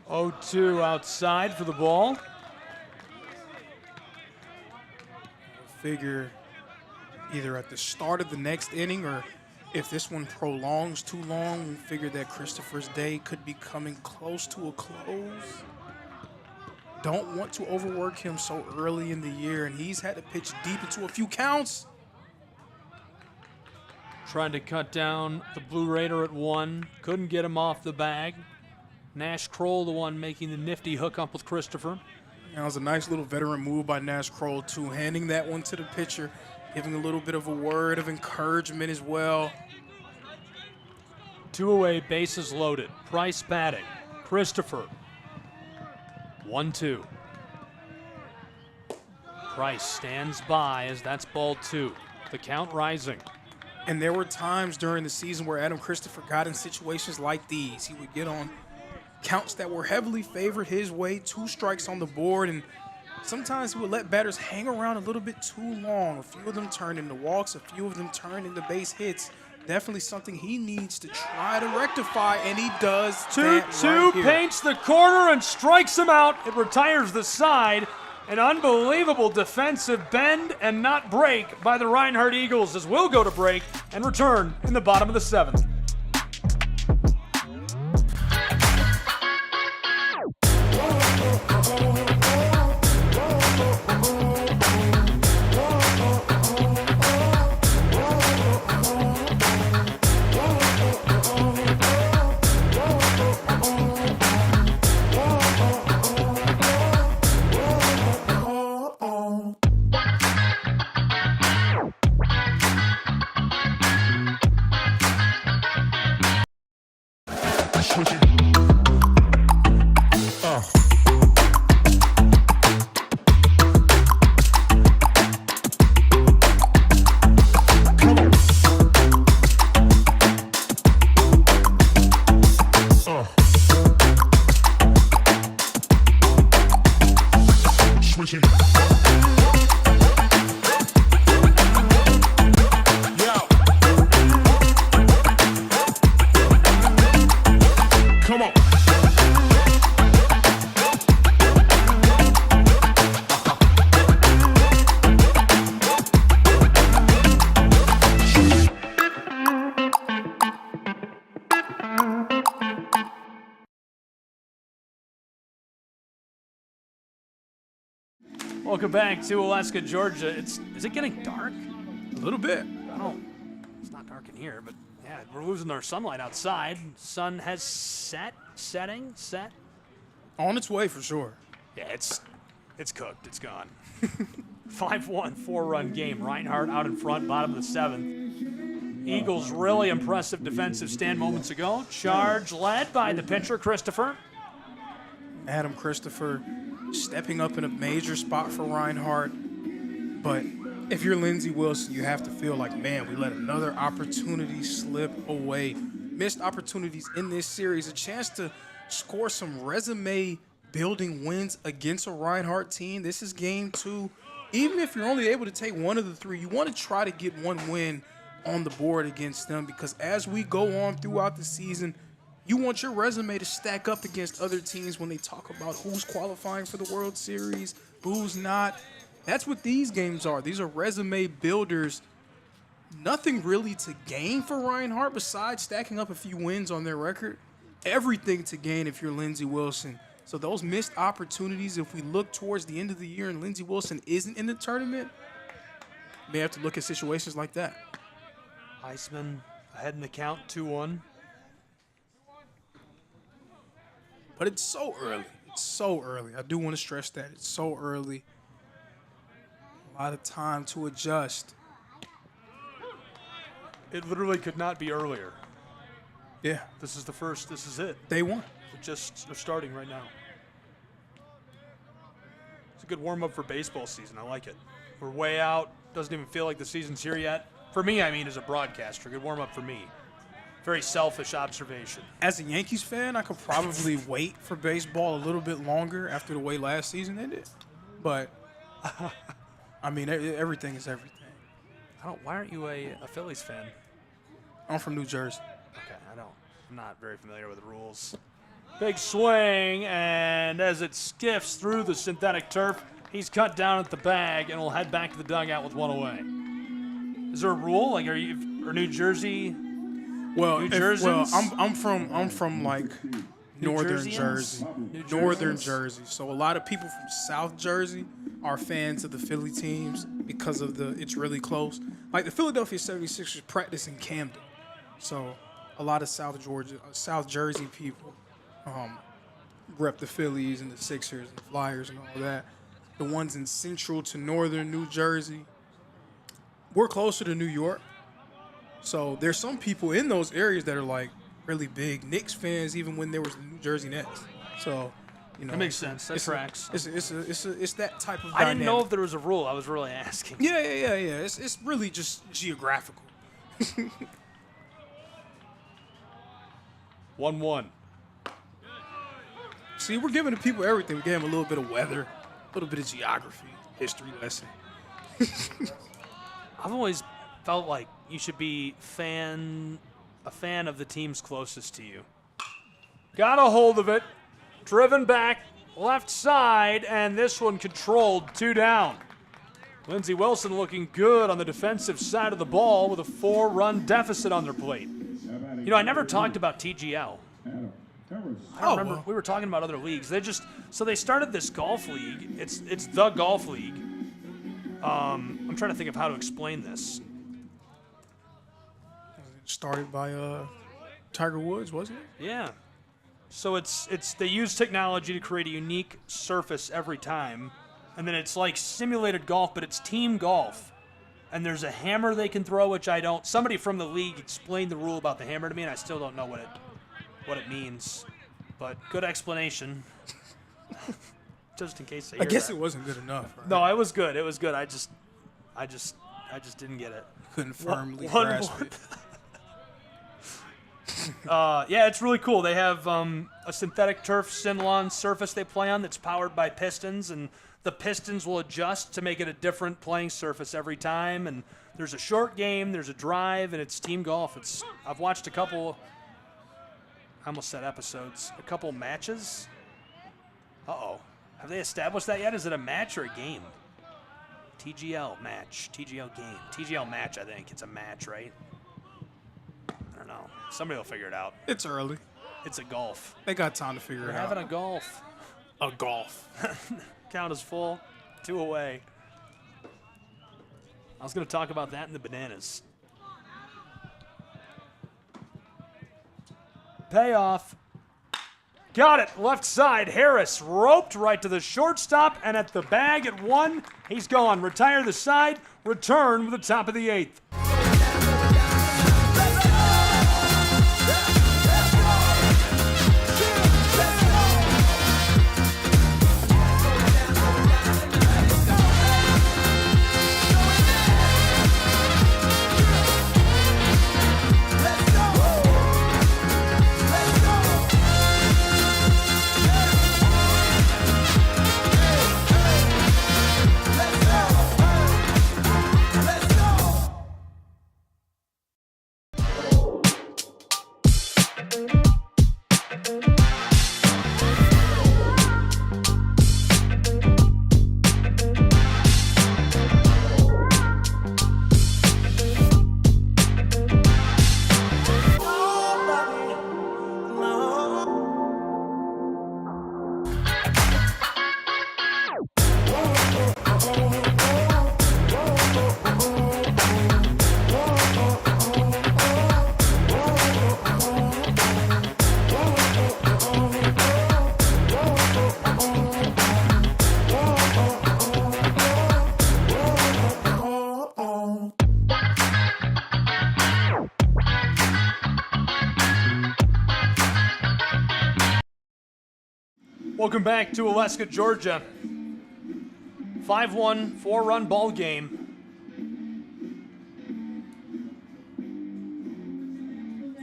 0-2 outside for the ball. Figure either at the start of the next inning or if this one prolongs too long, we figure that Christopher's day could be coming close to a close. Don't want to overwork him so early in the year, and he's had to pitch deep into a few counts. Trying to cut down the Blue Raider at 1. Couldn't get him off the bag. Nash Kroll, the one making the nifty hookup with Christopher. That was a nice little veteran move by Nash Kroll, too, handing that one to the pitcher, giving a little bit of a word of encouragement as well. 2 away, bases loaded. Price batting. Christopher. 1-2. Price stands by as that's ball 2. The count rising. And there were times during the season where Adam Christopher got in situations like these. He would get on counts that were heavily favored his way, 2 strikes on the board, and sometimes he would let batters hang around a little bit too long. A few of them turned into walks, a few of them turned into base hits. Definitely something he needs to try to rectify, and he does. 2-2 right paints the corner and strikes him out. It retires the side. An unbelievable defensive bend and not break by the Reinhardt Eagles as we'll go to break and return in the bottom of the 7th. Welcome back to Alaska, Georgia. Is it getting dark? A little bit. It's not dark in here, but yeah, we're losing our sunlight outside. Sun has set. On its way for sure. Yeah, it's cooked. It's gone. 5-1, 4-run game. Reinhardt out in front, bottom of the 7th. Eagles really impressive defensive stand moments ago. Charge led by the pitcher, Christopher. Adam Christopher stepping up in a major spot for Reinhardt. But if you're Lindsey Wilson, you have to feel like, man, we let another opportunity slip away. Missed opportunities in this series. A chance to score some resume-building wins against a Reinhardt team. This is game 2. Even if you're only able to take one of the 3, you want to try to get one win on the board against them, because as we go on throughout the season, you want your resume to stack up against other teams when they talk about who's qualifying for the World Series, who's not. That's what these games are. These are resume builders. Nothing really to gain for Reinhardt besides stacking up a few wins on their record. Everything to gain if you're Lindsey Wilson. So those missed opportunities, if we look towards the end of the year and Lindsey Wilson isn't in the tournament, we may have to look at situations like that. Heisman ahead in the count, 2-1. But it's so early. It's so early. I do want to stress that. It's so early. A lot of time to adjust. It literally could not be earlier. Yeah. This is the first. This is it. Day 1. They're starting right now. It's a good warm-up for baseball season. I like it. We're way out. Doesn't even feel like the season's here yet. For me, I mean, as a broadcaster, good warm-up for me. Very selfish observation. As a Yankees fan, I could probably wait for baseball a little bit longer after the way last season ended. But, I mean, everything is everything. Why aren't you a Phillies fan? I'm from New Jersey. Okay, I'm not very familiar with the rules. Big swing, and as it skiffs through the synthetic turf, he's cut down at the bag and will head back to the dugout with 1 away. Is there a rule? Like, are New Jersey? Well, New I'm from like Northern Jersey. Northern Jersey. So a lot of people from South Jersey are fans of the Philly teams because of it's really close. Like the Philadelphia 76ers practice in Camden. So a lot of South Jersey people rep the Phillies and the Sixers and the Flyers and all that. The ones in central to northern New Jersey, we're closer to New York. So there's some people in those areas that are like really big Knicks fans, even when there was the New Jersey Nets. So, you know, that makes sense. That tracks. It's that type of. I didn't know if there was a rule. I was really asking. Yeah. It's really just geographical. 1-1. See, we're giving the people everything. We gave them a little bit of weather, a little bit of geography, history lesson. I've always felt like you should be a fan of the teams closest to you. Got a hold of it, driven back, left side, and this one controlled, 2 down. Lindsey Wilson looking good on the defensive side of the ball with a 4-run deficit on their plate. You know, I never talked about TGL. I remember we were talking about other leagues. They started this golf league. It's the golf league. I'm trying to think of how to explain this. Started by Tiger Woods, wasn't it? Yeah. So they use technology to create a unique surface every time, and then it's like simulated golf, but it's team golf. And there's a hammer they can throw, which I don't. Somebody from the league explained the rule about the hammer to me, and I still don't know what what it means, but good explanation. Just in case I guess it wasn't good enough. Right? No, it was good. It was good. I just didn't get it. Couldn't firmly grasp it. Yeah, it's really cool. They have a synthetic turf Sinlon surface they play on that's powered by pistons, and the pistons will adjust to make it a different playing surface every time. And there's a short game, there's a drive, and it's team golf. I've watched a couple. I almost said episodes. A couple matches. Uh-oh. Have they established that yet? Is it a match or a game? TGL match. TGL game. TGL match, I think. It's a match, right? I don't know. Somebody will figure it out. It's early. It's a golf. They got time to figure We're it out. having a golf. A golf. Count is full. 2 away. I was going to talk about that in the bananas. Payoff. Got it. Left side. Harris roped right to the shortstop and at the bag at 1. He's gone. Retire the side. Return with the top of the 8th. Welcome back to Aleska, Georgia. 5-1, 4-run ball game.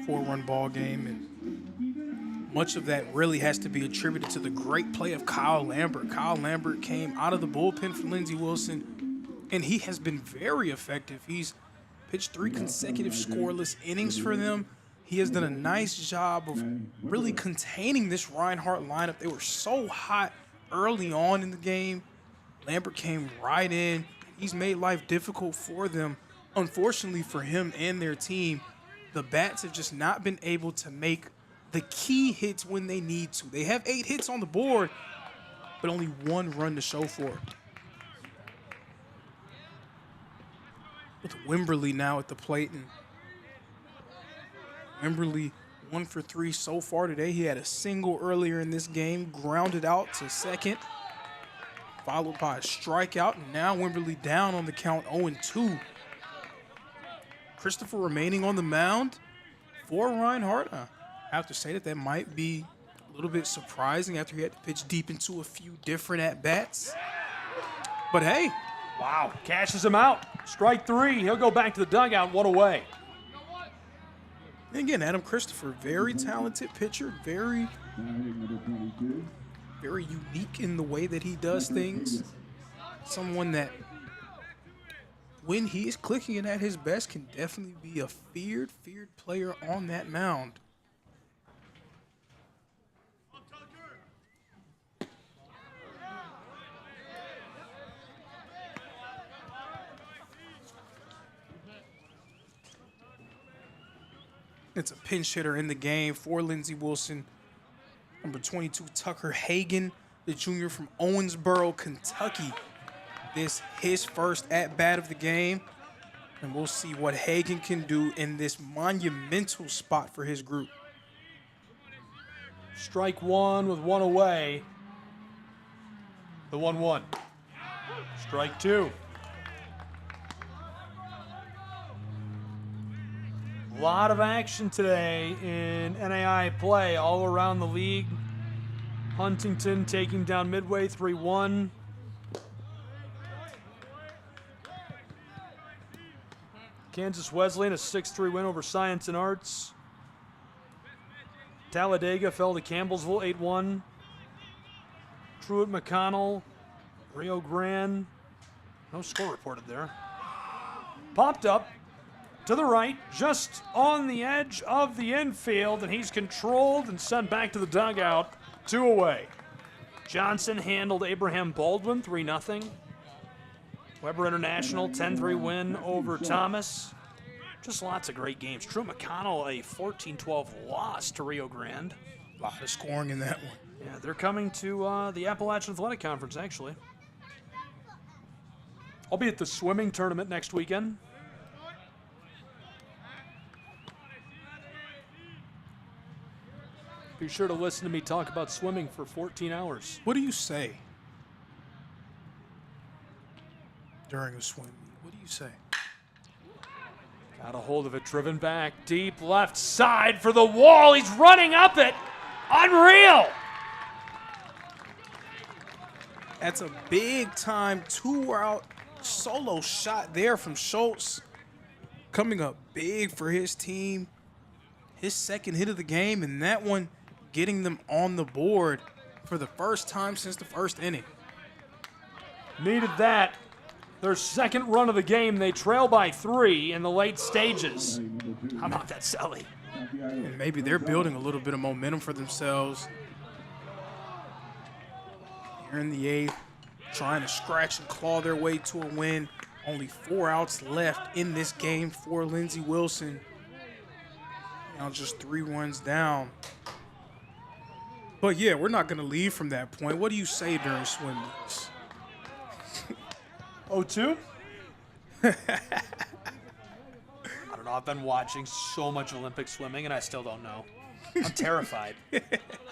Four-run ball game, and much of that really has to be attributed to the great play of Kyle Lambert. Kyle Lambert came out of the bullpen for Lindsey Wilson, and he has been very effective. He's pitched 3 consecutive scoreless innings for them. He has done a nice job of really containing this Reinhardt lineup. They were so hot early on in the game. Lambert came right in. He's made life difficult for them. Unfortunately for him and their team, the bats have just not been able to make the key hits when they need to. They have 8 hits on the board, but only 1 run to show for it. With Wimberly now at the plate, and Wimberly 1 for 3 so far today. He had a single earlier in this game, grounded out to second, followed by a strikeout, and now Wimberly down on the count 0-2. Christopher remaining on the mound for Reinhardt. I have to say that might be a little bit surprising after he had to pitch deep into a few different at-bats. But hey. Wow, cashes him out. Strike 3. He'll go back to the dugout, 1 away. And again, Adam Christopher, very talented pitcher, very unique in the way that he does things. Someone that, when he is clicking and at his best, can definitely be a feared player on that mound. It's a pinch hitter in the game for Lindsey Wilson. Number 22, Tucker Hagan, the junior from Owensboro, Kentucky. This his first at-bat of the game. And we'll see what Hagan can do in this monumental spot for his group. Strike 1 with 1 away. The 1-1. Strike 2. lot of action today in NAI play all around the league. Huntington taking down Midway 3-1. Kansas Wesleyan a 6-3 win over Science and Arts. Talladega fell to Campbellsville 8-1. Truett McConnell, Rio Grande. No score reported there. Popped up to the right, just on the edge of the infield, and he's controlled and sent back to the dugout, 2 away. Johnson handled Abraham Baldwin 3-0. Weber International 10-3 win over Thomas. Just lots of great games. Truett McConnell a 14-12 loss to Rio Grande. A lot of scoring in that one. Yeah, they're coming to the Appalachian Athletic Conference, actually. I'll be at the swimming tournament next weekend. Be sure to listen to me talk about swimming for 14 hours. What do you say during a swim? What do you say? Got a hold of it, driven back, deep left side for the wall. He's running up it. Unreal. That's a big-time 2-out solo shot there from Schultz. Coming up big for his team. His second hit of the game, and that one getting them on the board for the first time since the first inning. Needed that. Their second run of the game. They trail by 3 in the late stages. How about that, Sully? And maybe they're building a little bit of momentum for themselves. Here in the 8th, trying to scratch and claw their way to a win. Only 4 outs left in this game for Lindsey Wilson. Now just 3 runs down. But yeah, we're not going to leave from that point. What do you say during swim meets? 0-2? I don't know. I've been watching so much Olympic swimming, and I still don't know. I'm terrified. I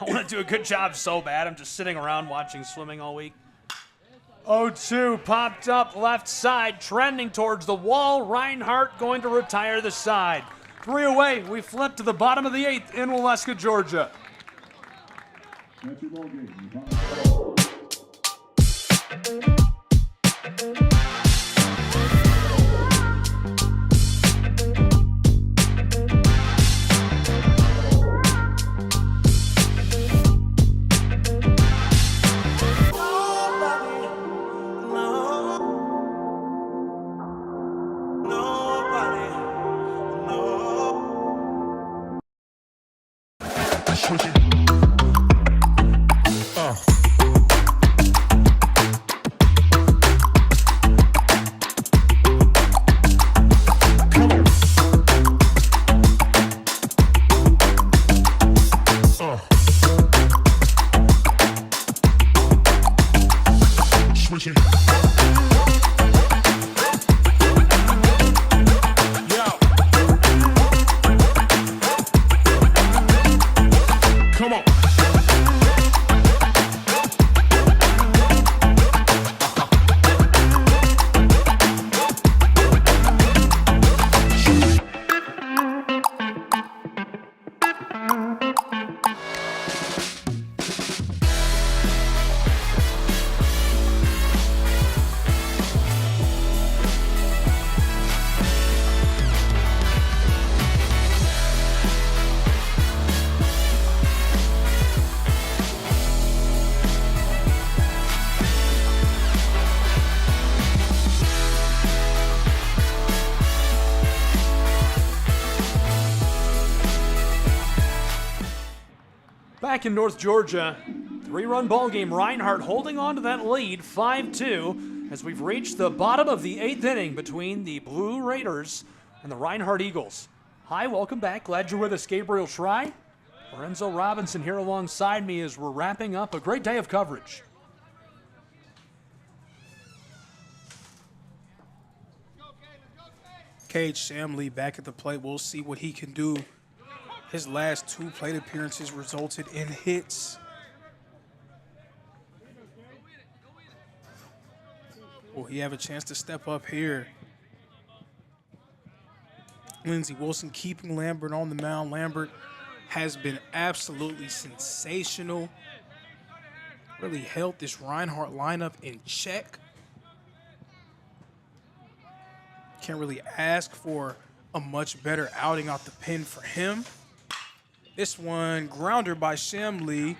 want to do a good job so bad. I'm just sitting around watching swimming all week. 0-2 popped up left side, trending towards the wall. Reinhardt going to retire the side. 3 away. We flip to the bottom of the 8th in Waleska, Georgia. That's your ball game. Back in North Georgia, 3-run ball game. Reinhardt holding on to that lead, 5-2, as we've reached the bottom of the 8th inning between the Blue Raiders and the Reinhardt Eagles. Hi, welcome back. Glad you're with us, Gabriel Schrei. Lorenzo Robinson here alongside me as we're wrapping up a great day of coverage. Cage Shamley back at the plate. We'll see what he can do. His last 2 plate appearances resulted in hits. Will he have a chance to step up here? Lindsey Wilson keeping Lambert on the mound. Lambert has been absolutely sensational. Really held this Reinhardt lineup in check. Can't really ask for a much better outing out the pen for him. This one, grounder by Shamli.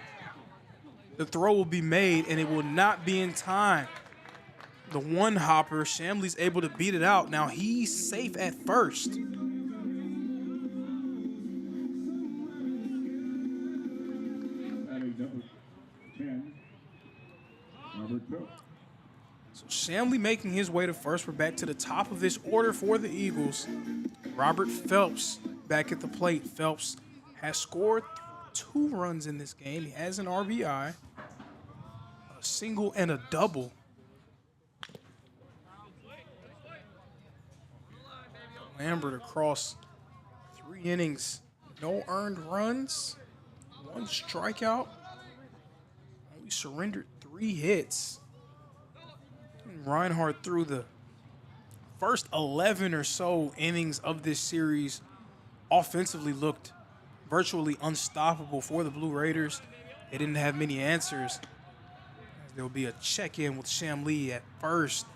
The throw will be made, and it will not be in time. The one hopper, Shamli's able to beat it out. Now he's safe at first. So Shamli making his way to first. We're back to the top of this order for the Eagles. Robert Phelps back at the plate. Phelps has scored 2 runs in this game. He has an RBI, a single and a double. Lambert across 3 innings, no earned runs, 1 strikeout. Only surrendered 3 hits. And Reinhardt threw the first 11 or so innings of this series offensively looked virtually unstoppable for the Blue Raiders. They didn't have many answers. There will be a check-in with Shamli at first.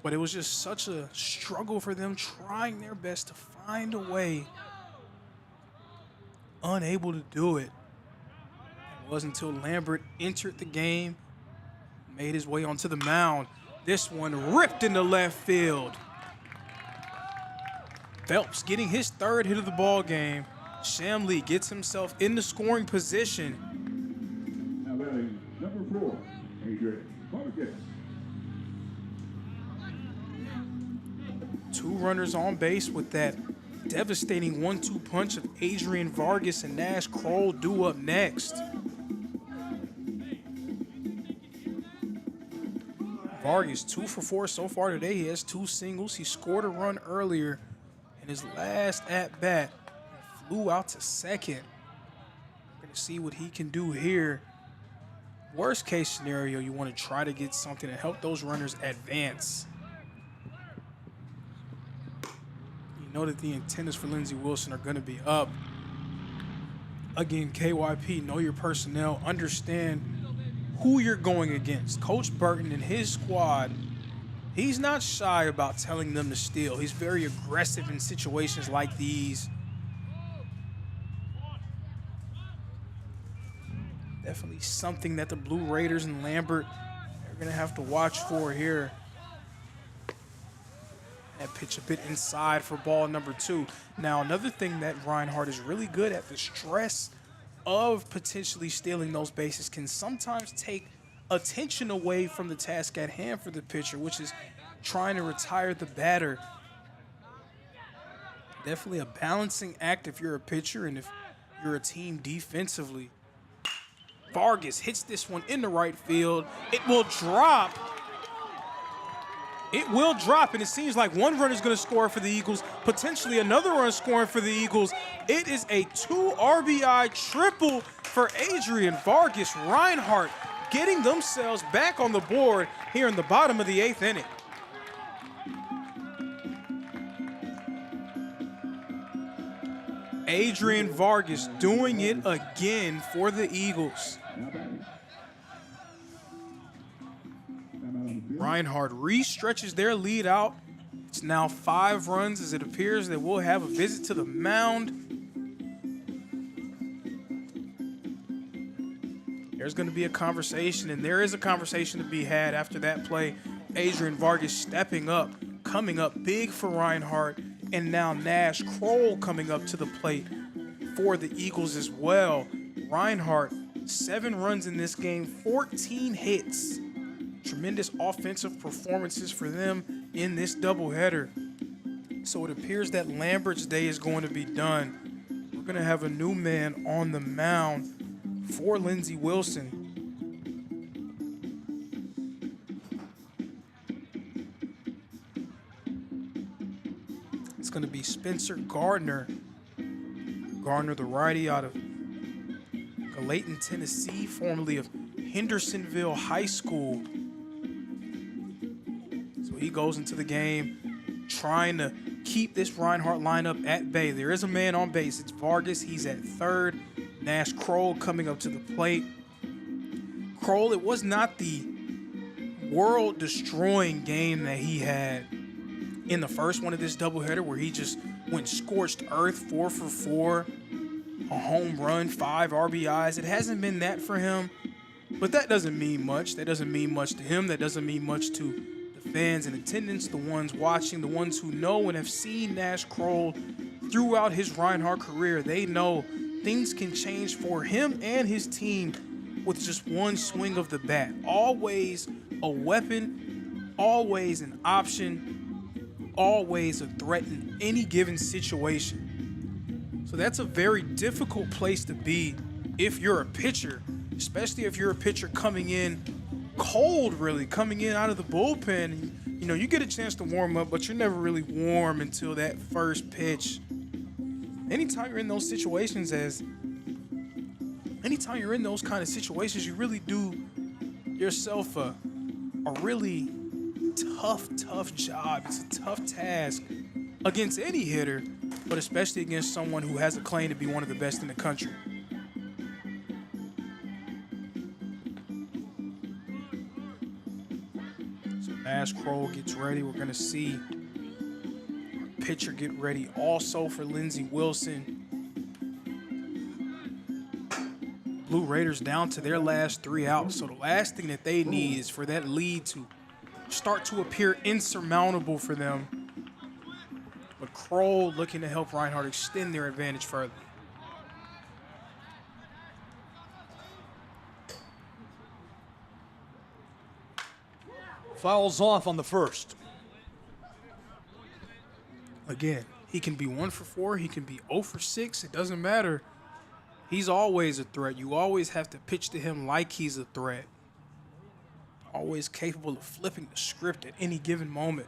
But it was just such a struggle for them, trying their best to find a way. Unable to do it. It wasn't until Lambert entered the game, made his way onto the mound. This one ripped into left field. Phelps getting his 3rd hit of the ball game. Shamli gets himself in the scoring position. Now batting number 4, Adrian Vargas. 2 runners on base with that devastating 1-2 punch of Adrian Vargas and Nash Kroll due up next. Vargas 2 for 4 so far today. He has 2 singles. He scored a run earlier in his last at-bat. Flew out to second. We're going to see what he can do here. Worst case scenario, you want to try to get something to help those runners advance. You know that the antennas for Lindsey Wilson are going to be up. Again, KYP, know your personnel. Understand who you're going against. Coach Burton and his squad, he's not shy about telling them to steal. He's very aggressive in situations like these. Definitely something that the Blue Raiders and Lambert are going to have to watch for here. That pitch a bit inside for ball number 2. Now, another thing that Reinhardt is really good at, the stress of potentially stealing those bases can sometimes take attention away from the task at hand for the pitcher, which is trying to retire the batter. Definitely a balancing act if you're a pitcher and if you're a team defensively. Vargas hits this one in the right field. It will drop. It will drop, and it seems like one runner is going to score for the Eagles, potentially another run scoring for the Eagles. It is a 2 RBI triple for Adrian Vargas. Reinhardt getting themselves back on the board here in the bottom of the 8th inning. Adrian Vargas doing it again for the Eagles. Reinhardt re-stretches their lead out. It's now 5 runs as it appears that we'll have a visit to the mound. There's going to be a conversation, and there is a conversation to be had after that play. Adrian Vargas stepping up, coming up big for Reinhardt, and now Nash Kroll coming up to the plate for the Eagles as well. Reinhardt, 7 runs in this game, 14 hits. Tremendous offensive performances for them in this doubleheader. So it appears that Lambert's day is going to be done. We're going to have a new man on the mound for Lindsey Wilson. It's going to be Spencer Gardner. Gardner, the righty out of Gallatin, Tennessee, formerly of Hendersonville High School. He goes into the game trying to keep this Reinhardt lineup at bay. There is a man on base. It's Vargas. He's at third. Nash Kroll coming up to the plate. Kroll, it was not the world-destroying game that he had in the first one of this doubleheader where he just went scorched earth, 4 for 4, a home run, 5 RBIs. It hasn't been that for him, but that doesn't mean much. That doesn't mean much to him. That doesn't mean much to the fans in attendance, the ones watching, the ones who know and have seen Nash Kroll throughout his Reinhardt career. They know things can change for him and his team with just one swing of the bat. Always a weapon, always an option, always a threat in any given situation. So that's a very difficult place to be if you're a pitcher, especially if you're a pitcher coming in cold, really, coming in out of the bullpen. You know, you get a chance to warm up, but you're never really warm until that first pitch. Anytime you're in those situations, anytime you're in those kind of situations, you really do yourself a really tough job. It's a tough task against any hitter, but especially against someone who has a claim to be one of the best in the country. So Nash Kroll gets ready. We're going to see pitcher get ready also for Lindsey Wilson. Blue Raiders down to their last 3 outs. So the last thing that they need is for that lead to start to appear insurmountable for them. But Kroll looking to help Reinhardt extend their advantage further. Fouls off on the first. Again, he can be 1 for 4. He can be 0 for 6. It doesn't matter. He's always a threat. You always have to pitch to him like he's a threat. Always capable of flipping the script at any given moment.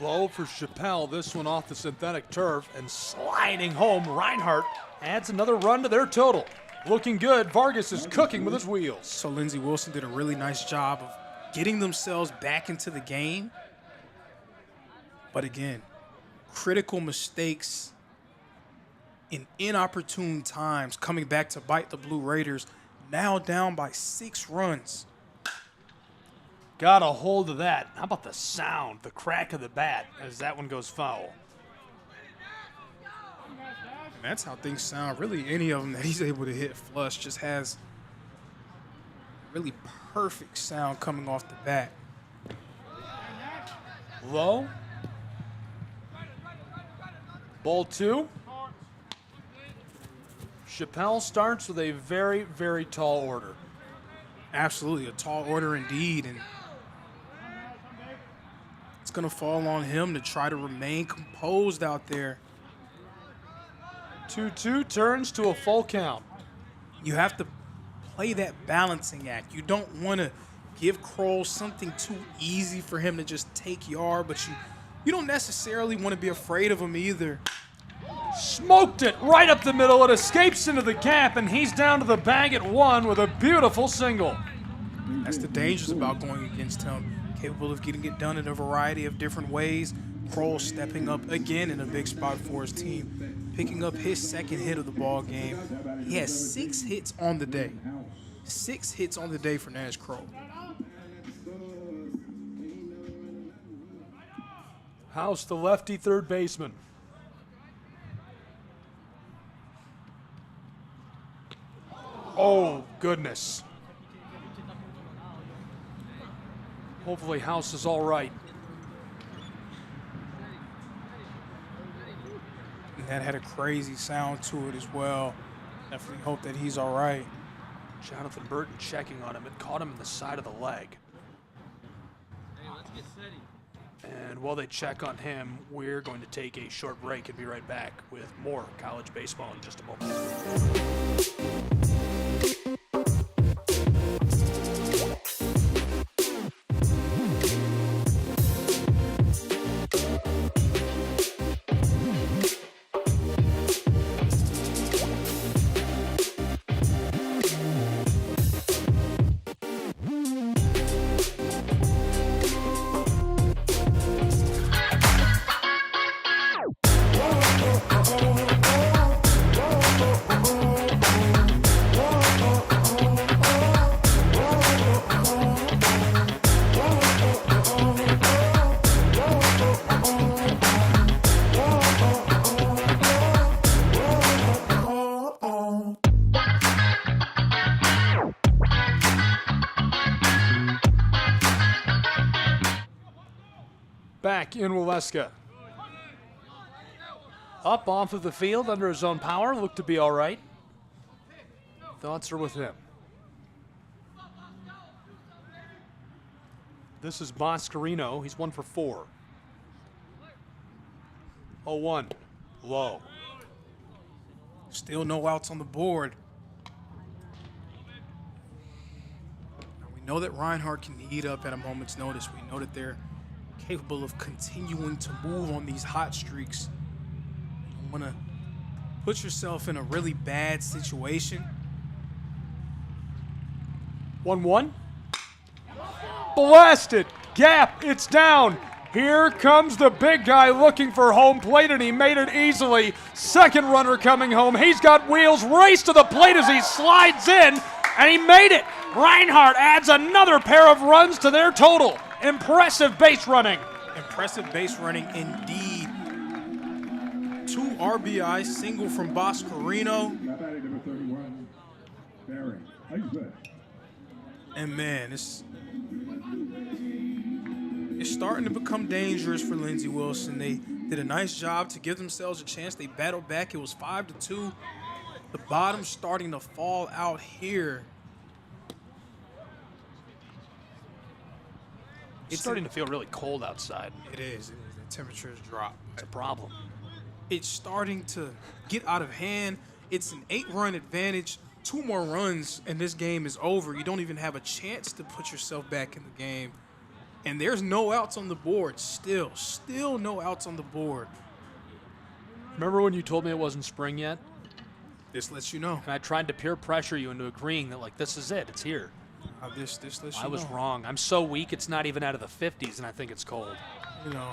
Low for Chappelle. This one off the synthetic turf and sliding home. Reinhardt adds another run to their total. Looking good. Vargas is cooking with his wheels. So Lindsey Wilson did a really nice job of getting themselves back into the game. But again, critical mistakes in inopportune times coming back to bite the Blue Raiders, now down by 6 runs. Got a hold of that. How about the sound, the crack of the bat as that one goes foul? And that's how things sound. Really, any of them that he's able to hit flush just has really perfect sound coming off the bat. Low. Ball 2. Chappelle starts with a very, very tall order. Absolutely, a tall order indeed. And it's going to fall on him to try to remain composed out there. 2-2 turns to a full count. You have to play that balancing act. You don't want to give Kroll something too easy for him to just take yard, but you don't necessarily want to be afraid of him either. Smoked it right up the middle. It escapes into the gap, and he's down to the bag at 1 with a beautiful single. That's the dangers about going against him. Capable of getting it done in a variety of different ways. Kroll stepping up again in a big spot for his team, picking up his 2nd hit of the ball game. He has 6 hits on the day. 6 hits on the day for Nash Kroll. House, the lefty third baseman. Oh, goodness. Hopefully House is all right. And that had a crazy sound to it as well. Definitely hope that he's all right. Jonathan Burton checking on him. It caught him in the side of the leg. And while they check on him, we're going to take a short break and be right back with more college baseball in just a moment. Back in Waleska. Up off of the field under his own power. Looked to be all right. Thoughts are with him. This is Boscarino. He's 1 for 4. 0-1. Low. Still no outs on the board. Now we know that Reinhardt can heat up at a moment's notice. We know that they're capable of continuing to move on these hot streaks. You want to put yourself in a really bad situation. 1-1. Blasted. Gap. It's down. Here comes the big guy looking for home plate, and he made it easily. Second runner coming home. He's got wheels. Race to the plate as he slides in, and he made it. Reinhardt adds another pair of runs to their total. Impressive base running. Impressive base running indeed. 2 RBI, single from Boscarino. Number 31, Barry. And man, it's starting to become dangerous for Lindsey Wilson. They did a nice job to give themselves a chance. They battled back. It was 5-2. The bottom's starting to fall out here. It's starting to feel really cold outside. It is. The temperatures drop. It's a problem. It's starting to get out of hand. It's an 8-run advantage. 2 more runs and this game is over. You don't even have a chance to put yourself back in the game. And there's no outs on the board still. Still no outs on the board. Remember when you told me it wasn't spring yet? This lets you know. And I tried to peer pressure you into agreeing that, like, this is it. It's here. This lets you know. I was wrong. I'm so weak, it's not even out of the 50s, and I think it's cold. You know,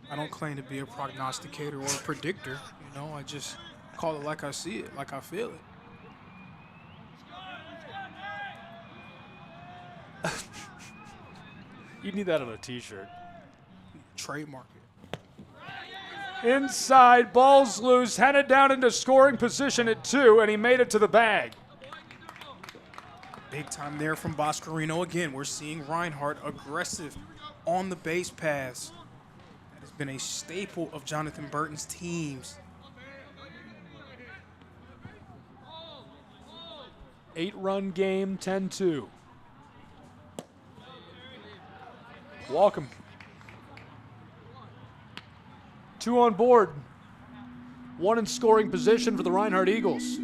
I don't claim to be a prognosticator or a predictor. You know, I just call it like I see it, like I feel it. You need that on a T-shirt. Trademark it. Inside, ball's loose, headed down into scoring position at 2, and he made it to the bag. Big time there from Boscarino. Again, we're seeing Reinhardt aggressive on the base paths. That has been a staple of Jonathan Burton's teams. 8-run game, 10-2. Welcome. 2 on board. 1 in scoring position for the Reinhardt Eagles.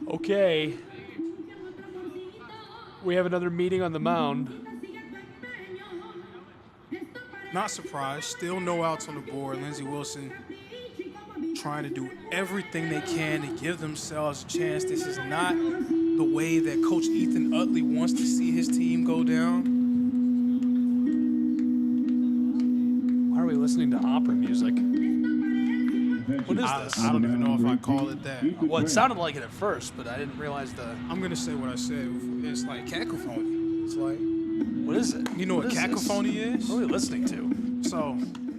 Okay. We have another meeting on the mound. Not surprised. Still no outs on the board. Lindsey Wilson trying to do everything they can to give themselves a chance. This is not the way that Coach Ethan Utley wants to see his team go down. Why are we listening to opera music? What is this? I don't even know if I call it that. Well, it sounded like it at first, but I didn't realize the... I'm going to say what I said. It's like cacophony. It's like... What is it? You know what cacophony is? What are we listening to? So,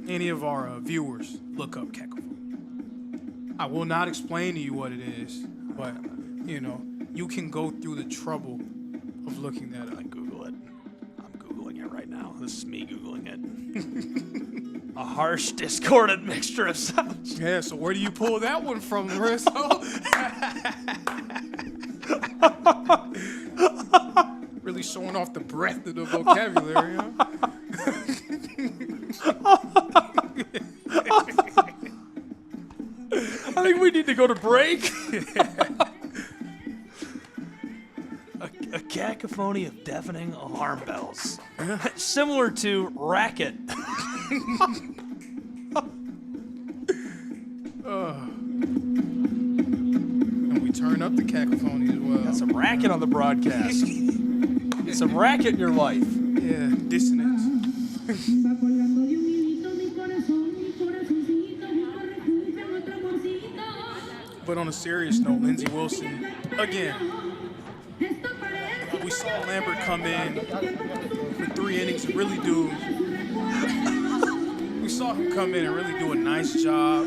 any of our viewers, look up cacophony. I will not explain to you what it is, but, you know, you can go through the trouble of looking that up. Google it. I'm Googling it right now. This is me Googling it. A harsh, discordant mixture of sounds. Yeah, so where do you pull that one from, Rizzo? Really showing off the breadth of the vocabulary, huh? I think we need to go to break. cacophony of deafening alarm bells. Similar to Racket. And we turn up the cacophony as well. Got some racket on the broadcast. Some racket in your life. Yeah, dissonance. But on a serious note, Lindsey Wilson, again, we saw Lambert come in for 3 innings and really do. We saw him come in and really do a nice job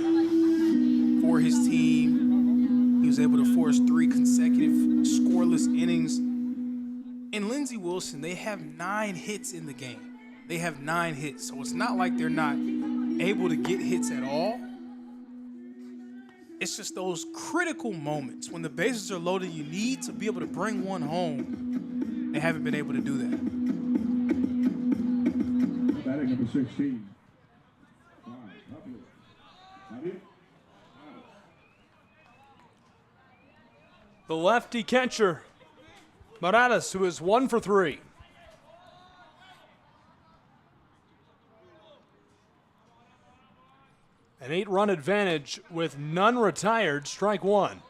for his team. He was able to force 3 consecutive scoreless innings. And Lindsey Wilson, they have 9 hits in the game. They have 9 hits, so it's not like they're not able to get hits at all. It's just those critical moments when the bases are loaded, you need to be able to bring one home. They haven't been able to do that. Batting number 16. The lefty catcher, Morales, who is 1 for 3. An 8-run advantage with none retired, strike 1.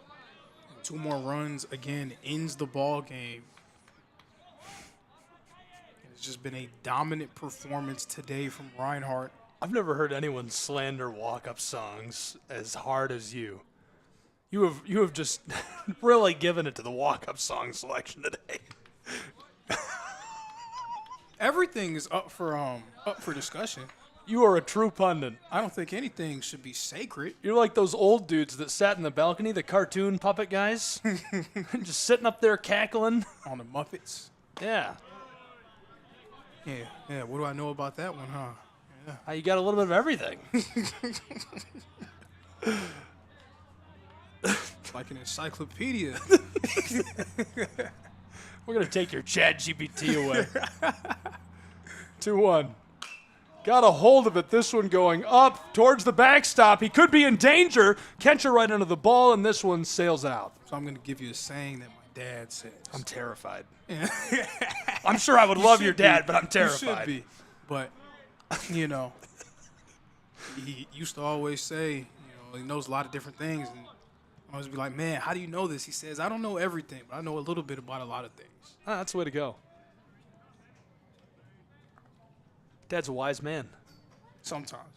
2 more runs, again, ends the ball game. It's just been a dominant performance today from Reinhardt. I've never heard anyone slander walk-up songs as hard as you. You have just really given it to the walk-up song selection today. Everything is up for discussion. You are a true pundit. I don't think anything should be sacred. You're like those old dudes that sat in the balcony, the cartoon puppet guys, just sitting up there cackling on the Muppets. Yeah. Yeah. What do I know about that one, huh? Yeah. You got a little bit of everything. Like an encyclopedia. We're going to take your ChatGPT away. 2-1. Got a hold of it. This one going up towards the backstop. He could be in danger. Catcher right under the ball, and this one sails out. So I'm going to give you a saying that my dad says. I'm terrified. I'm sure I would love your dad, but I'm terrified. You should be. But, he used to always say, he knows a lot of different things. And I always be like, man, how do you know this? He says, I don't know everything, but I know a little bit about a lot of things. That's the way to go. Dad's a wise man. Sometimes.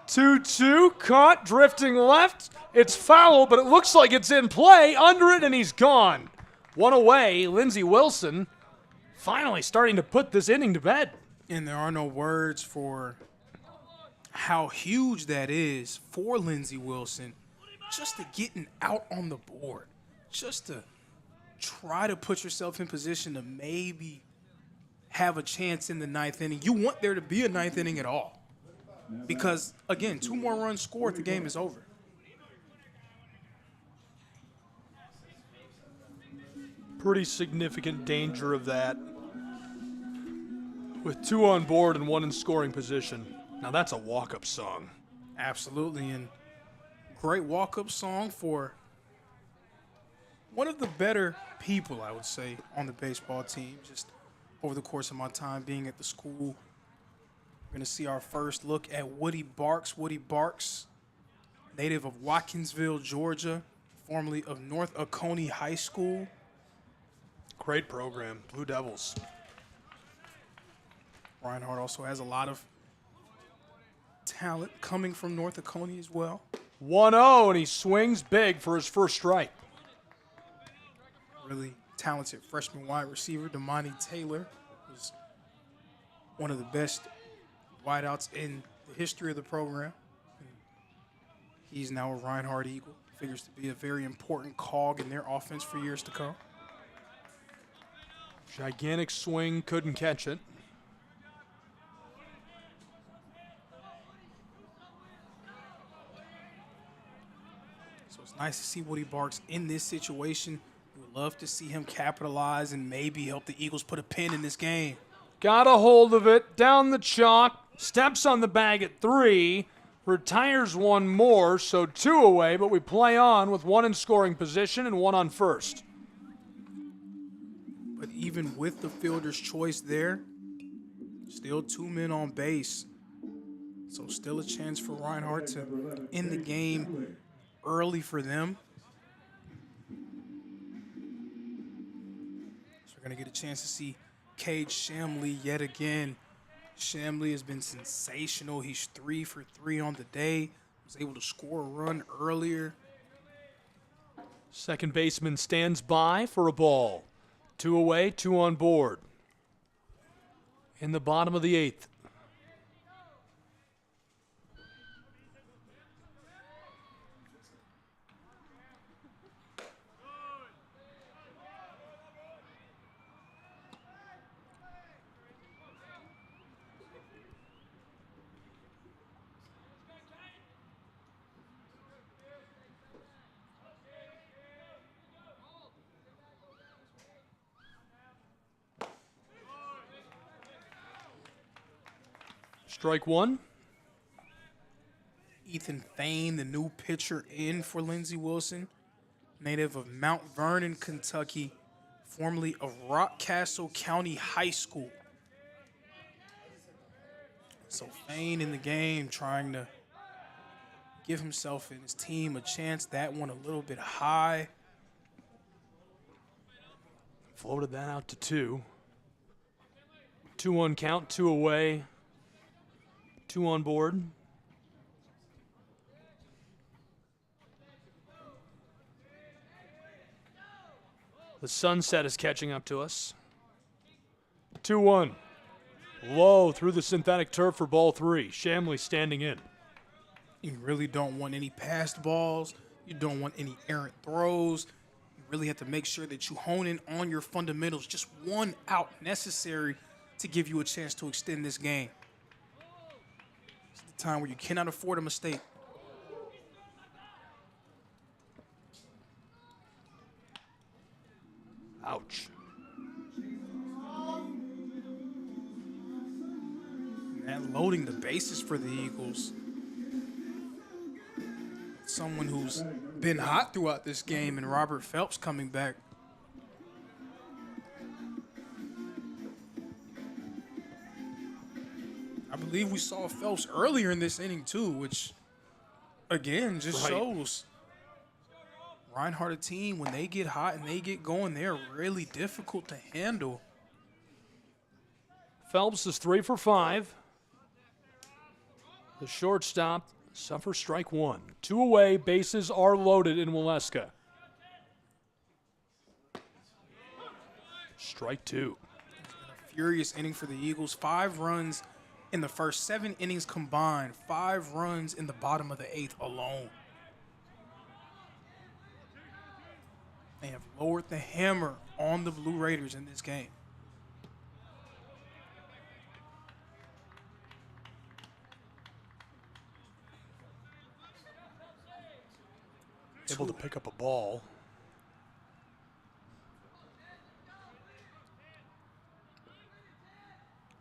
2-2, caught, drifting left. It's foul, but it looks like it's in play. Under it, and he's gone. 1 away, Lindsey Wilson finally starting to put this inning to bed. And there are no words for how huge that is for Lindsey Wilson just to getting out on the board. Just to try to put yourself in position to maybe have a chance in the 9th inning. You want there to be a 9th inning at all. Because, again, 2 more runs scored, the game is over. Pretty significant danger of that. With 2 on board and 1 in scoring position. Now that's a walk-up song. Absolutely, and great walk-up song for one of the better people, I would say, on the baseball team. Just over the course of my time being at the school, we're going to see our first look at Woody Barks. Woody Barks, native of Watkinsville, Georgia, formerly of North Oconee High School. Great program, Blue Devils. Reinhardt also has a lot of talent coming from North Oconee as well. 1-0, and he swings big for his first strike. Really talented freshman wide receiver, Damani Taylor, was one of the best wideouts in the history of the program. And he's now a Reinhardt Eagle. Figures to be a very important cog in their offense for years to come. Gigantic swing, couldn't catch it. So it's nice to see Woody Barks in this situation. We would love to see him capitalize and maybe help the Eagles put a pin in this game. Got a hold of it, down the chalk, steps on the bag at 3, retires 1 more, so 2 away, but we play on with 1 in scoring position and 1 on first. But even with the fielder's choice there, still 2 men on base. So still a chance for Reinhardt to end the game early for them. So we're going to get a chance to see Cade Shamley yet again. Shamley has been sensational. He's 3 for 3 on the day. Was able to score a run earlier. Second baseman stands by for a ball. 2 away, 2 on board. In the bottom of the 8th. Strike one. Ethan Thane, the new pitcher in for Lindsey Wilson, native of Mount Vernon, Kentucky, formerly of Rockcastle County High School. So Thane in the game, trying to give himself and his team a chance. That one a little bit high. Floated that out to 2. 2-1 count, 2 away. 2 on board. The sunset is catching up to us. 2-1. Low through the synthetic turf for ball 3. Shamley standing in. You really don't want any passed balls. You don't want any errant throws. You really have to make sure that you hone in on your fundamentals. Just one out necessary to give you a chance to extend this game. It's the time where you cannot afford a mistake. Ouch. And loading the bases for the Eagles. Someone who's been hot throughout this game, and Robert Phelps coming back. I believe we saw Phelps earlier in this inning too, which again just shows Reinhardt, a team, when they get hot and they get going, they're really difficult to handle. Phelps is 3 for 5. The shortstop suffers strike 1. 2 away, bases are loaded in Waleska. Strike 2. A furious inning for the Eagles. 5 runs in the first 7 innings combined. 5 runs in the bottom of the 8th alone. They have lowered the hammer on the Blue Raiders in this game. Able to pick up a ball.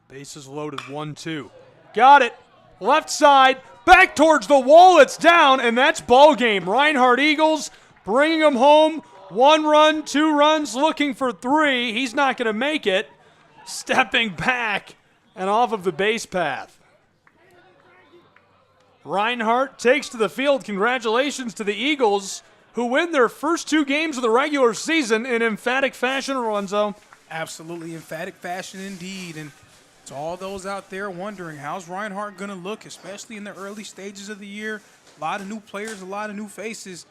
Bases loaded, 1-2. Got it. Left side, back towards the wall. It's down, and that's ball game. Reinhardt Eagles bringing them home. 1 run, 2 runs, looking for 3. He's not going to make it. Stepping back and off of the base path. Reinhardt takes to the field. Congratulations to the Eagles, who win their first 2 games of the regular season in emphatic fashion, Alonzo. Absolutely emphatic fashion indeed. And to all those out there wondering, how's Reinhardt going to look, especially in the early stages of the year? A lot of new players, a lot of new faces.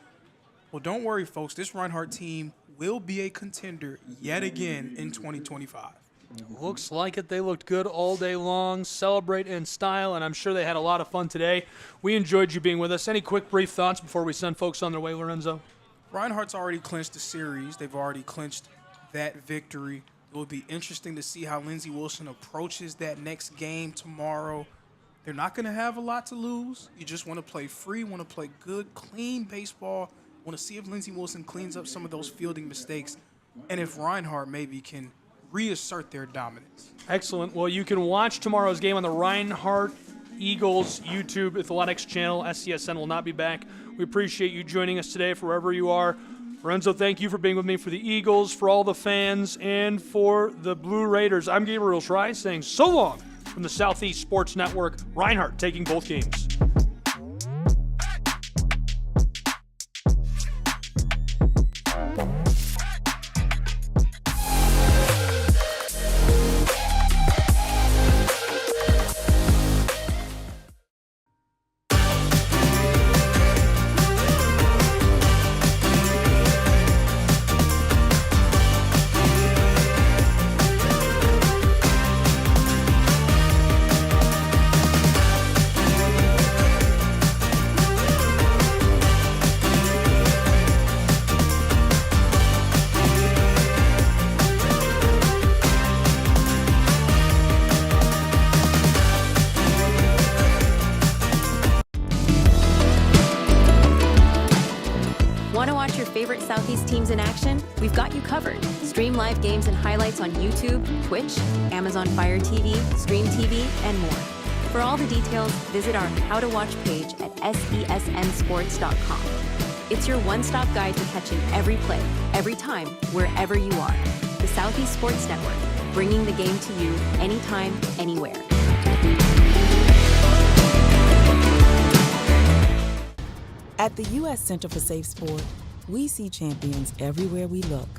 Well, don't worry, folks. This Reinhardt team will be a contender yet again in 2025. Looks like it. They looked good all day long. Celebrate in style, and I'm sure they had a lot of fun today. We enjoyed you being with us. Any quick, brief thoughts before we send folks on their way, Lorenzo? Reinhardt's already clinched the series. They've already clinched that victory. It will be interesting to see how Lindsey Wilson approaches that next game tomorrow. They're not going to have a lot to lose. You just want to play free, want to play good, clean baseball. Want to see if Lindsey Wilson cleans up some of those fielding mistakes, and if Reinhardt maybe can reassert their dominance. Excellent. Well, you can watch tomorrow's game on the Reinhardt Eagles YouTube Athletics channel. SCSN will not be back. We appreciate you joining us today for wherever you are. Lorenzo, thank you for being with me for the Eagles, for all the fans, and for the Blue Raiders. I'm Gabriel Schrei saying so long from the Southeast Sports Network. Reinhardt taking both games. Want to watch your favorite Southeast teams in action? We've got you covered. Stream live games and highlights on YouTube, Twitch, Amazon Fire TV, Stream TV, and more. For all the details, visit our How to Watch page at sesnsports.com. It's your one-stop guide to catching every play, every time, wherever you are. The Southeast Sports Network, bringing the game to you anytime, anywhere. At the U.S. Center for Safe Sport, we see champions everywhere we look.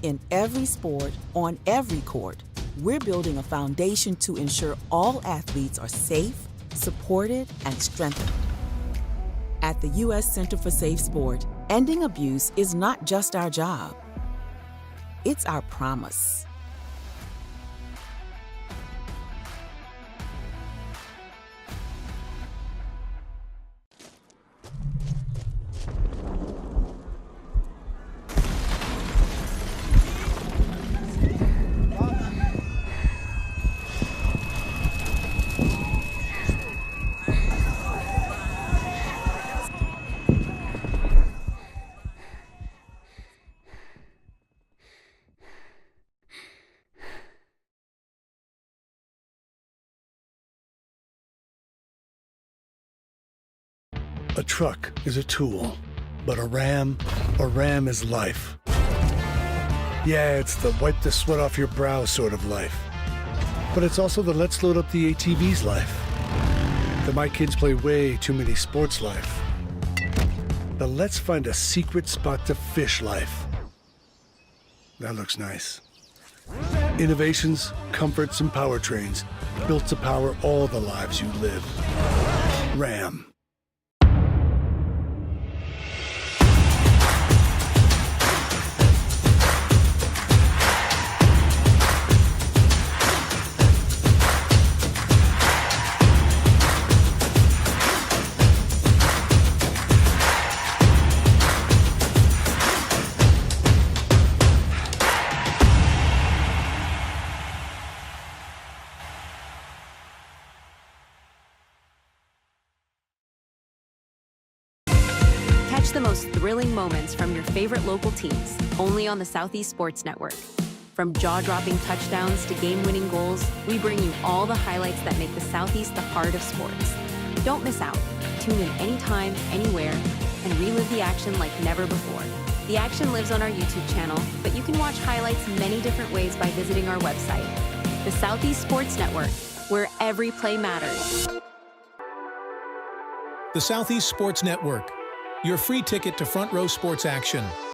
In every sport, on every court, we're building a foundation to ensure all athletes are safe, supported, and strengthened. At the U.S. Center for Safe Sport, ending abuse is not just our job, it's our promise. A truck is a tool, but a ram is life. Yeah, it's the wipe the sweat off your brow sort of life. But it's also the let's load up the ATV's life. The my kids play way too many sports life. The let's find a secret spot to fish life. That looks nice. Innovations, comforts, and powertrains built to power all the lives you live. Ram. The most thrilling moments from your favorite local teams, only on the Southeast Sports Network. From jaw-dropping touchdowns to game-winning goals, we bring you all the highlights that make the Southeast the heart of sports. Don't miss out. Tune in anytime, anywhere, and relive the action like never before. The action lives on our YouTube channel, but you can watch highlights many different ways by visiting our website. The Southeast Sports Network, where every play matters. The Southeast Sports Network, your free ticket to front row sports action.